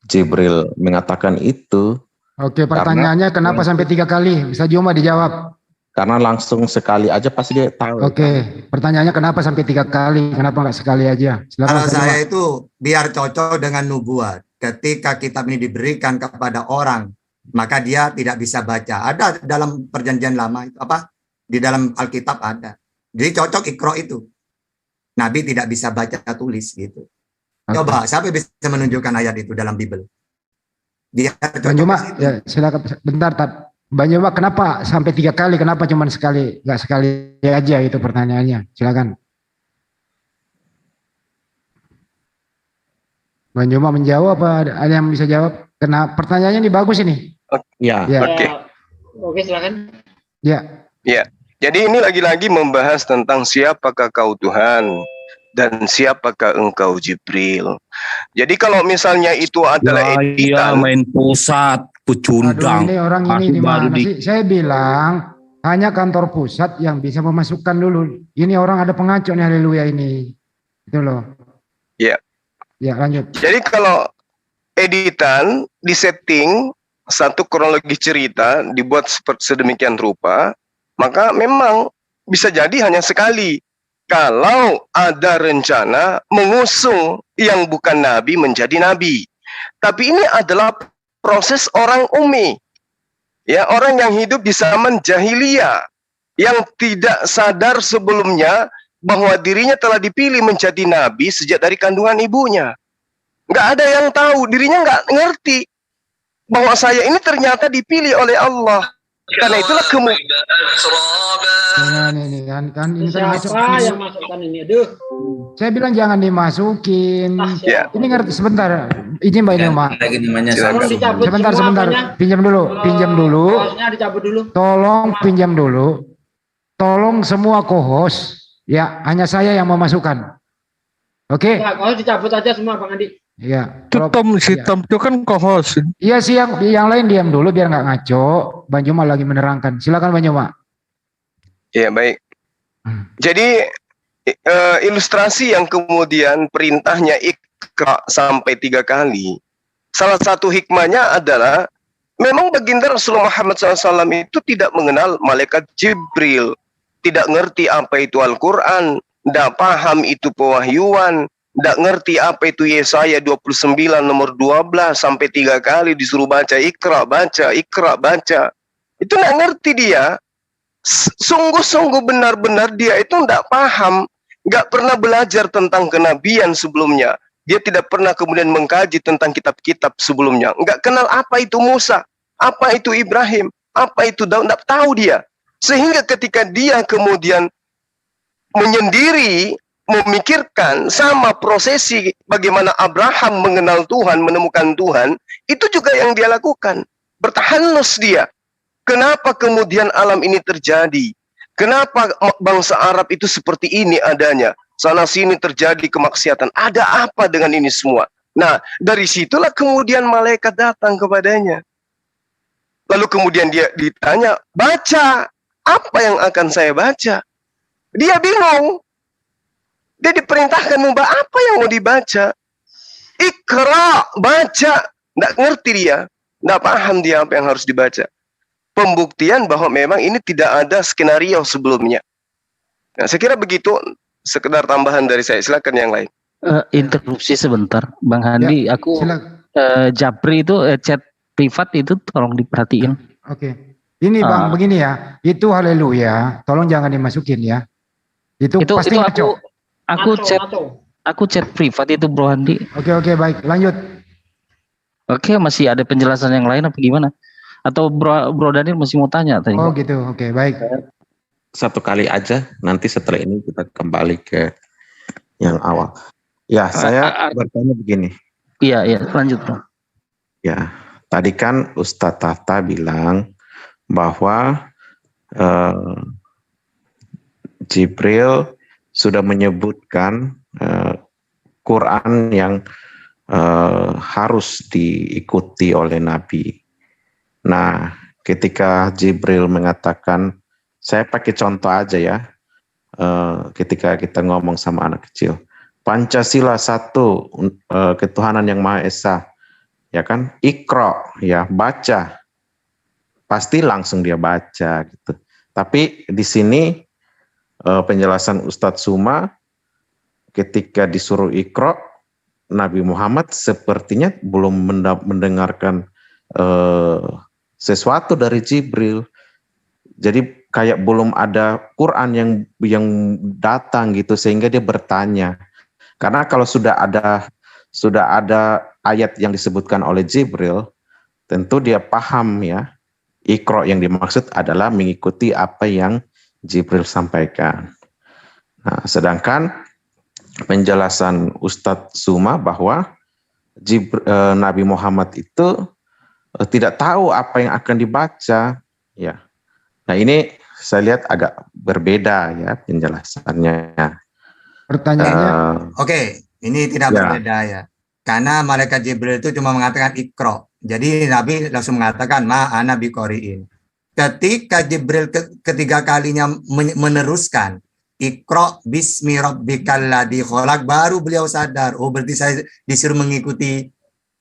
Jibril mengatakan itu. Oke, pertanyaannya kenapa sampai 3 kali? Bisa cuma dijawab. Karena langsung sekali aja pasti dia tahu. Oke, pertanyaannya kenapa sampai 3 kali? Kenapa nggak sekali aja? Silakan. Kalau saya itu biar cocok dengan nubuat. Ketika kitab ini diberikan kepada orang, maka dia tidak bisa baca. Ada dalam perjanjian lama itu apa? Di dalam Alkitab ada. Jadi cocok Iqra itu. Nabi tidak bisa baca tulis gitu. Coba siapa bisa menunjukkan ayat itu dalam Bible? Dia Bang Juma, ya silakan bentar. Bang Juma, kenapa sampai 3 kali? Kenapa cuma sekali? Nggak sekali aja itu pertanyaannya. Silakan. Bang Juma menjawab apa ada yang bisa jawab? Karena pertanyaannya ini bagus ini. Ya. Oke. Oke, silakan. Ya. Ya. Jadi ini lagi-lagi membahas tentang siapakah kau Tuhan dan siapakah engkau Jibril. Jadi kalau misalnya itu adalah editan, main pusat, pecundang. Aduh, ini orang ini di mana sih? Saya bilang hanya kantor pusat yang bisa memasukkan dulu. Ini orang ada pengacau nih, haleluya ini. Itu loh. Ya. Ya, lanjut. Jadi kalau editan disetting satu kronologi cerita dibuat sedemikian rupa, maka memang bisa jadi hanya sekali. Kalau ada rencana mengusung yang bukan nabi menjadi nabi. Tapi ini adalah proses orang ummi. Ya, orang yang hidup di zaman jahiliyah yang tidak sadar sebelumnya bahwa dirinya telah dipilih menjadi nabi sejak dari kandungan ibunya. Nggak ada yang tahu, dirinya nggak ngerti bahwa saya ini ternyata dipilih oleh Allah. Karena itulah ini kan ini siapa yang masukkan ini? Aduh. Saya bilang jangan dimasukin. Ini ngerti sebentar. Izin Mbak Ilma. Sebentar. Pinjam dulu. Harusnya dicabut dulu. Tolong pinjam dulu. Tolong semua co-host. Ya, hanya saya yang memasukkan. Oke. Ya, kalau dicabut aja semua Bang Andi. Iya. Si Tom itu kan co-host. Iya sih, yang lain diam dulu biar nggak ngaco. Bang Juma lagi menerangkan. Silakan Bang Juma. Ya, baik. Jadi ilustrasi yang kemudian perintahnya Iqra sampai 3 kali. Salah satu hikmahnya adalah memang baginda Rasulullah Muhammad SAW itu tidak mengenal malaikat Jibril, tidak ngerti apa itu Al-Quran, tidak paham itu pewahyuan, tidak ngerti apa itu Yesaya 29 nomor 12 sampai 3 kali disuruh baca Iqra, baca. Itu tidak ngerti dia. Sungguh-sungguh benar-benar dia itu tidak paham, nggak pernah belajar tentang kenabian sebelumnya. Dia tidak pernah kemudian mengkaji tentang kitab-kitab sebelumnya. Nggak kenal apa itu Musa, apa itu Ibrahim, apa itu Daud, nggak tahu dia. Sehingga ketika dia kemudian menyendiri, memikirkan sama prosesi bagaimana Abraham mengenal Tuhan, menemukan Tuhan, itu juga yang dia lakukan. Bertahanus dia. Kenapa kemudian alam ini terjadi? Kenapa bangsa Arab itu seperti ini adanya? Sana sini terjadi kemaksiatan. Ada apa dengan ini semua? Nah, dari situlah kemudian malaikat datang kepadanya. Lalu kemudian dia ditanya, baca. Apa yang akan saya baca? Dia bingung. Dia diperintahkan membaca apa yang mau dibaca. Iqra, baca. Nggak ngerti dia. Nggak paham dia apa yang harus dibaca. pembuktian bahwa memang ini tidak ada skenario sebelumnya. Nah, saya kira begitu, sekedar tambahan dari saya. Silakan yang lain. Interupsi sebentar, Bang Handi. Aku Japri itu chat privat itu tolong diperhatiin. Oke. Ini Bang begini ya, itu haleluya, tolong jangan dimasukin ya. Itu pasti ngaco. Aku chat privat itu Bro Handi. Oke, baik, lanjut. Oke, masih ada penjelasan yang lain apa gimana? Atau Bro Daniel masih mau tanya tadi? Oh gitu, oke, baik. Satu kali aja, nanti setelah ini kita kembali ke yang awal. Ya, saya bertanya begini. Iya, lanjut Bro. Ya, tadi kan Ustadz Tahta bilang bahwa Jibril sudah menyebutkan Quran yang harus diikuti oleh Nabi. Nah, ketika Jibril mengatakan, saya pakai contoh aja ya, ketika kita ngomong sama anak kecil, Pancasila satu, ketuhanan yang Maha Esa, ya kan, Iqra, ya baca, pasti langsung dia baca gitu. Tapi di sini penjelasan Ustadz Suma, ketika disuruh Iqra, Nabi Muhammad sepertinya belum mendengarkan sesuatu dari Jibril. Jadi kayak belum ada Quran yang datang gitu, sehingga dia bertanya. Karena kalau sudah ada ayat yang disebutkan oleh Jibril, tentu dia paham ya, Iqra yang dimaksud adalah mengikuti apa yang Jibril sampaikan. Nah, sedangkan penjelasan Ustadz Suma bahwa Nabi Muhammad itu tidak tahu apa yang akan dibaca, ya. Nah, ini saya lihat agak berbeda ya penjelasannya. Pertanyaannya, Oke, ini tidak berbeda ya. Karena malaikat Jibril itu cuma mengatakan Iqra. Jadi Nabi langsung mengatakan ma'ana biqari'in. Ketika Jibril ketiga kalinya meneruskan Iqra bismi rabbikal ladzi khalaq, baru beliau sadar, oh berarti saya disuruh mengikuti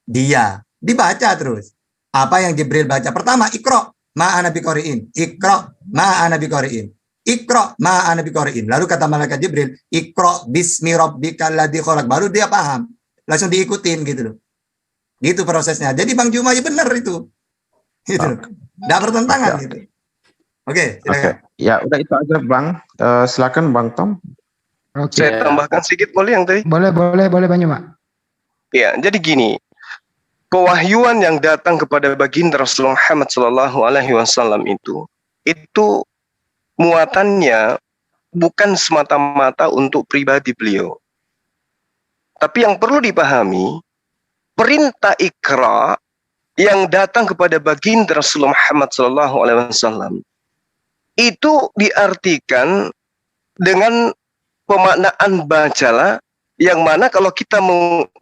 dia. Dibaca terus. Apa yang Jibril baca? Pertama, Iqra ma'ana biqari'in. Iqra ma'ana biqari'in. Iqra ma'ana biqari'in. Lalu kata malaikat Jibril, Iqra bismi rabbikal ladzi khalaq. Baru dia paham. Langsung diikutin gitu loh. Gitu prosesnya. Jadi Bang Juma ya benar itu. Gitu. Enggak bertentangan gitu. Oke, silakan. Ya, udah itu aja Bang. Silakan Bang Tom. Oke. Saya tambahkan sedikit boleh yang tadi? Boleh Bang Juma. Ya, jadi gini. Pewahyuan yang datang kepada baginda Rasulullah Muhammad SAW itu muatannya bukan semata-mata untuk pribadi beliau. Tapi yang perlu dipahami, perintah Iqra yang datang kepada baginda Rasulullah Muhammad SAW itu diartikan dengan pemaknaan bacalah, yang mana kalau kita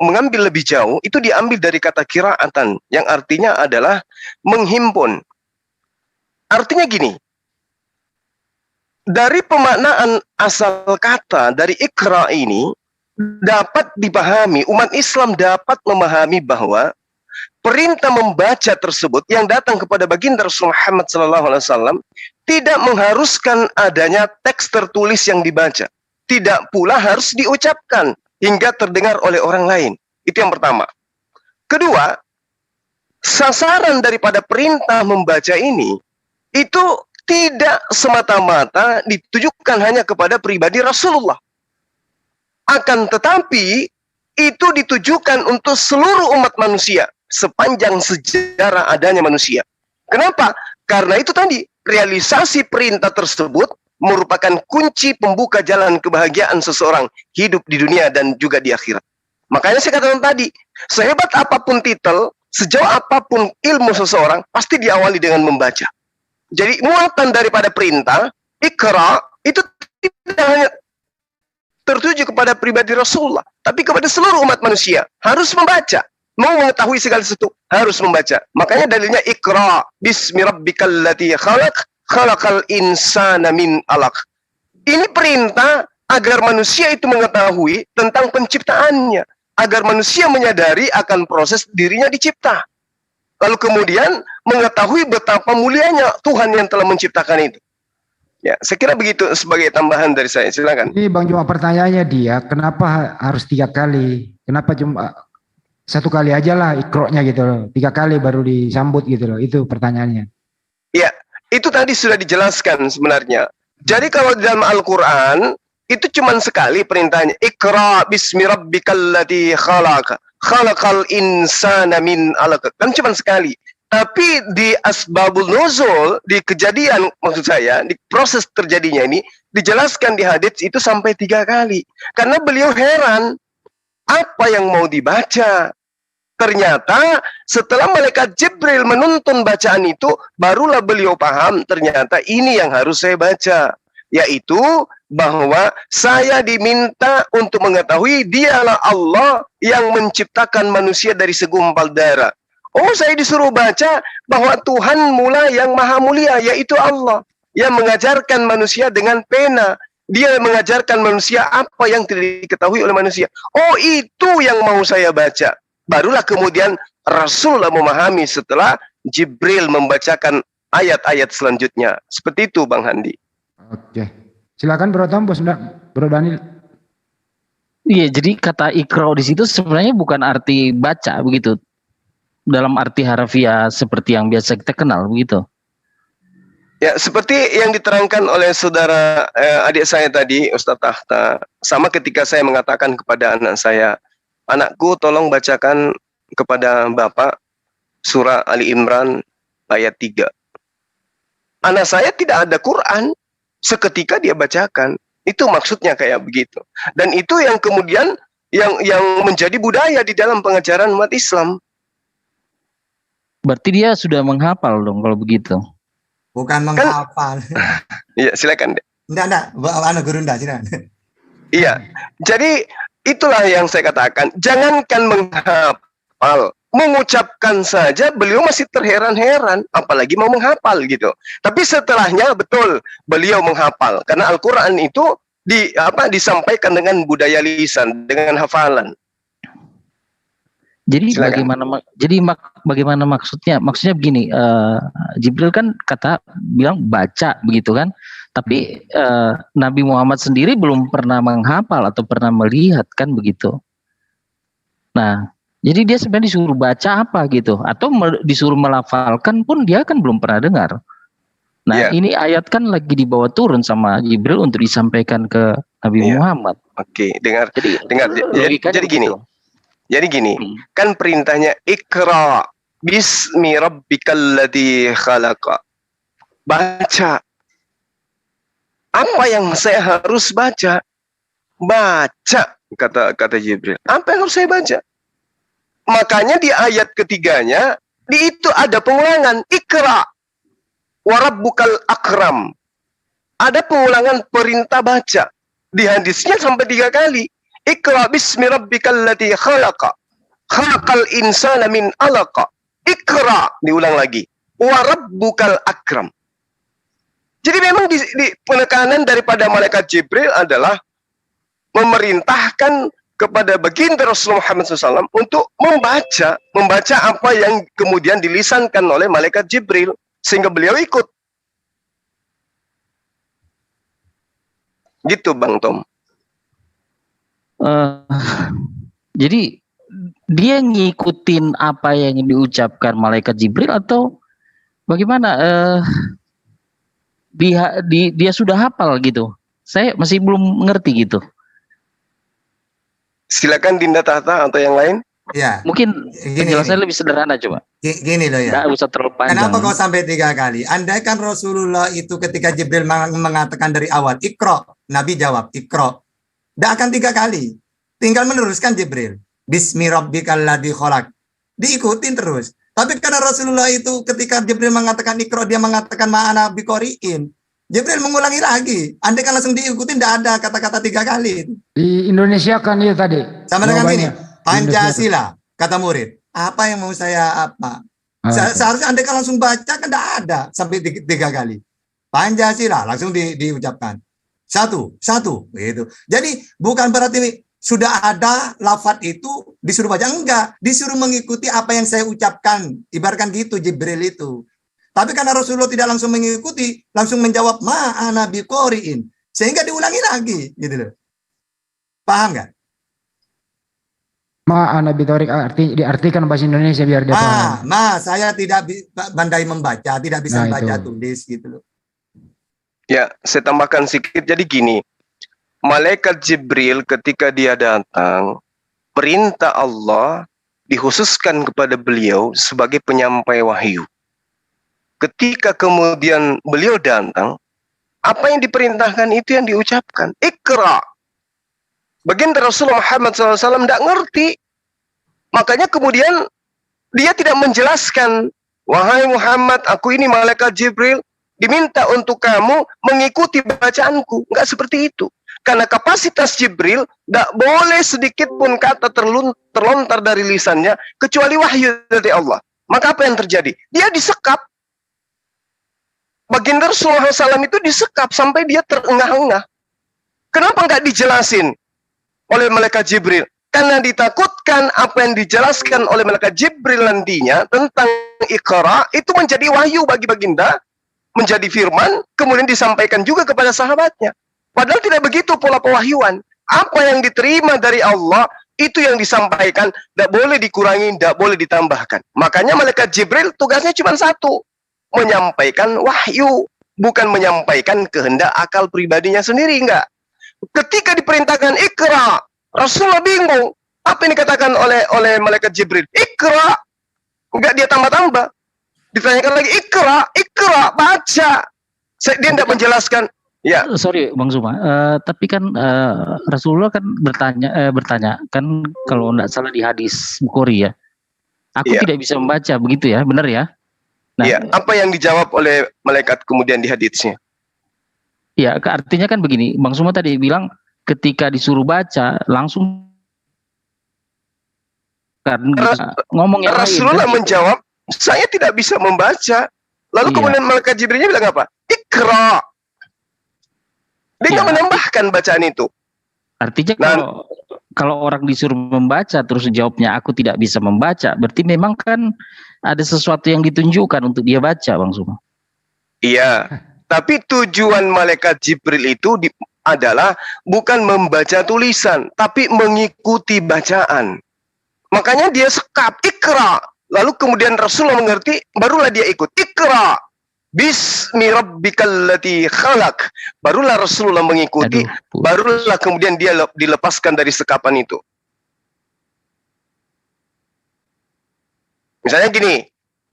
mengambil lebih jauh, itu diambil dari kata qiraatan, yang artinya adalah menghimpun. Artinya gini, dari pemaknaan asal kata dari Iqra ini, dapat dipahami, umat Islam dapat memahami bahwa perintah membaca tersebut yang datang kepada baginda Rasulullah Muhammad SAW tidak mengharuskan adanya teks tertulis yang dibaca. Tidak pula harus diucapkan hingga terdengar oleh orang lain. Itu yang pertama. Kedua, sasaran daripada perintah membaca ini itu tidak semata-mata ditujukan hanya kepada pribadi Rasulullah. Akan tetapi itu ditujukan untuk seluruh umat manusia sepanjang sejarah adanya manusia. Kenapa? Karena itu tadi, realisasi perintah tersebut merupakan kunci pembuka jalan kebahagiaan seseorang hidup di dunia dan juga di akhirat. Makanya saya katakan tadi, sehebat apapun titel, sejauh apapun ilmu seseorang, pasti diawali dengan membaca. Jadi muatan daripada perintah, Iqra, itu tidak hanya tertuju kepada pribadi Rasulullah, tapi kepada seluruh umat manusia. Harus membaca. Mau mengetahui segala sesuatu, harus membaca. Makanya dalilnya Iqra bismi rabbikal ladzi khalaq, khalaqal insana min alaq. Ini perintah agar manusia itu mengetahui tentang penciptaannya, agar manusia menyadari akan proses dirinya dicipta. lalu kemudian mengetahui betapa mulianya Tuhan yang telah menciptakan itu. Ya, saya kira begitu sebagai tambahan dari saya. Silakan. Ini Bang, cuma pertanyaannya dia, kenapa harus 3 kali? Kenapa cuma 1 kali aja lah ikroknya gitu loh, 3 kali baru disambut gitu loh, itu pertanyaannya. Ya, itu tadi sudah dijelaskan sebenarnya. Jadi kalau di dalam Al-Quran, itu cuma sekali perintahnya. Iqra bismi rabbikal ladzi khalaq. Khalaqal insana min 'alaq. Kan cuma sekali. Tapi di asbabul nuzul, di kejadian maksud saya, di proses terjadinya ini, dijelaskan di hadits itu sampai 3 kali. Karena beliau heran, apa yang mau dibaca? Ternyata setelah malaikat Jibril menuntun bacaan itu, barulah beliau paham ternyata ini yang harus saya baca. Yaitu bahwa saya diminta untuk mengetahui dialah Allah yang menciptakan manusia dari segumpal darah. Oh, saya disuruh baca bahwa Tuhan mula yang maha mulia, yaitu Allah, yang mengajarkan manusia dengan pena. Dia mengajarkan manusia apa yang tidak diketahui oleh manusia. Oh, itu yang mau saya baca. Barulah kemudian Rasulullah memahami setelah Jibril membacakan ayat-ayat selanjutnya. Seperti itu, Bang Handi. Oke. Silakan Bro Tom, Bro Daniel. Iya, jadi kata ikro di situ sebenarnya bukan arti baca begitu. Dalam arti harfiah seperti yang biasa kita kenal begitu. Ya, seperti yang diterangkan oleh saudara adik saya tadi, Ustadz Tahta, sama ketika saya mengatakan kepada anak saya, anakku tolong bacakan kepada Bapak surah Ali Imran ayat 3. Anak saya tidak ada Quran, seketika dia bacakan. Itu maksudnya kayak begitu. Dan itu yang kemudian yang menjadi budaya di dalam pengajaran umat Islam. Berarti dia sudah menghafal dong kalau begitu. Bukan menghafal. Iya, silakan. Enggak, anak guru enggak, silakan. Iya. Jadi itulah yang saya katakan, jangankan menghafal, mengucapkan saja beliau masih terheran-heran, apalagi mau menghafal gitu. Tapi setelahnya betul beliau menghafal, karena Al-Quran itu disampaikan dengan budaya lisan, dengan hafalan. Jadi bagaimana maksudnya? Maksudnya begini, Jibril kan bilang baca begitu kan? Tapi Nabi Muhammad sendiri belum pernah menghafal atau pernah melihat kan begitu. Nah, jadi dia sebenarnya disuruh baca apa gitu, atau disuruh melafalkan pun dia kan belum pernah dengar. Nah, ini ayat kan lagi dibawa turun sama Jibril untuk disampaikan ke Nabi Muhammad. Oke, dengar. Jadi gini. Jadi gini, kan perintahnya Iqra bismi rabbikal ladzi khalaqa. Baca. Apa yang saya harus baca? Baca, kata Jibril. Apa yang harus saya baca? Makanya di ayat ketiganya, di itu ada pengulangan. Iqra wa rabbukal akram. Ada pengulangan perintah baca. Di hadisnya sampai 3 kali. Iqra bismi rabbikal ladzi khalaqa. Khalaqal insana min 'alaq. Iqra, diulang lagi. Wa rabbukal akram. Jadi memang di penekanan daripada malaikat Jibril adalah memerintahkan kepada baginda Rasulullah Muhammad SAW untuk membaca apa yang kemudian dilisankan oleh malaikat Jibril sehingga beliau ikut. Gitu Bang Tom. Jadi dia ngikutin apa yang diucapkan malaikat Jibril atau bagaimana? Dia sudah hafal gitu. Saya masih belum ngerti gitu. Silakan Dinda Tahta atau yang lain. Ya. Mungkin penjelasannya lebih sederhana coba. Gini loh ya. Nggak usah terlalu panjang. Kenapa kau sampai 3 kali? Andai kan Rasulullah itu ketika Jibril mengatakan dari awal, Iqra, Nabi jawab, Iqra. Tidak akan 3 kali. Tinggal meneruskan Jibril. Bismi rabbikal ladzi khalaq. Diikutin terus. Tapi karena Rasulullah itu ketika Jibril mengatakan Iqra, dia mengatakan ma'ana biqari'in. Jibril mengulangi lagi. Andai kan langsung diikutin, tidak ada kata-kata 3 kali. Di Indonesia kan itu tadi. Sama dengan gini, Pancasila, kata murid. Apa yang mau saya apa? Seharusnya andai kan langsung baca kan tidak ada sampai 3 kali. Pancasila langsung diucapkan. Satu, gitu. Jadi bukan berarti sudah ada lafadz itu disuruh baca? Enggak, disuruh mengikuti apa yang saya ucapkan. Ibaratkan gitu Jibril itu. Tapi karena Rasulullah tidak langsung mengikuti, langsung menjawab ma'ana biqori'in. Sehingga diulangi lagi, gitu loh. Paham nggak? Ma'ana biqori'in diartikan bahasa Indonesia biar dia paham. Saya tidak pandai membaca, tidak bisa membaca tulis gitu loh. Ya, saya tambahkan sedikit. Jadi gini, malaikat Jibril ketika dia datang, perintah Allah dikhususkan kepada beliau sebagai penyampai wahyu. Ketika kemudian beliau datang, apa yang diperintahkan itu yang diucapkan. Iqra. Baginda Rasulullah Muhammad SAW tidak ngerti. Makanya kemudian dia tidak menjelaskan, wahai Muhammad, aku ini malaikat Jibril, diminta untuk kamu mengikuti bacaanku. Enggak seperti itu. Karena kapasitas Jibril tidak boleh sedikit pun kata terlontar dari lisannya kecuali wahyu dari Allah. Maka apa yang terjadi? Dia disekap. Baginda Rasulullah SAW itu disekap sampai dia terengah-engah. Kenapa nggak dijelasin oleh malaikat Jibril? Karena ditakutkan apa yang dijelaskan oleh malaikat Jibril nantinya tentang Iqra itu menjadi wahyu bagi baginda, menjadi firman, kemudian disampaikan juga kepada sahabatnya. Padahal tidak begitu pola pewahyuan. Apa yang diterima dari Allah itu yang disampaikan, tidak boleh dikurangi, tidak boleh ditambahkan. Makanya malaikat Jibril tugasnya cuma satu, menyampaikan wahyu, bukan menyampaikan kehendak akal pribadinya sendiri, enggak. Ketika diperintahkan Iqra, Rasulullah bingung. Apa yang dikatakan oleh malaikat Jibril? Iqra. Enggak dia tambah-tambah. Ditanyakan lagi Iqra, baca. Dia tidak menjelaskan. Ya. Sorry Bang Zuma, tapi kan Rasulullah kan bertanya kan kalau tidak salah di hadis Bukhari ya. Aku tidak bisa membaca, begitu ya, benar ya? Nah, ya, apa yang dijawab oleh malaikat kemudian di hadisnya? Ya, artinya kan begini, Bang Zuma tadi bilang ketika disuruh baca langsung kan ngomong yang Rasulullah lain, menjawab, saya tidak bisa membaca. Lalu kemudian malaikat Jibrilnya bilang apa? Iqra. Dia nggak menambahkan bacaan itu. Artinya kalau orang disuruh membaca terus jawabnya aku tidak bisa membaca, berarti memang kan ada sesuatu yang ditunjukkan untuk dia baca, Bang Zuma. Iya, tapi tujuan malaikat Jibril itu adalah bukan membaca tulisan, tapi mengikuti bacaan. Makanya dia sekap, Iqra. Lalu kemudian Rasulullah mengerti, barulah dia ikut. Iqra. Bismi rabbikal lati khalaq. Barulah Rasulullah mengikuti, barulah kemudian dia dilepaskan dari sekapan itu. Misalnya gini,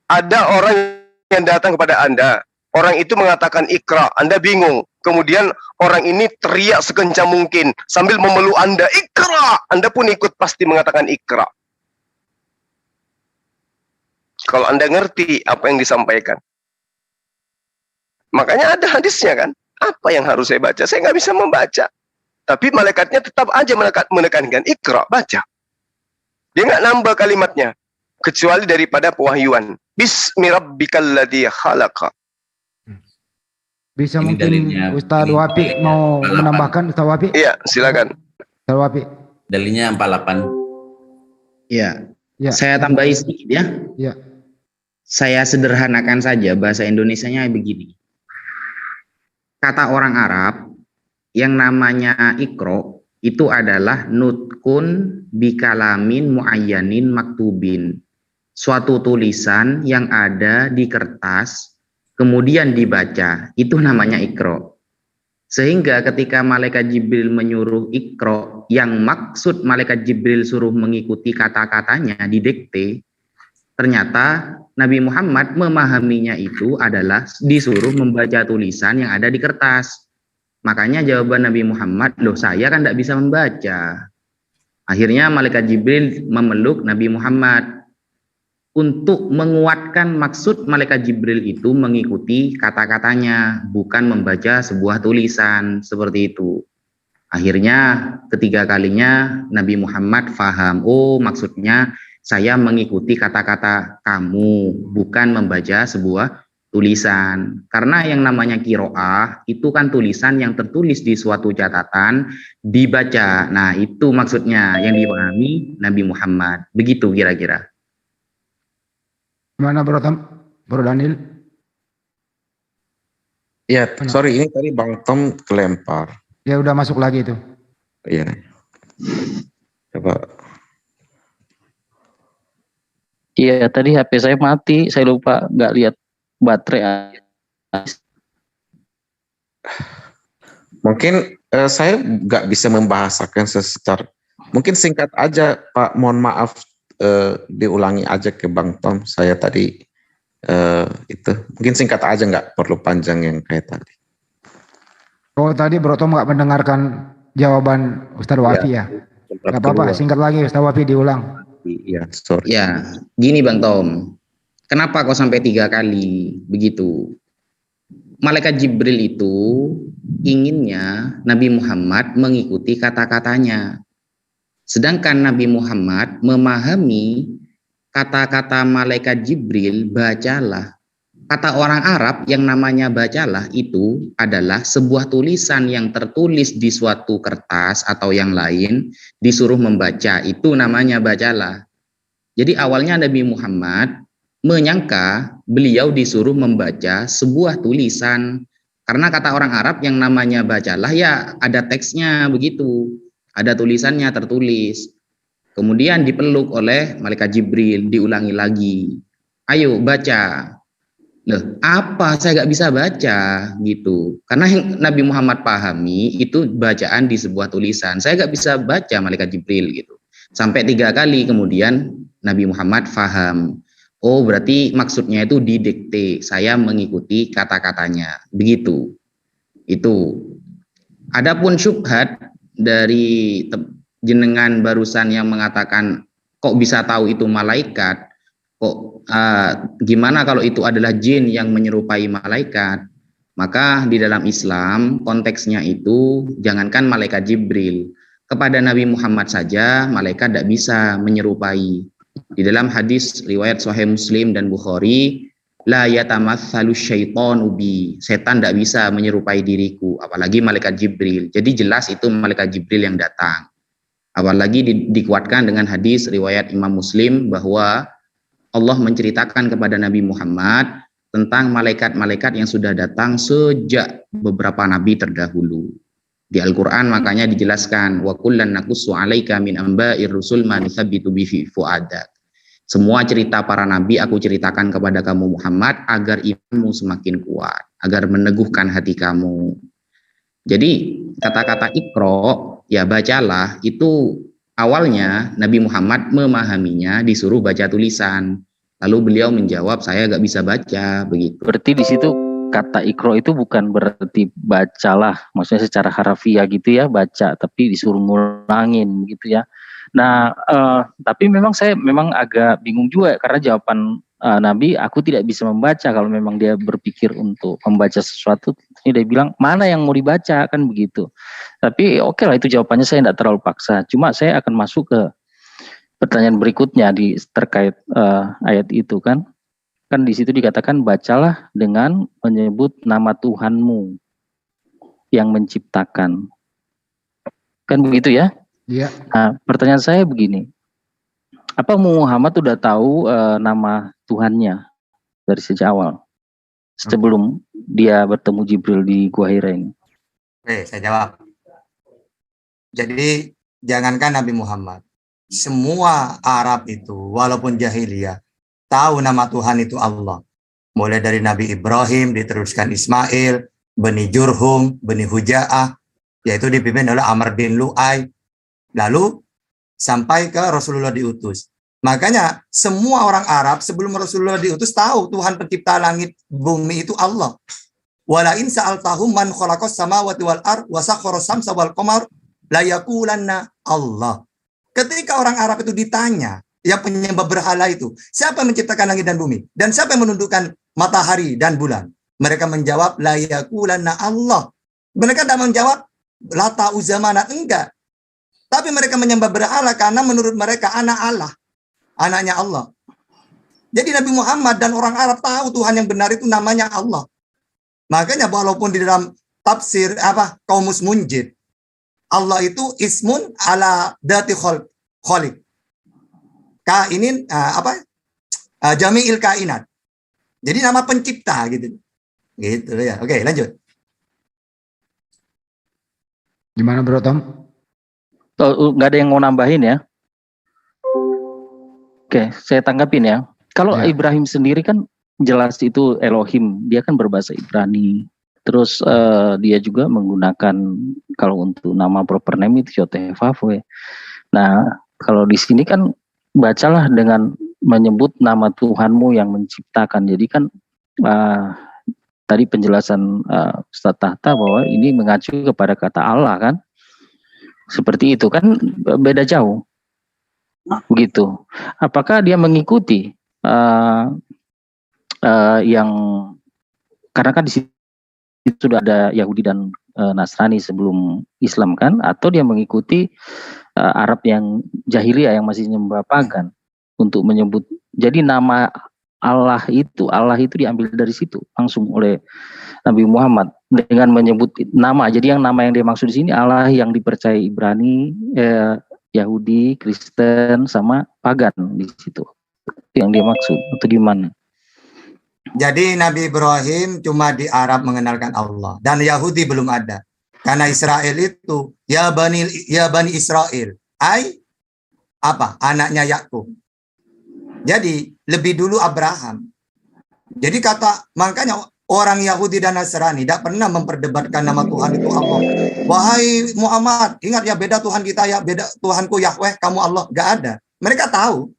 ada orang yang datang kepada Anda, orang itu mengatakan Iqra, Anda bingung. Kemudian orang ini teriak sekencang mungkin sambil memeluk Anda, Iqra. Anda pun ikut pasti mengatakan Iqra. Kalau Anda ngerti apa yang disampaikan. Makanya ada hadisnya kan, apa yang harus saya baca? Saya nggak bisa membaca. Tapi malaikatnya tetap aja menekankan, Iqra, baca. Dia nggak nambah kalimatnya, kecuali daripada pewahyuan. Bismi rabbikal ladzi khalaqa. Bisa mungkin Ustadz Wapi mau menambahkan, Ustadz Wapi? Iya, silakan. Ustadz Wapi. Dalilnya 48. Ya. Saya tambahi sedikit ya. Ya. Saya sederhanakan saja, bahasa Indonesianya begini. Kata orang Arab yang namanya ikro itu adalah nutkun bikalamin muayyanin maktubin. Suatu tulisan yang ada di kertas kemudian dibaca, itu namanya ikro. Sehingga ketika malaikat Jibril menyuruh ikro, yang maksud malaikat Jibril suruh mengikuti kata-katanya didikte, ternyata Nabi Muhammad memahaminya itu adalah disuruh membaca tulisan yang ada di kertas. Makanya jawaban Nabi Muhammad, loh saya kan tidak bisa membaca. Akhirnya malaikat Jibril memeluk Nabi Muhammad untuk menguatkan maksud malaikat Jibril itu mengikuti kata-katanya, bukan membaca sebuah tulisan seperti itu. Akhirnya ketiga kalinya Nabi Muhammad faham, oh maksudnya saya mengikuti kata-kata kamu, bukan membaca sebuah tulisan. Karena yang namanya kiroah itu kan tulisan yang tertulis di suatu catatan dibaca. Nah, itu maksudnya yang dipahami Nabi Muhammad. Begitu kira-kira. Mana Bro Daniel? Ya, sorry, ini tadi Bang Tom kelempar. Ya udah masuk lagi itu. Iya. Coba. Iya, tadi HP saya mati, saya lupa nggak lihat baterai. Mungkin saya nggak bisa membahasakan secara, mungkin singkat aja Pak, mohon maaf, diulangi aja ke Bang Tom, saya tadi itu, mungkin singkat aja, nggak perlu panjang yang kayak tadi. Oh tadi Bro Tom nggak mendengarkan jawaban Ustadz Wafi ya? Nggak apa-apa, singkat lagi Ustadz Wafi diulang. Iya, sorry. Ya, gini Bang Tom, kenapa kok sampai 3 kali begitu? Malaikat Jibril itu inginnya Nabi Muhammad mengikuti kata-katanya. Sedangkan Nabi Muhammad memahami kata-kata malaikat Jibril, bacalah. Kata orang Arab yang namanya bacalah itu adalah sebuah tulisan yang tertulis di suatu kertas atau yang lain, disuruh membaca, itu namanya bacalah. Jadi awalnya Nabi Muhammad menyangka beliau disuruh membaca sebuah tulisan, karena kata orang Arab yang namanya bacalah ya ada teksnya begitu, ada tulisannya tertulis. Kemudian dipeluk oleh malaikat Jibril, diulangi lagi, ayo baca. Loh, apa saya nggak bisa baca gitu, karena yang Nabi Muhammad pahami itu bacaan di sebuah tulisan. Saya nggak bisa baca malaikat Jibril gitu. Sampai 3 kali kemudian Nabi Muhammad faham. Oh berarti maksudnya itu didikte, saya mengikuti kata-katanya begitu. Itu. Adapun syubhat dari jenengan barusan yang mengatakan kok bisa tahu itu malaikat, kok gimana kalau itu adalah jin yang menyerupai malaikat? Maka di dalam Islam konteksnya itu jangankan malaikat Jibril, kepada Nabi Muhammad saja malaikat tidak bisa menyerupai. Di dalam hadis riwayat Sahih Muslim dan Bukhari, la yatamatsalu syaitanu bi, setan tidak bisa menyerupai diriku, apalagi malaikat Jibril. Jadi jelas itu malaikat Jibril yang datang. Apalagi dikuatkan dengan hadis riwayat Imam Muslim bahwa Allah menceritakan kepada Nabi Muhammad tentang malaikat-malaikat yang sudah datang sejak beberapa nabi terdahulu. Di Al-Quran makanya dijelaskan, wa kullan naqussu 'alaika min amba'ir rusul ma nuthabbitu bihi fu'adak. Semua cerita para nabi aku ceritakan kepada kamu Muhammad agar imanmu semakin kuat, agar meneguhkan hati kamu. Jadi kata-kata Iqra, ya bacalah, itu awalnya Nabi Muhammad memahaminya disuruh baca tulisan. Lalu beliau menjawab, saya nggak bisa baca, begitu. Berarti di situ kata Iqra itu bukan berarti bacalah, maksudnya secara harafiah gitu ya, baca, tapi disuruh ngulangin gitu ya. Nah, tapi memang saya agak bingung juga karena jawaban Nabi, aku tidak bisa membaca. Kalau memang dia berpikir untuk membaca sesuatu, ini dia bilang mana yang mau dibaca, kan begitu. Tapi oke lah, itu jawabannya, saya tidak terlalu paksa. Cuma saya akan masuk ke pertanyaan berikutnya terkait ayat itu kan di situ dikatakan bacalah dengan menyebut nama Tuhanmu yang menciptakan, kan begitu ya? Iya. Nah, pertanyaan saya begini, apa Muhammad sudah tahu nama Tuhannya dari sejak awal sebelum dia bertemu Jibril di Gua Hira ini? Oke, saya jawab. Jadi jangankan Nabi Muhammad, semua Arab itu walaupun jahiliyah tahu nama Tuhan itu Allah. Mulai dari Nabi Ibrahim, diteruskan Ismail, Bani Jurhum, Bani Huja'ah, yaitu dipimpin oleh Amr bin Lu'ay, lalu sampai ke Rasulullah diutus. Makanya semua orang Arab sebelum Rasulullah diutus tahu Tuhan pencipta langit bumi itu Allah. Wala in sa'altahum man khalaqas samawati wal ard wa sakhkhara samsa wal qamar la yaqulanna Allah. Ketika orang Arab itu ditanya, yang penyembah berhala itu, siapa yang menciptakan langit dan bumi? Dan siapa yang menundukkan matahari dan bulan? Mereka menjawab, la yaqulanna Allah. Mereka tidak menjawab, Lata Uzamana, enggak. Tapi mereka menyembah berhala karena menurut mereka anak Allah. Anaknya Allah. Jadi Nabi Muhammad dan orang Arab tahu Tuhan yang benar itu namanya Allah. Makanya walaupun di dalam tafsir Qaumus Munjid, Allah itu ismun ala dati khaliq. Kainin jami'il kainat. Jadi nama pencipta gitu. Gitu ya. Oke, lanjut. Gimana Bro Tom? Nggak ada yang mau nambahin ya? Oke, saya tanggapin ya. Kalau Ibrahim sendiri kan jelas itu Elohim, dia kan berbahasa Ibrani. Terus dia juga menggunakan kalau untuk nama proper name itu Yotevavwe. Nah, kalau di sini kan bacalah dengan menyebut nama Tuhanmu yang menciptakan. Jadi kan tadi penjelasan Ustaz Tahta bahwa ini mengacu kepada kata Allah kan. Seperti itu kan beda jauh. Begitu. Apakah dia mengikuti yang karena kan di situ sudah ada Yahudi dan Nasrani sebelum Islam kan, atau dia mengikuti Arab yang jahiliyah yang masih menyembah pagan untuk menyebut. Jadi nama Allah itu diambil dari situ langsung oleh Nabi Muhammad dengan menyebut nama. Jadi yang nama yang dia maksud di sini Allah yang dipercayai Ibrani, Yahudi, Kristen sama pagan di situ. Yang dia maksud atau gimana? Jadi Nabi Ibrahim cuma di Arab mengenalkan Allah dan Yahudi belum ada. Karena Israel itu ya bani Israel, anaknya Yakub. Jadi lebih dulu Abraham. Jadi makanya orang Yahudi dan Nasrani tidak pernah memperdebatkan nama Tuhan itu Allah. Wahai Muhammad, ingat ya beda Tuhan kita ya, beda Tuhanku Yahweh, kamu Allah. Gak ada. Mereka tahu.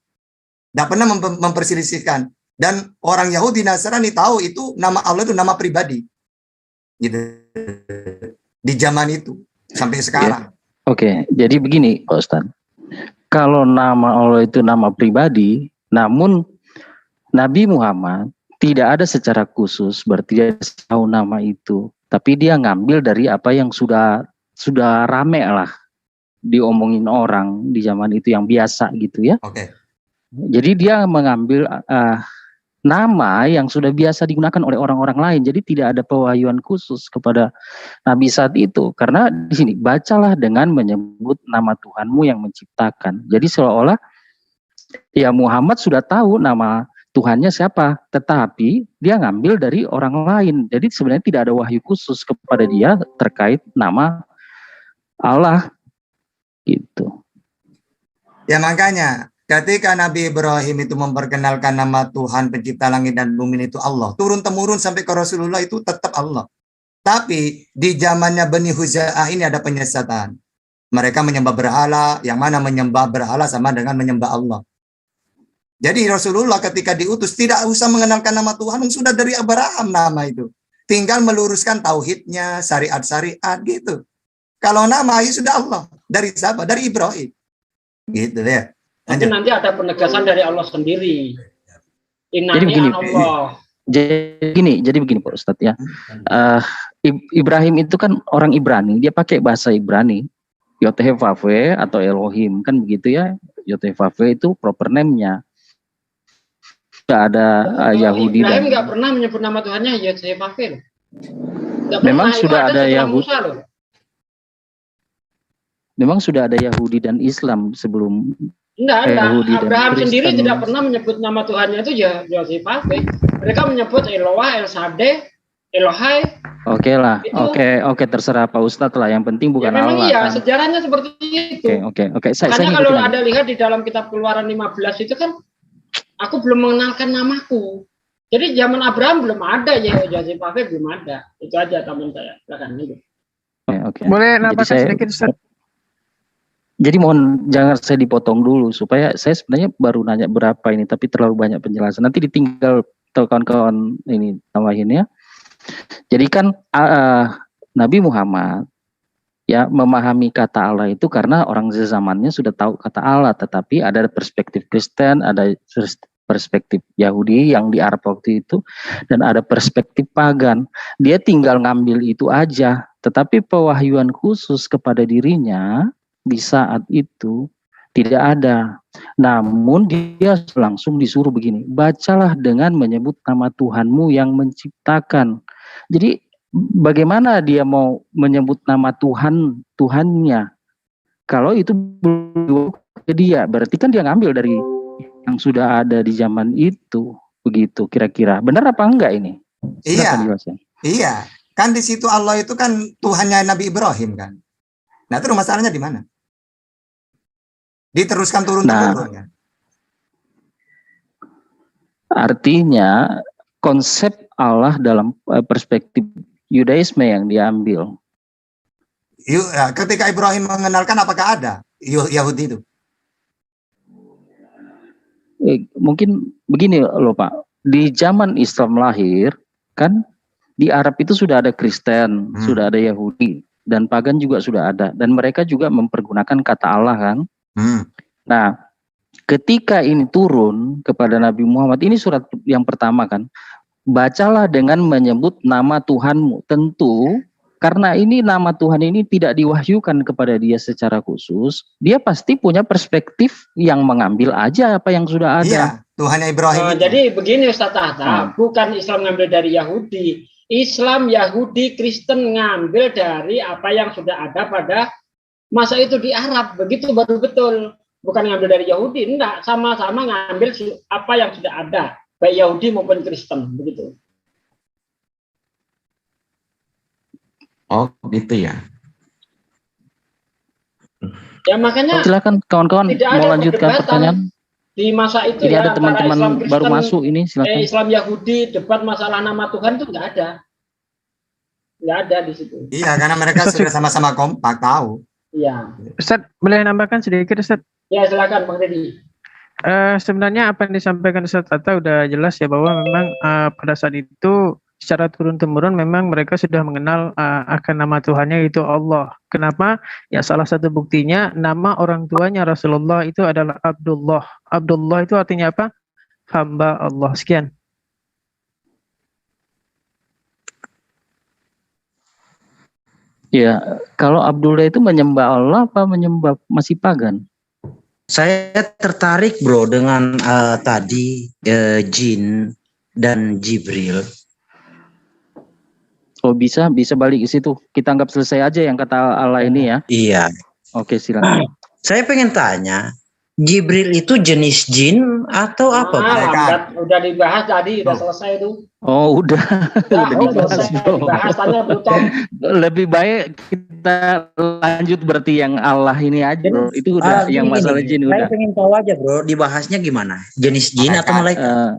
Tidak pernah memperselisihkan. Dan orang Yahudi Nasrani tahu itu nama Allah itu nama pribadi. Gitu. Di zaman itu sampai sekarang. Oke, jadi begini Pak Ustadz. Kalau nama Allah itu nama pribadi, namun Nabi Muhammad tidak ada secara khusus berarti dia tahu nama itu, tapi dia ngambil dari apa yang sudah rame lah diomongin orang di zaman itu yang biasa gitu ya. Oke. Jadi dia mengambil nama yang sudah biasa digunakan oleh orang-orang lain. Jadi tidak ada pewahyuan khusus kepada Nabi saat itu. Karena di sini bacalah dengan menyebut nama Tuhanmu yang menciptakan. Jadi seolah-olah ya Muhammad sudah tahu nama Tuhannya siapa, tetapi dia ngambil dari orang lain. Jadi sebenarnya tidak ada wahyu khusus kepada dia terkait nama Allah gitu. Ya makanya ketika Nabi Ibrahim itu memperkenalkan nama Tuhan pencipta langit dan bumi itu Allah, turun-temurun sampai ke Rasulullah itu tetap Allah. Tapi di zamannya Bani Huza'ah ini ada penyesatan. Mereka menyembah berhala, yang mana menyembah berhala sama dengan menyembah Allah. Jadi Rasulullah ketika diutus tidak usah mengenalkan nama Tuhan, sudah dari Abraham nama itu. Tinggal meluruskan tauhidnya, syariat-syariat gitu. Kalau nama itu sudah Allah. Dari siapa? Dari Ibrahim. Gitu ya. Tapi nanti ada penegasan dari Allah sendiri. Jadi begini, jadi begini Pak Ustadz ya. Ibrahim itu kan orang Ibrani, dia pakai bahasa Ibrani. Yotevavwe atau Elohim kan begitu ya. Yotevavwe itu proper name-nya. Tidak ada Yahudi. Ibrahim nggak pernah menyebut nama Tuhannya Yotevavwe. Memang sudah ada Yahudi. Memang sudah ada Yahudi dan Islam sebelum. Enggak. Abraham sendiri tidak pernah menyebut nama Tuhannya itu Yotevavwe. Mereka menyebut Eloah, El Sade, Elohai. Oke lah, oke terserah Pak Ustadz lah. Yang penting bukan ya, Allah. Iya, kan? Sejarahnya seperti itu. Oke. Makanya kalau ada lihat di dalam kitab Keluaran 15 itu kan, aku belum mengenalkan namaku. Jadi zaman Abraham belum ada Yotevavwe belum ada. Itu aja teman saya. Silakan itu. Oke. Boleh nambahkan sedikit Ustaz? Jadi mohon jangan saya dipotong dulu supaya saya sebenarnya baru nanya berapa ini tapi terlalu banyak penjelasan. Nanti ditinggal kawan-kawan ini tambahin ya. Jadi kan Nabi Muhammad ya memahami kata Allah itu karena orang zamannya sudah tahu kata Allah, tetapi ada perspektif Kristen, ada perspektif Yahudi yang di Arab waktu itu, dan ada perspektif pagan. Dia tinggal ngambil itu aja, tetapi pewahyuan khusus kepada dirinya di saat itu tidak ada. Namun dia langsung disuruh begini, bacalah dengan menyebut nama Tuhanmu yang menciptakan. Jadi bagaimana dia mau menyebut nama Tuhannya? Kalau itu belum ke dia, berarti kan dia ngambil dari yang sudah ada di zaman itu, begitu kira-kira. Benar apa enggak ini? Iya. Kan di situ Allah itu kan Tuhannya Nabi Ibrahim kan. Nah, terus masalahnya di mana? Diteruskan turun-temurun ya. Artinya konsep Allah dalam perspektif Yudaisme yang diambil. Ketika Ibrahim mengenalkan, apakah ada Yahudi itu? Mungkin begini loh Pak, di zaman Islam lahir kan di Arab itu sudah ada Kristen, sudah ada Yahudi, dan pagan juga sudah ada, dan mereka juga mempergunakan kata Allah kan. Nah, ketika ini turun kepada Nabi Muhammad, ini surat yang pertama kan, bacalah dengan menyebut nama Tuhanmu. Tentu karena ini nama Tuhan ini tidak diwahyukan kepada dia secara khusus, dia pasti punya perspektif yang mengambil aja apa yang sudah ada. Iya, Tuhannya Ibrahim. Jadi begini Ustaz Tahta, bukan Islam ngambil dari Yahudi. Islam, Yahudi, Kristen ngambil dari apa yang sudah ada pada masa itu di Arab. Begitu baru betul. Bukan ngambil dari Yahudi, enggak. Sama-sama ngambil apa yang sudah ada. Baik Yahudi maupun Kristen. Begitu. Oh gitu ya. Ya makanya silakan kawan-kawan mau lanjutkan pertanyaan. Di masa itu jadi ya, ada teman-teman baru masuk ini, silakan. Islam Yahudi debat masalah nama Tuhan itu nggak ada di situ. Iya, karena mereka sudah sama-sama kompak tahu. Iya. Ustaz, boleh nambahkan sedikit Ustaz? Ya silakan Bang Deddy. Sebenarnya apa yang disampaikan Ustaz Atta udah jelas ya, bahwa memang pada saat itu secara turun-temurun memang mereka sudah mengenal akan nama Tuhannya, yaitu Allah. Kenapa? Ya salah satu buktinya nama orang tuanya Rasulullah itu adalah Abdullah. Abdullah itu artinya apa? Hamba Allah. Sekian. Ya, kalau Abdullah itu menyembah Allah apa menyembah masih pagan? Saya tertarik bro dengan tadi jin dan Jibril. Oh bisa balik ke situ. Kita anggap selesai aja yang kata Allah ini ya. Iya. Oke silakan. Saya pengen tanya, Jibril itu jenis jin atau apa? Udah dibahas tadi, udah selesai itu. Oh udah dibahas. Bahasannya brutal. Lebih baik kita lanjut berarti yang Allah ini aja bro. Itu udah yang masalah jin saya udah. Saya pengen tahu aja bro, dibahasnya gimana? Jenis jin atau malaikat?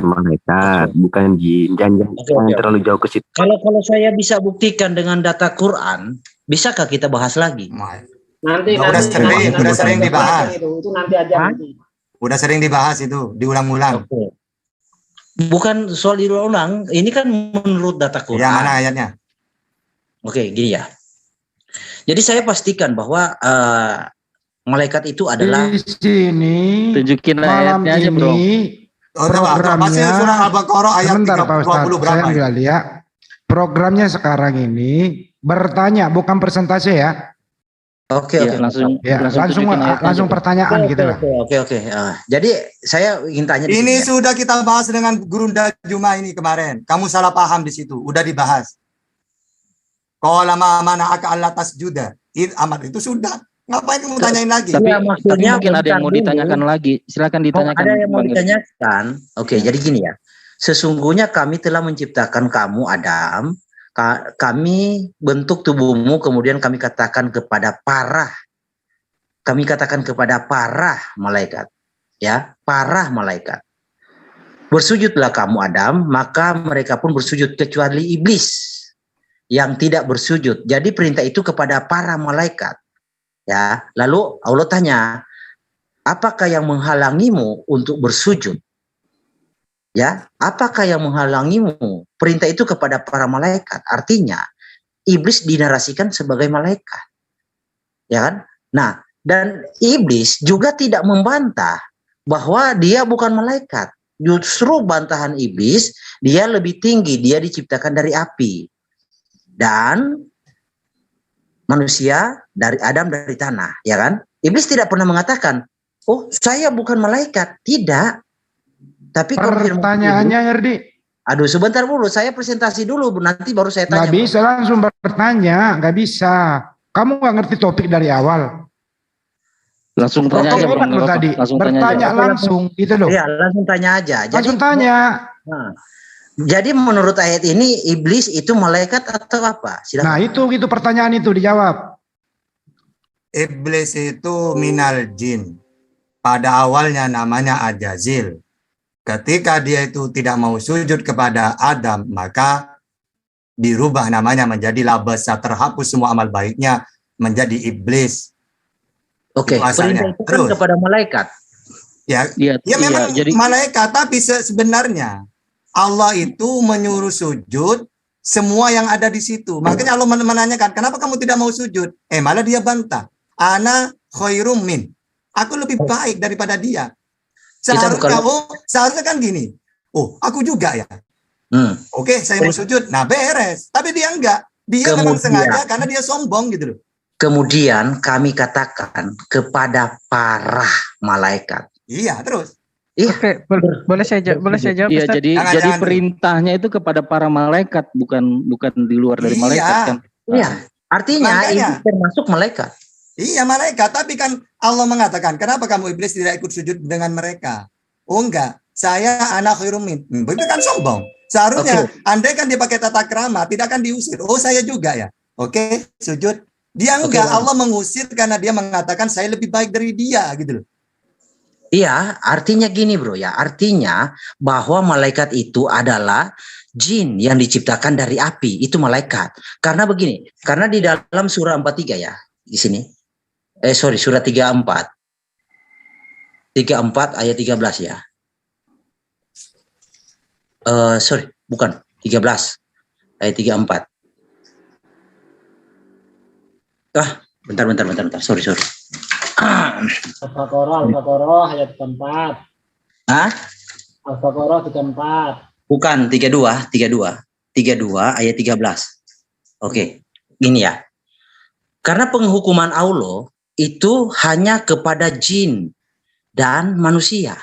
Malaikat, bukan jin. Jangan terlalu jauh ke situ. Kalau saya bisa buktikan dengan data Quran, bisakah kita bahas lagi? Nanti udah sering dibahas. Itu nanti aja. Udah sering dibahas itu, diulang-ulang. Bukan soal diulang, ini kan menurut data Quran. Yang mana ayatnya? Oke, gini ya. Jadi saya pastikan bahwa malaikat itu adalah di sini. Tunjukin malam ayatnya aja, bro. Programnya surah Al-Baqarah ayat 20 berapa? Saya lihat programnya sekarang ini bertanya, bukan presentasi ya. Oke, langsung pertanyaan gitu lah. Oke. Jadi saya ingin tanya. Ini sudah kita bahas dengan Gurunda Juma ini kemarin. Kamu salah paham di situ. Udah dibahas. Qala ma mana'aka alla tasjuda. Amat itu sudah. Ngapain kamu tanyain lagi? Tapi maksudnya mungkin ada yang mau ditanyakan lagi. Silakan ditanyakan. Ada yang mau ditanyakan. Oke, jadi gini ya. Sesungguhnya kami telah menciptakan kamu Adam. Kami bentuk tubuhmu, kemudian kami katakan kepada para malaikat, ya, para malaikat, bersujudlah kamu Adam, maka mereka pun bersujud kecuali iblis yang tidak bersujud. Jadi perintah itu kepada para malaikat, ya. Lalu Allah tanya, apakah yang menghalangimu untuk bersujud? Ya, apakah yang menghalangimu? Perintah itu kepada para malaikat. Artinya, iblis dinarasikan sebagai malaikat. Ya kan? Nah, dan iblis juga tidak membantah bahwa dia bukan malaikat. Justru bantahan iblis, dia lebih tinggi, dia diciptakan dari api. Dan manusia dari Adam dari tanah, ya kan? Iblis tidak pernah mengatakan, Oh, saya bukan malaikat. Tidak. Tapi pertanyaannya Herdi. Aduh, sebentar dulu. Saya presentasi dulu. Nanti baru saya tanya. Nggak bisa langsung bertanya. Nggak bisa. Kamu nggak ngerti topik dari awal. Langsung tanya aja Bang. Tadi. Bertanya langsung. Gitu loh. Iya, langsung tanya aja. Langsung tanya. Nah, jadi menurut ayat ini, iblis itu malaikat atau apa? Silakan. Nah, itu pertanyaan itu dijawab. Iblis itu minal jin. Pada awalnya namanya Ajazil. Ketika dia itu tidak mau sujud kepada Adam, maka dirubah namanya menjadi labasa, terhapus semua amal baiknya menjadi iblis. Oke, perintah itu kan kepada malaikat. Ya memang jadi malaikat, tapi sebenarnya Allah itu menyuruh sujud semua yang ada di situ. Makanya Allah menanyakan, kenapa kamu tidak mau sujud? Malah dia bantah. Ana khairum min. Aku lebih baik daripada dia. Seharusnya kan gini. Oh, aku juga ya. Oke, saya mau sujud. Nah, beres. Tapi dia enggak. Dia memang sengaja karena dia sombong gitu loh. Kemudian kami katakan kepada para malaikat. Iya, terus. Iya. Oke, boleh saya jawab. Iya, Ustaz? jadi perintahnya itu kepada para malaikat, bukan di luar dari malaikat kan. Iya. Artinya ini termasuk malaikat. Iya, malaikat, tapi kan Allah mengatakan, kenapa kamu iblis tidak ikut sujud dengan mereka? Oh enggak, saya anak khairum min. Itu kan sombong. Seharusnya andai kan dia pakai tata krama, tidak akan diusir. Oh, saya juga ya. Oke, sujud. Dia enggak, Allah mengusir karena dia mengatakan saya lebih baik dari dia gitu loh. Iya, artinya gini bro ya. Artinya bahwa malaikat itu adalah jin yang diciptakan dari api. Itu malaikat. Karena begini, karena di dalam surah 43 ya, di sini. Surah 34. 34 ayat 13 ya. Bukan 13 ayat 34. Bentar. Sorry. Al-Baqarah ayat 34. Hah? Al-Baqarah 34. Bukan 32 ayat 13. Oke, gini ya. Karena penghukuman Allah itu hanya kepada jin dan manusia.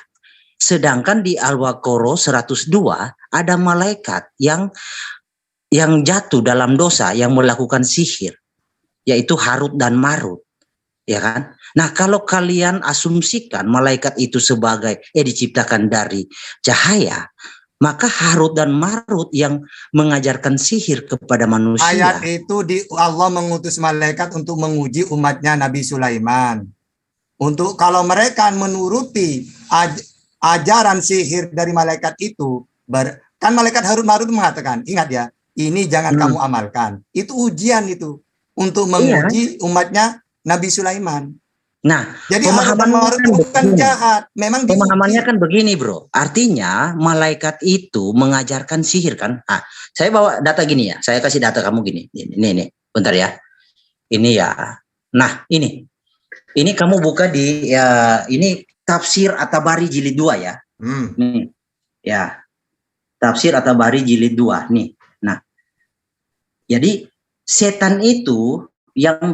Sedangkan di Al-Baqarah 102 ada malaikat yang jatuh dalam dosa, yang melakukan sihir, yaitu Harut dan Marut. Ya kan? Nah, kalau kalian asumsikan malaikat itu sebagai diciptakan dari cahaya, maka Harut dan Marut yang mengajarkan sihir kepada manusia. Ayat itu Allah mengutus malaikat untuk menguji umatnya Nabi Sulaiman. Untuk kalau mereka menuruti ajaran sihir dari malaikat itu, kan malaikat Harut Marut mengatakan, ingat ya, ini jangan kamu amalkan. Itu ujian itu untuk menguji umatnya Nabi Sulaiman. Nah, jadi pemahaman itu bukan jahat, memang pemahamannya kan begini, bro. Artinya malaikat itu mengajarkan sihir kan? Saya bawa data gini ya. Saya kasih data kamu gini. Ini, bentar ya. Ini ya. Nah, ini kamu buka di ini Tafsir At-Tabari jilid 2 ya. Nih, ya. Tafsir At-Tabari jilid 2 nih. Nah, jadi setan itu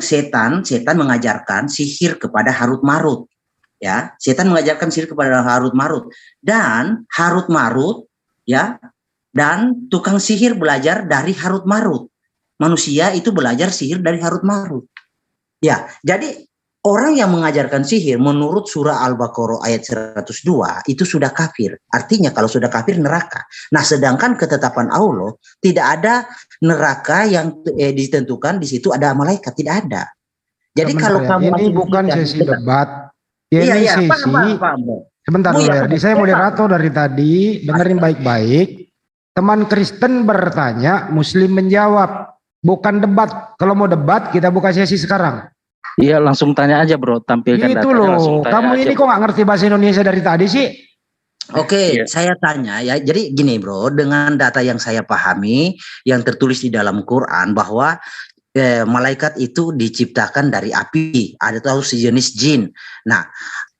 setan mengajarkan sihir kepada Harut Marut, ya. Setan mengajarkan sihir kepada Harut Marut, dan Harut Marut, ya, dan tukang sihir belajar dari Harut Marut. Manusia itu belajar sihir dari Harut Marut, ya. Jadi orang yang mengajarkan sihir menurut surah Al-Baqarah ayat 102 itu sudah kafir. Artinya kalau sudah kafir neraka. Nah, sedangkan ketetapan Allah tidak ada neraka yang ditentukan di situ ada malaikat, tidak ada. Jadi kalau kamu ini bukan sesi debat. Ini sesi. Sebentar Herdi, saya moderator dari tadi, dengerin baik-baik. Teman Kristen bertanya, Muslim menjawab. Bukan debat. Kalau mau debat kita buka sesi sekarang. Iya, langsung tanya aja bro, tampilkan itu loh. Kamu ini kok nggak ngerti bahasa Indonesia dari tadi sih? Oke, saya tanya ya. Jadi gini bro, dengan data yang saya pahami, yang tertulis di dalam Quran bahwa malaikat itu diciptakan dari api, ada tahu sejenis jin. Nah,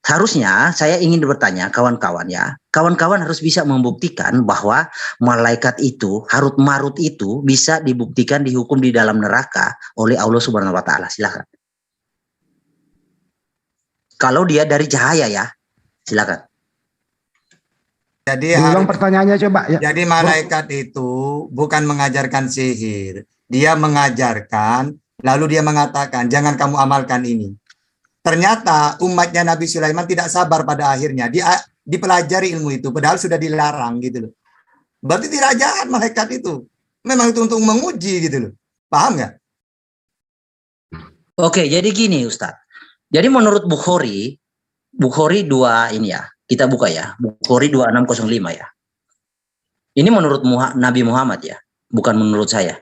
harusnya saya ingin bertanya kawan-kawan ya, kawan-kawan harus bisa membuktikan bahwa malaikat itu, Harut Marut itu bisa dibuktikan dihukum di dalam neraka oleh Allah Subhanahu Wa Taala. Silakan. Kalau dia dari cahaya ya. Silakan. Jadi Ulang pertanyaannya coba ya. Jadi malaikat itu bukan mengajarkan sihir. Dia mengajarkan, lalu dia mengatakan, jangan kamu amalkan ini. Ternyata umatnya Nabi Sulaiman tidak sabar pada akhirnya. Dia dipelajari ilmu itu, padahal sudah dilarang gitu loh. Berarti tidak jahat malaikat itu. Memang itu untuk menguji gitu loh. Paham nggak? Oke, jadi gini Ustadz. Jadi menurut Bukhari 2 ini ya, kita buka ya, Bukhari 2605 ya. Ini menurut Nabi Muhammad ya, bukan menurut saya.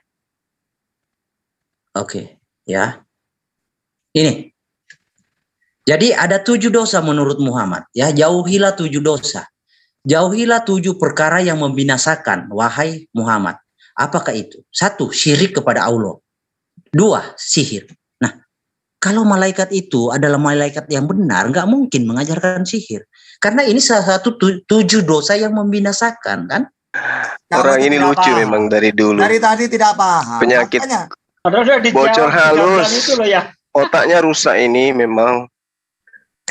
Oke, ya. Ini. Jadi ada 7 dosa menurut Muhammad ya, jauhilah 7 dosa. Jauhilah 7 perkara yang membinasakan, wahai Muhammad. Apakah itu? 1, syirik kepada Allah. 2, sihir. Nah, kalau malaikat itu adalah malaikat yang benar, nggak mungkin mengajarkan sihir. Karena ini salah satu 7 dosa yang membinasakan, kan? Orang ini lucu paham. memang dari dulu. Dari tadi tidak paham. Penyakit Makanya, bocor halus. itu loh ya. Otaknya rusak ini memang.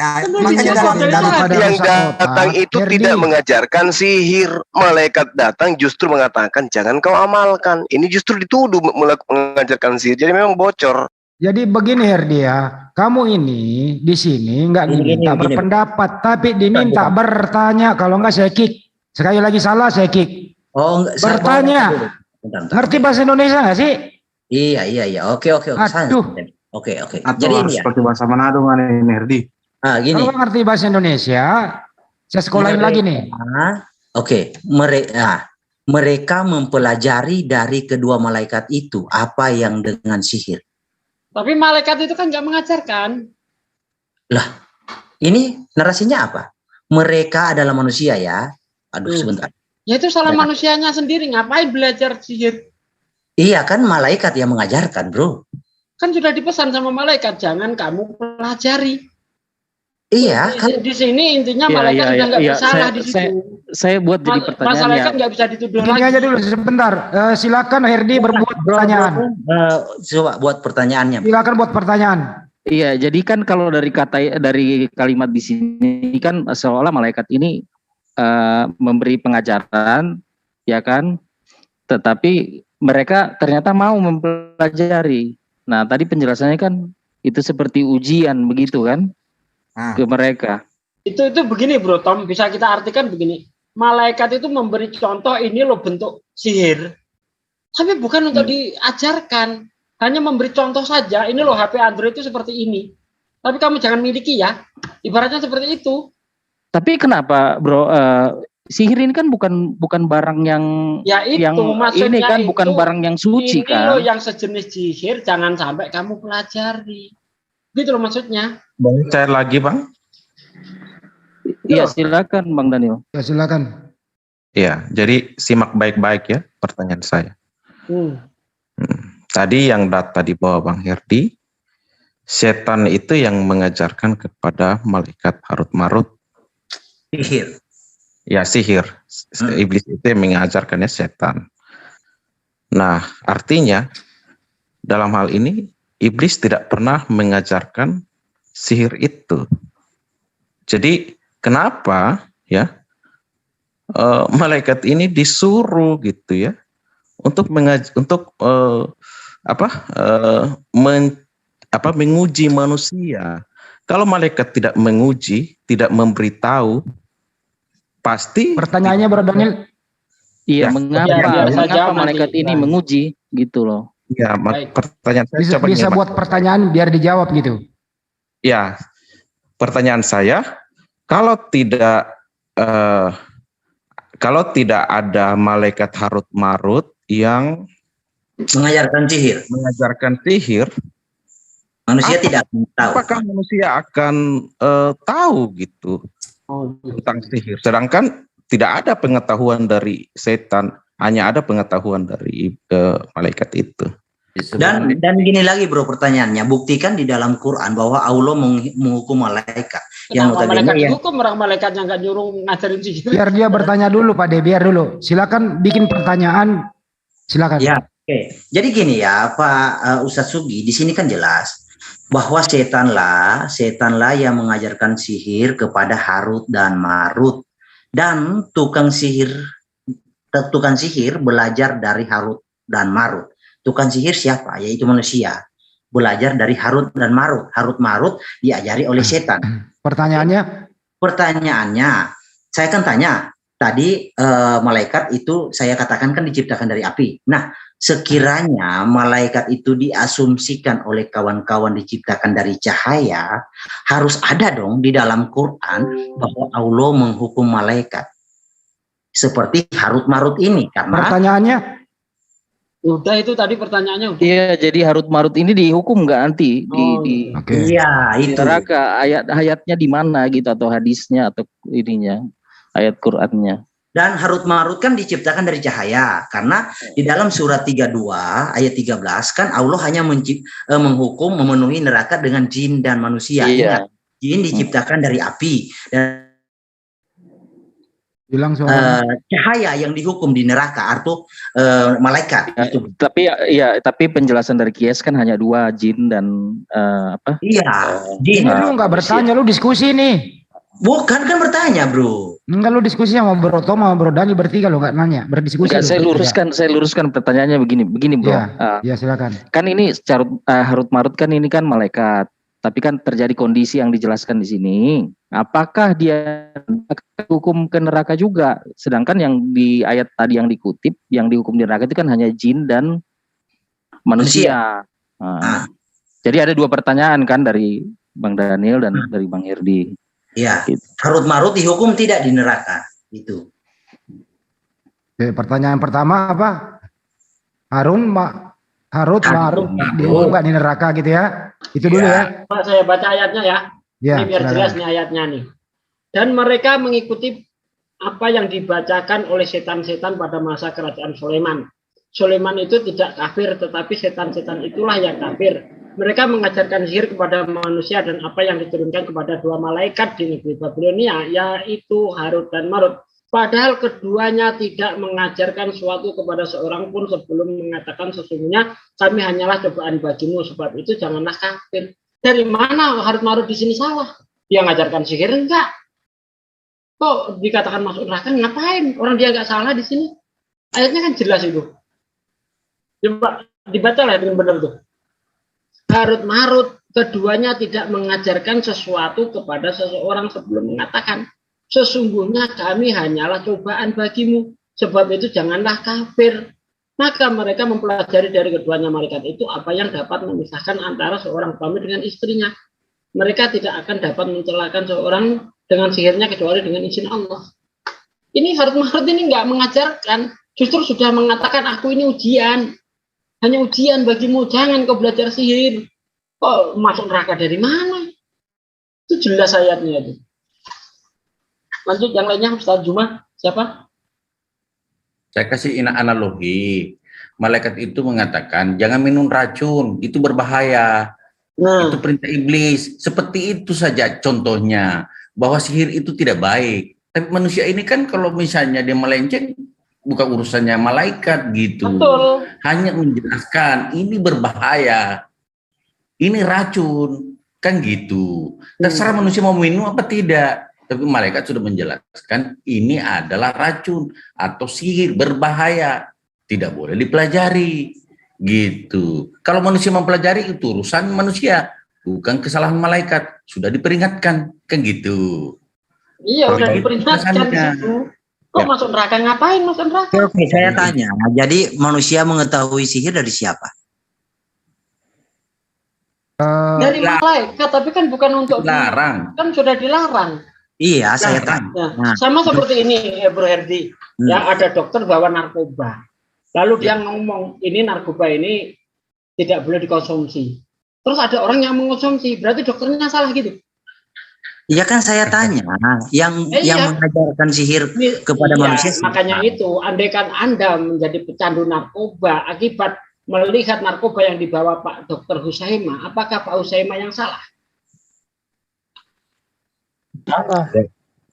Yang datang itu tidak mengajarkan sihir. Malaikat datang justru mengatakan jangan kau amalkan. Ini justru dituduh mengajarkan sihir. Jadi memang bocor. Jadi begini Herdi ya, kamu ini di sini nggak diminta berpendapat, tapi diminta bertanya. Kalau nggak saya kick. Sekali lagi salah saya kick. Oh, enggak, bertanya. Ngerti bahasa Indonesia nggak sih? Iya. Oke. Aduh. Oke. Atau Jadi harus ini ya. pakai bahasa Manado kan ini Herdi? Gini. Kalau ngerti bahasa Indonesia, saya sekolahin lagi nih. Oke. Mereka mempelajari dari kedua malaikat itu apa yang dengan sihir. Tapi malaikat itu kan nggak mengajarkan. Lah, ini narasinya apa? Mereka adalah manusia ya. Aduh, sebentar. Ya itu salah manusianya sendiri. Ngapain belajar sihir? Iya kan malaikat yang mengajarkan, bro. Kan sudah dipesan sama malaikat, jangan kamu pelajari. Iya, kan di sini intinya malaikat sudah nggak bersalah di situ. Saya buat jadi pertanyaan malaikat nggak bisa dituduh Gini lagi. aja dulu sebentar. Silakan Herdi berbuat pertanyaan. Coba buat pertanyaannya. Silakan buat pertanyaan. Iya, jadi kan kalau dari kalimat di sini kan seolah malaikat ini memberi pengajaran, ya kan? Tetapi mereka ternyata mau mempelajari. Nah, tadi penjelasannya kan itu seperti ujian begitu kan ke mereka. Itu begini Bro Tom, bisa kita artikan begini. Malaikat itu memberi contoh ini loh bentuk sihir. Tapi bukan untuk diajarkan. Hanya memberi contoh saja, ini loh HP Android itu seperti ini. Tapi kamu jangan miliki ya. Ibaratnya seperti itu. Tapi kenapa Bro, sihir ini kan bukan barang yang ya itu, yang ini kan bukan barang yang suci ini kan. loh yang sejenis sihir, jangan sampai kamu pelajari. Gitu loh maksudnya. Boleh cair lagi Bang? Iya silakan Bang Daniel. Ya silakan. Iya, jadi simak baik-baik ya pertanyaan saya. Tadi yang data di bawah Bang Herdi, setan itu yang mengajarkan kepada malaikat Harut Marut. Sihir. Ya sihir. Iblis itu yang mengajarkannya setan. Nah artinya dalam hal ini iblis tidak pernah mengajarkan sihir itu. Jadi kenapa ya malaikat ini disuruh gitu ya untuk menguji manusia. Kalau malaikat tidak menguji, tidak memberitahu, pasti pertanyaannya Bro Daniel. Iya, ya, mengapa malaikat ini menguji gitu loh. Ya, pertanyaan saya bisa buat pertanyaan biar dijawab gitu. Ya, pertanyaan saya, kalau tidak ada malaikat Harut Marut yang mengajarkan sihir, manusia tidak tahu. Apakah manusia akan tahu gitu tentang sihir? Sedangkan tidak ada pengetahuan dari setan, hanya ada pengetahuan dari malaikat itu. Dan gini lagi bro pertanyaannya, buktikan di dalam Quran bahwa Allah menghukum malaikat. Yang malaikat dihukum, orang malaikatnya nggak nyuruh ngajarin sihir. Biar dia bertanya dulu Pak De, biar dulu. Silakan bikin pertanyaan. Silakan. Ya, oke. Jadi gini ya Pak Ustadz Sugi, di sini kan jelas bahwa setanlah yang mengajarkan sihir kepada Harut dan Marut, dan tukang sihir belajar dari Harut dan Marut. Tukang sihir siapa? Yaitu manusia. Belajar dari Harut dan Marut. Harut Marut diajari oleh setan. Pertanyaannya, saya kan tanya tadi malaikat itu saya katakan kan diciptakan dari api. Nah, sekiranya malaikat itu diasumsikan oleh kawan-kawan diciptakan dari cahaya, harus ada dong di dalam Quran bahwa Allah menghukum malaikat seperti Harut Marut ini. Karena pertanyaannya udah, itu tadi pertanyaannya udah. Iya, jadi Harut Marut ini dihukum nggak nanti di Iya, itu. neraka? Ayat-ayatnya di mana gitu, atau hadisnya atau ininya, ayat Qurannya? Dan Harut Marut kan diciptakan dari cahaya, karena di dalam surat 32 ayat 13 kan Allah hanya menghukum memenuhi neraka dengan jin dan manusia. Iya. Ingat, jin diciptakan dari api, dan bilang cahaya yang dihukum di neraka atau malaikat. Gitu. Tapi penjelasan dari Kies kan hanya dua, jin dan apa? Iya, jin. Ini lu nggak bertanya, lu diskusi nih. Bukan, kan bertanya, bro. Enggak, lu diskusi sama Bro Tom sama Bro Dani bertiga, lu nggak nanya, berdiskusi. Enggak, saya luruskan pertanyaannya begini Bro. Ya, silakan. Kan ini secara Harut Marut kan ini kan malaikat, tapi kan terjadi kondisi yang dijelaskan di sini. Apakah dia hukum ke neraka juga? Sedangkan yang di ayat tadi yang dikutip, yang dihukum di neraka itu kan hanya jin dan manusia. Jadi ada dua pertanyaan kan dari Bang Daniel dan dari Bang Irdi. Iya, Harut Marut dihukum tidak di neraka, itu. Oke, pertanyaan pertama apa? Harut Marut dihukum nggak di neraka gitu ya? Itu dulu ya. Pak, saya baca ayatnya ya. Ya, ini biar silakan. jelas nih ayatnya nih. Dan mereka mengikuti apa yang dibacakan oleh setan-setan pada masa kerajaan Sulaiman. Sulaiman itu tidak kafir, tetapi setan-setan itulah yang kafir. Mereka mengajarkan sihir kepada manusia dan apa yang diturunkan kepada dua malaikat di negeri Babilonia, yaitu Harut dan Marut. Padahal keduanya tidak mengajarkan suatu kepada seorang pun sebelum mengatakan sesungguhnya kami hanyalah cobaan bagimu, sebab itu janganlah kafir. Dari mana Harut Marut di sini salah? Dia mengajarkan sihir enggak? Kok dikatakan masuk neraka? Ngapain? Orang dia enggak salah di sini. Ayatnya kan jelas itu. Coba dibaca lah dengan benar tuh. Harut Marut keduanya tidak mengajarkan sesuatu kepada seseorang sebelum mengatakan sesungguhnya kami hanyalah cobaan bagimu, sebab itu janganlah kafir. Maka mereka mempelajari dari keduanya malaikat itu apa yang dapat memisahkan antara seorang suami dengan istrinya. Mereka tidak akan dapat mencelakakan seorang dengan sihirnya kecuali dengan izin Allah. Ini Harut Marut ini nggak mengajarkan, justru sudah mengatakan aku ini ujian. Hanya ujian bagimu, jangan kau belajar sihir. Kok masuk neraka dari mana? Itu jelas ayatnya itu. Lanjut yang lainnya, Ustaz Juma, siapa? Saya kasih analogi. Malaikat itu mengatakan, jangan minum racun, itu berbahaya. Itu perintah iblis. Seperti itu saja contohnya. Bahwa sihir itu tidak baik. Tapi manusia ini kan kalau misalnya dia melenceng, bukan urusannya malaikat gitu. Betul. Hanya menjelaskan ini berbahaya, ini racun, kan gitu. Terserah manusia mau minum apa tidak. Tapi malaikat sudah menjelaskan ini adalah racun atau sihir berbahaya, tidak boleh dipelajari, gitu. Kalau manusia mempelajari itu urusan manusia, bukan kesalahan malaikat. Sudah diperingatkan, kan gitu. Iya, udah diperingatkan di situ. Kok masuk neraka, ngapain masuk neraka? Oke, saya tanya. Jadi manusia mengetahui sihir dari siapa? Dari malaikat, tapi kan bukan untuk dilarang. Kan sudah dilarang. Iya, saya tanya. Nah, sama seperti ini, Bro Herdi. Ya, ada dokter bawa narkoba. Lalu dia ngomong, ini narkoba ini tidak boleh dikonsumsi. Terus ada orang yang mengonsumsi, berarti dokternya salah gitu. Iya kan saya tanya, yang mengajarkan sihir kepada manusia. Makanya itu, andaikan Anda menjadi pecandu narkoba akibat melihat narkoba yang dibawa Pak Dr. Husaima, apakah Pak Husaima yang salah?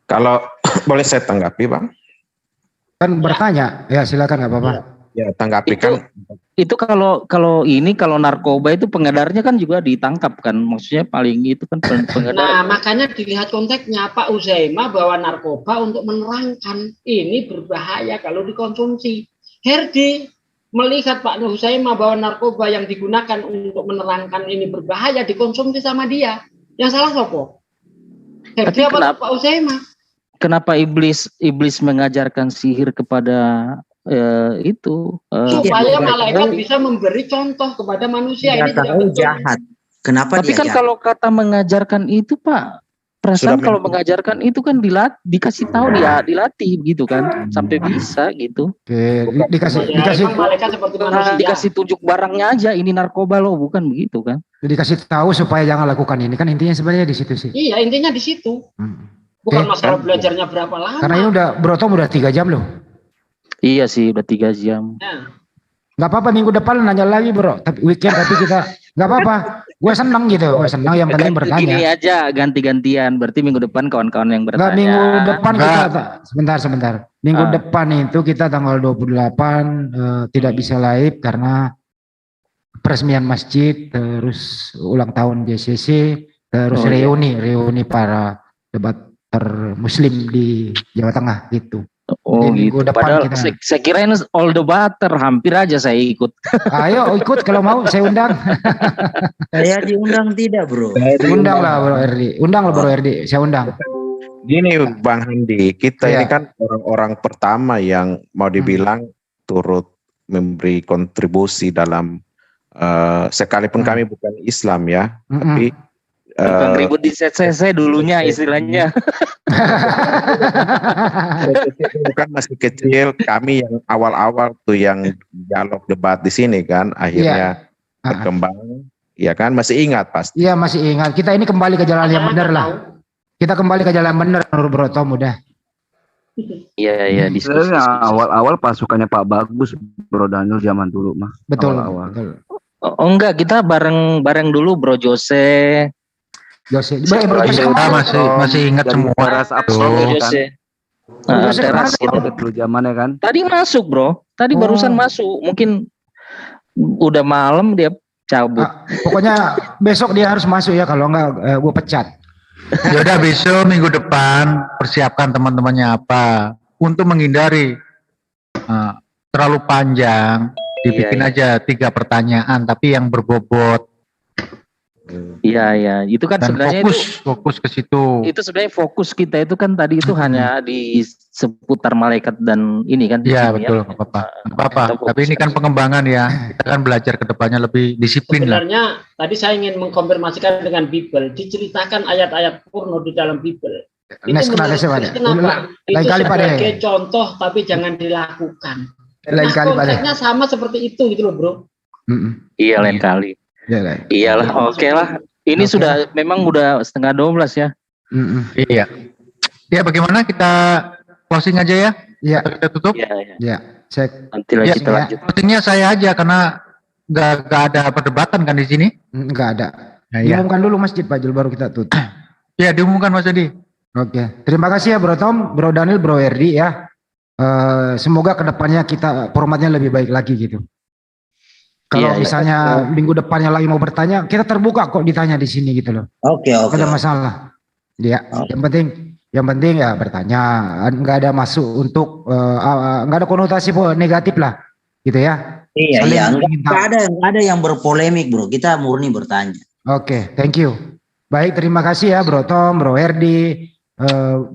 Kalau boleh saya tanggapi, Bang? Kan bertanya, ya silakan nggak apa-apa. Ya, tanggapi kan. Itu kalau narkoba itu pengedarnya kan juga ditangkap kan, maksudnya paling itu kan pengedar. Nah, makanya dilihat konteksnya Pak Uzaima bawa narkoba untuk menerangkan ini berbahaya kalau dikonsumsi. Herdi melihat Pak Uzaima bawa narkoba yang digunakan untuk menerangkan ini berbahaya dikonsumsi sama dia. Yang salah siapa? Herdi apa Pak Uzaima? Kenapa iblis mengajarkan sihir kepada itu supaya malaikat bisa memberi contoh kepada manusia. Ini tidak betul. Jahat. Kenapa tapi dia kan jahat? kalau kata mengajarkan itu Pak, perasaan kalau mengajarkan itu kan dikasih tahu dilatih gitu kan sampai bisa gitu. Oke, dikasih malaikat seperti manusia. Dikasih tunjuk barangnya aja, ini narkoba loh, bukan begitu kan? Dikasih tahu supaya jangan lakukan ini kan intinya sebenarnya di situ sih. Iya, intinya di situ. Bukan masalah belajarnya berapa lama. Karena ini udah 3 jam loh. Iya sih, udah 3 jam. Nggak apa-apa, minggu depan nanya lagi bro. Tapi weekend tapi kita nggak apa-apa. Gue senang gitu. Gue senang yang penting bertanya. Gini aja ganti-gantian. Berarti minggu depan kawan-kawan yang bertanya. Nggak, minggu depan kita sebentar. Minggu depan itu kita tanggal 28 tidak bisa live karena peresmian masjid, terus ulang tahun JCC, terus reuni para debater Muslim di Jawa Tengah gitu. Oh gitu. Padahal saya kirain all the butter, hampir aja saya ikut. Ayo ikut kalau mau, saya undang. Saya diundang tidak bro? Undang lah bro Erdi, Bro Erdi, saya undang. Gini Bang Handi, kita ini kan orang-orang pertama yang mau dibilang turut memberi kontribusi dalam sekalipun kami bukan Islam ya, tapi Bang ribut di CCC dulunya istilahnya. Bukan masih kecil, kami yang awal-awal tuh yang dialog debat di sini kan, akhirnya berkembang, ya kan, masih ingat pasti. Iya masih ingat. Kita ini kembali ke jalan yang benar lah. Kita kembali ke jalan benar menurut Bro Tom udah. Iya diskusi. Awal-awal pasukannya Pak Bagus, Bro Daniel zaman dulu mah. Betul. Awal-awal. Betul. Oh enggak, kita bareng dulu Bro Jose. Masih ingat semua. Teras Absolut kan. Teras gitu. Dulu zamannya kan. Tadi masuk bro, barusan masuk. Mungkin udah malam dia cabut. Pokoknya besok dia harus masuk ya, kalau enggak gue pecat. Ya udah besok minggu depan persiapkan teman-temannya apa untuk menghindari terlalu panjang. Dibikin aja 3 pertanyaan tapi yang berbobot. Iya, itu kan dan sebenarnya fokus ke situ. Itu sebenarnya fokus kita itu kan tadi itu hanya di seputar malaikat dan ini kan. Iya betul, nggak apa-apa. Tapi ini kan pengembangan ya, kita kan belajar ke depannya lebih disiplin. Sebenarnya tadi saya ingin mengkonfirmasikan dengan Bible, diceritakan ayat-ayat porno di dalam Bible. Itu kenapa? Itu sebagai contoh tapi jangan dilakukan. Nah konsepnya sama seperti itu gitu loh bro. Iya lain kali. Iyalah, oke lah. Ini sudah memang udah 11:30 ya. Iya. Ya bagaimana kita closing aja ya? Iya. Kita tutup. Iya. Nanti lagi kita lanjut. Closingnya saya aja karena nggak ada perdebatan kan di sini. Nggak ada. Diumumkan dulu masjid Pak Jul baru kita tutup. Ya diumumkan Mas Edi. Oke. Terima kasih ya Bro Tom, Bro Daniel, Bro Erdi ya. Semoga kedepannya kita formatnya lebih baik lagi gitu. Kalau misalnya minggu depannya lagi mau bertanya, kita terbuka kok ditanya di sini gitu loh. Oke. Gak ada masalah. Ya, yang penting ya bertanya, nggak ada masuk untuk nggak ada konotasi negatif lah, gitu ya. Iya, nggak ada yang berpolemik bro. Kita murni bertanya. Oke, thank you. Baik, terima kasih ya Bro Tom, Bro Erdi,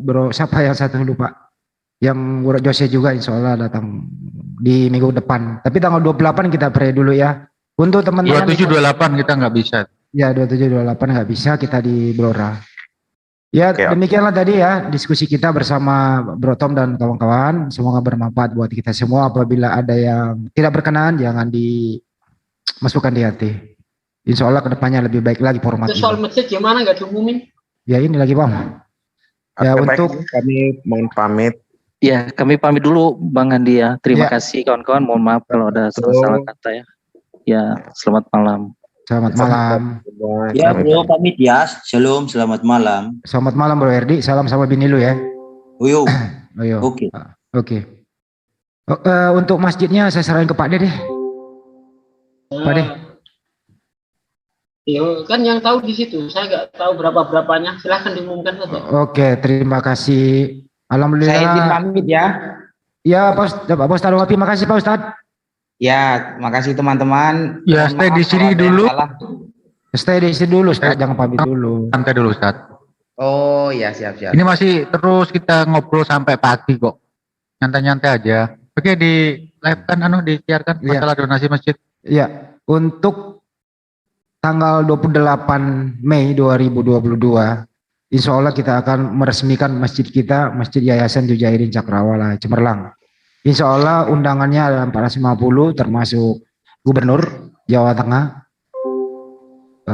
Bro siapa yang satu lupa, yang Bro Jose juga insya Allah datang di minggu depan. Tapi tanggal 28 kita pray dulu ya. Untuk teman-teman 27-28 kita nggak bisa. Ya 27-28 nggak bisa, kita di Blora. Ya demikianlah tadi ya diskusi kita bersama Bro Tom dan kawan-kawan. Semoga bermanfaat buat kita semua. Apabila ada yang tidak berkenan jangan dimasukkan di hati. Insya Allah kedepannya lebih baik lagi formatnya. Soal masjid gimana nggak diumumin? Ya ini lagi Bang. Ya untuk kami mohon pamit. Ya, kami pamit dulu Bang Andi ya. Terima kasih kawan-kawan. Mohon maaf kalau ada salah kata ya. Ya, selamat malam. Selamat malam. Ya bro, pamit ya. Shalom, selamat malam. Selamat malam Bro Erdi. Salam sama bini lu ya. Uyo. Oke. Untuk masjidnya saya serahin ke Pak De deh. Pak De. Iya, kan yang tahu di situ. Saya nggak tahu berapa-berapanya. Silahkan diumumkan saja. Oke, terima kasih. Alhamdulillah. Saya izin pamit ya. Ya, Pak Ustadz Wapi, makasih Pak Ustadz. Ya, makasih teman-teman. Ya, stay di sini dulu. Stay di sini dulu, Ustadz. Jangan pamit dulu. Santai dulu, Ustadz. Oh, ya siap-siap. Ini masih terus kita ngobrol sampai pagi kok. Nyantai-nyantai aja. Oke, di live kan disiarkan masalah donasi masjid. Iya, untuk tanggal 28 Mei 2022, insya Allah kita akan meresmikan masjid kita, Masjid Yayasan Jujairin Cakrawala Cemerlang. Insya Allah undangannya ada 450, termasuk Gubernur Jawa Tengah,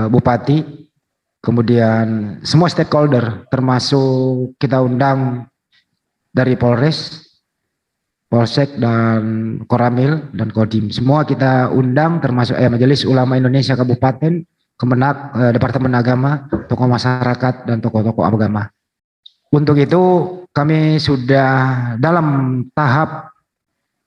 Bupati, kemudian semua stakeholder, termasuk kita undang dari Polres, Polsek dan Koramil dan Kodim. Semua kita undang, termasuk Majelis Ulama Indonesia Kabupaten, Kemenak, Departemen Agama, tokoh masyarakat dan tokoh-tokoh agama. Untuk itu kami sudah dalam tahap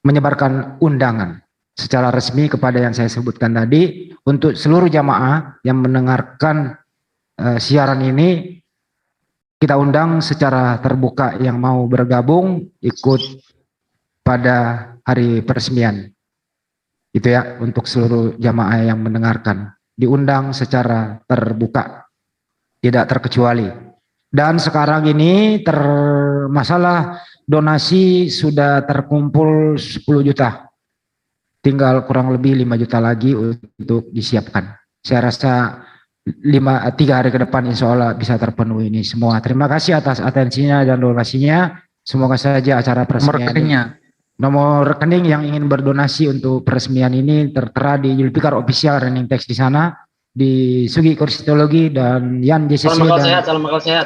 menyebarkan undangan secara resmi kepada yang saya sebutkan tadi untuk seluruh jamaah yang mendengarkan siaran ini. Kita undang secara terbuka yang mau bergabung ikut pada hari peresmian. Itu ya, untuk seluruh jamaah yang mendengarkan. Diundang secara terbuka, tidak terkecuali. Dan sekarang ini masalah donasi sudah terkumpul 10 juta. Tinggal kurang lebih 5 juta lagi untuk disiapkan. Saya rasa 3 hari ke depan insya Allah bisa terpenuhi ini semua. Terima kasih atas atensinya dan donasinya. Semoga saja acara peresmian nomor rekening yang ingin berdonasi untuk peresmian ini tertera di Julfikar Official Running Text di sana, di Sugi Kristologi dan Yan JCC Salam akal sehat.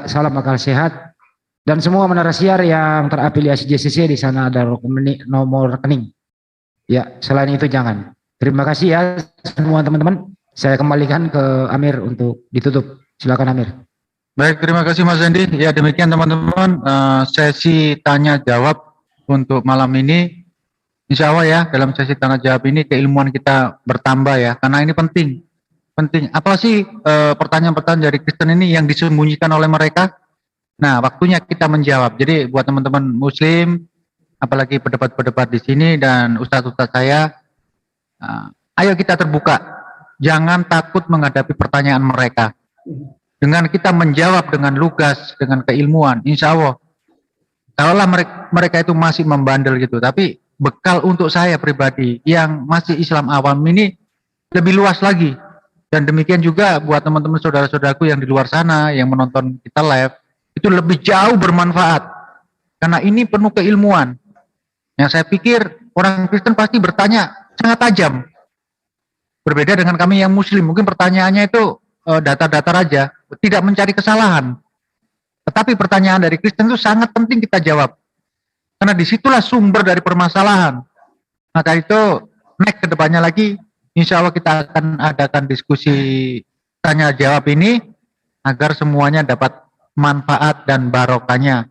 Salam akal sehat dan semua menara siar yang terafiliasi JCC di sana ada nomor rekening. Ya, selain itu jangan. Terima kasih ya semua teman-teman. Saya kembalikan ke Amir untuk ditutup. Silakan Amir. Baik, terima kasih Mas Andi. Ya, demikian teman-teman sesi tanya jawab untuk malam ini. Insya Allah ya, dalam sesi tanya jawab ini keilmuan kita bertambah ya, karena ini penting. Apa sih pertanyaan-pertanyaan dari Kristen ini yang disembunyikan oleh mereka? Nah, waktunya kita menjawab. Jadi buat teman-teman Muslim, apalagi pendebat-pendebat di sini dan ustadz-ustadz saya, ayo kita terbuka. Jangan takut menghadapi pertanyaan mereka. Dengan kita menjawab dengan lugas, dengan keilmuan, insya Allah. Kalaulah mereka itu masih membandel gitu, tapi bekal untuk saya pribadi yang masih Islam awam ini lebih luas lagi. Dan demikian juga buat teman-teman saudara-saudaraku yang di luar sana yang menonton kita live, itu lebih jauh bermanfaat. Karena ini penuh keilmuan. Yang saya pikir orang Kristen pasti bertanya sangat tajam. Berbeda dengan kami yang Muslim, mungkin pertanyaannya itu datar-datar aja, tidak mencari kesalahan. Tetapi pertanyaan dari Kristen itu sangat penting kita jawab. Karena disitulah sumber dari permasalahan. Maka itu next ke depannya lagi, insya Allah kita akan adakan diskusi tanya jawab ini agar semuanya dapat manfaat dan barokahnya.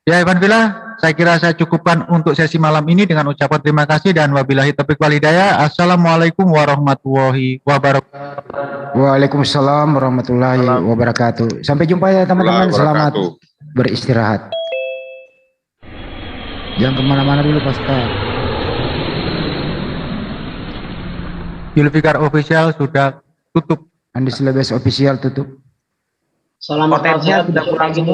Ya Iwan Villa, saya kira saya cukupkan untuk sesi malam ini dengan ucapan terima kasih dan wabillahi taufiq wal hidayah. Assalamualaikum warahmatullahi wabarakatuh. Waalaikumsalam warahmatullahi wabarakatuh. Sampai jumpa ya teman-teman. Selamat beristirahat. Jangan kemana-mana dulu Pak Ustaz. Julfikar Official sudah tutup. Andi Silabes Official tutup. Salam akal sehat. Sudah kurang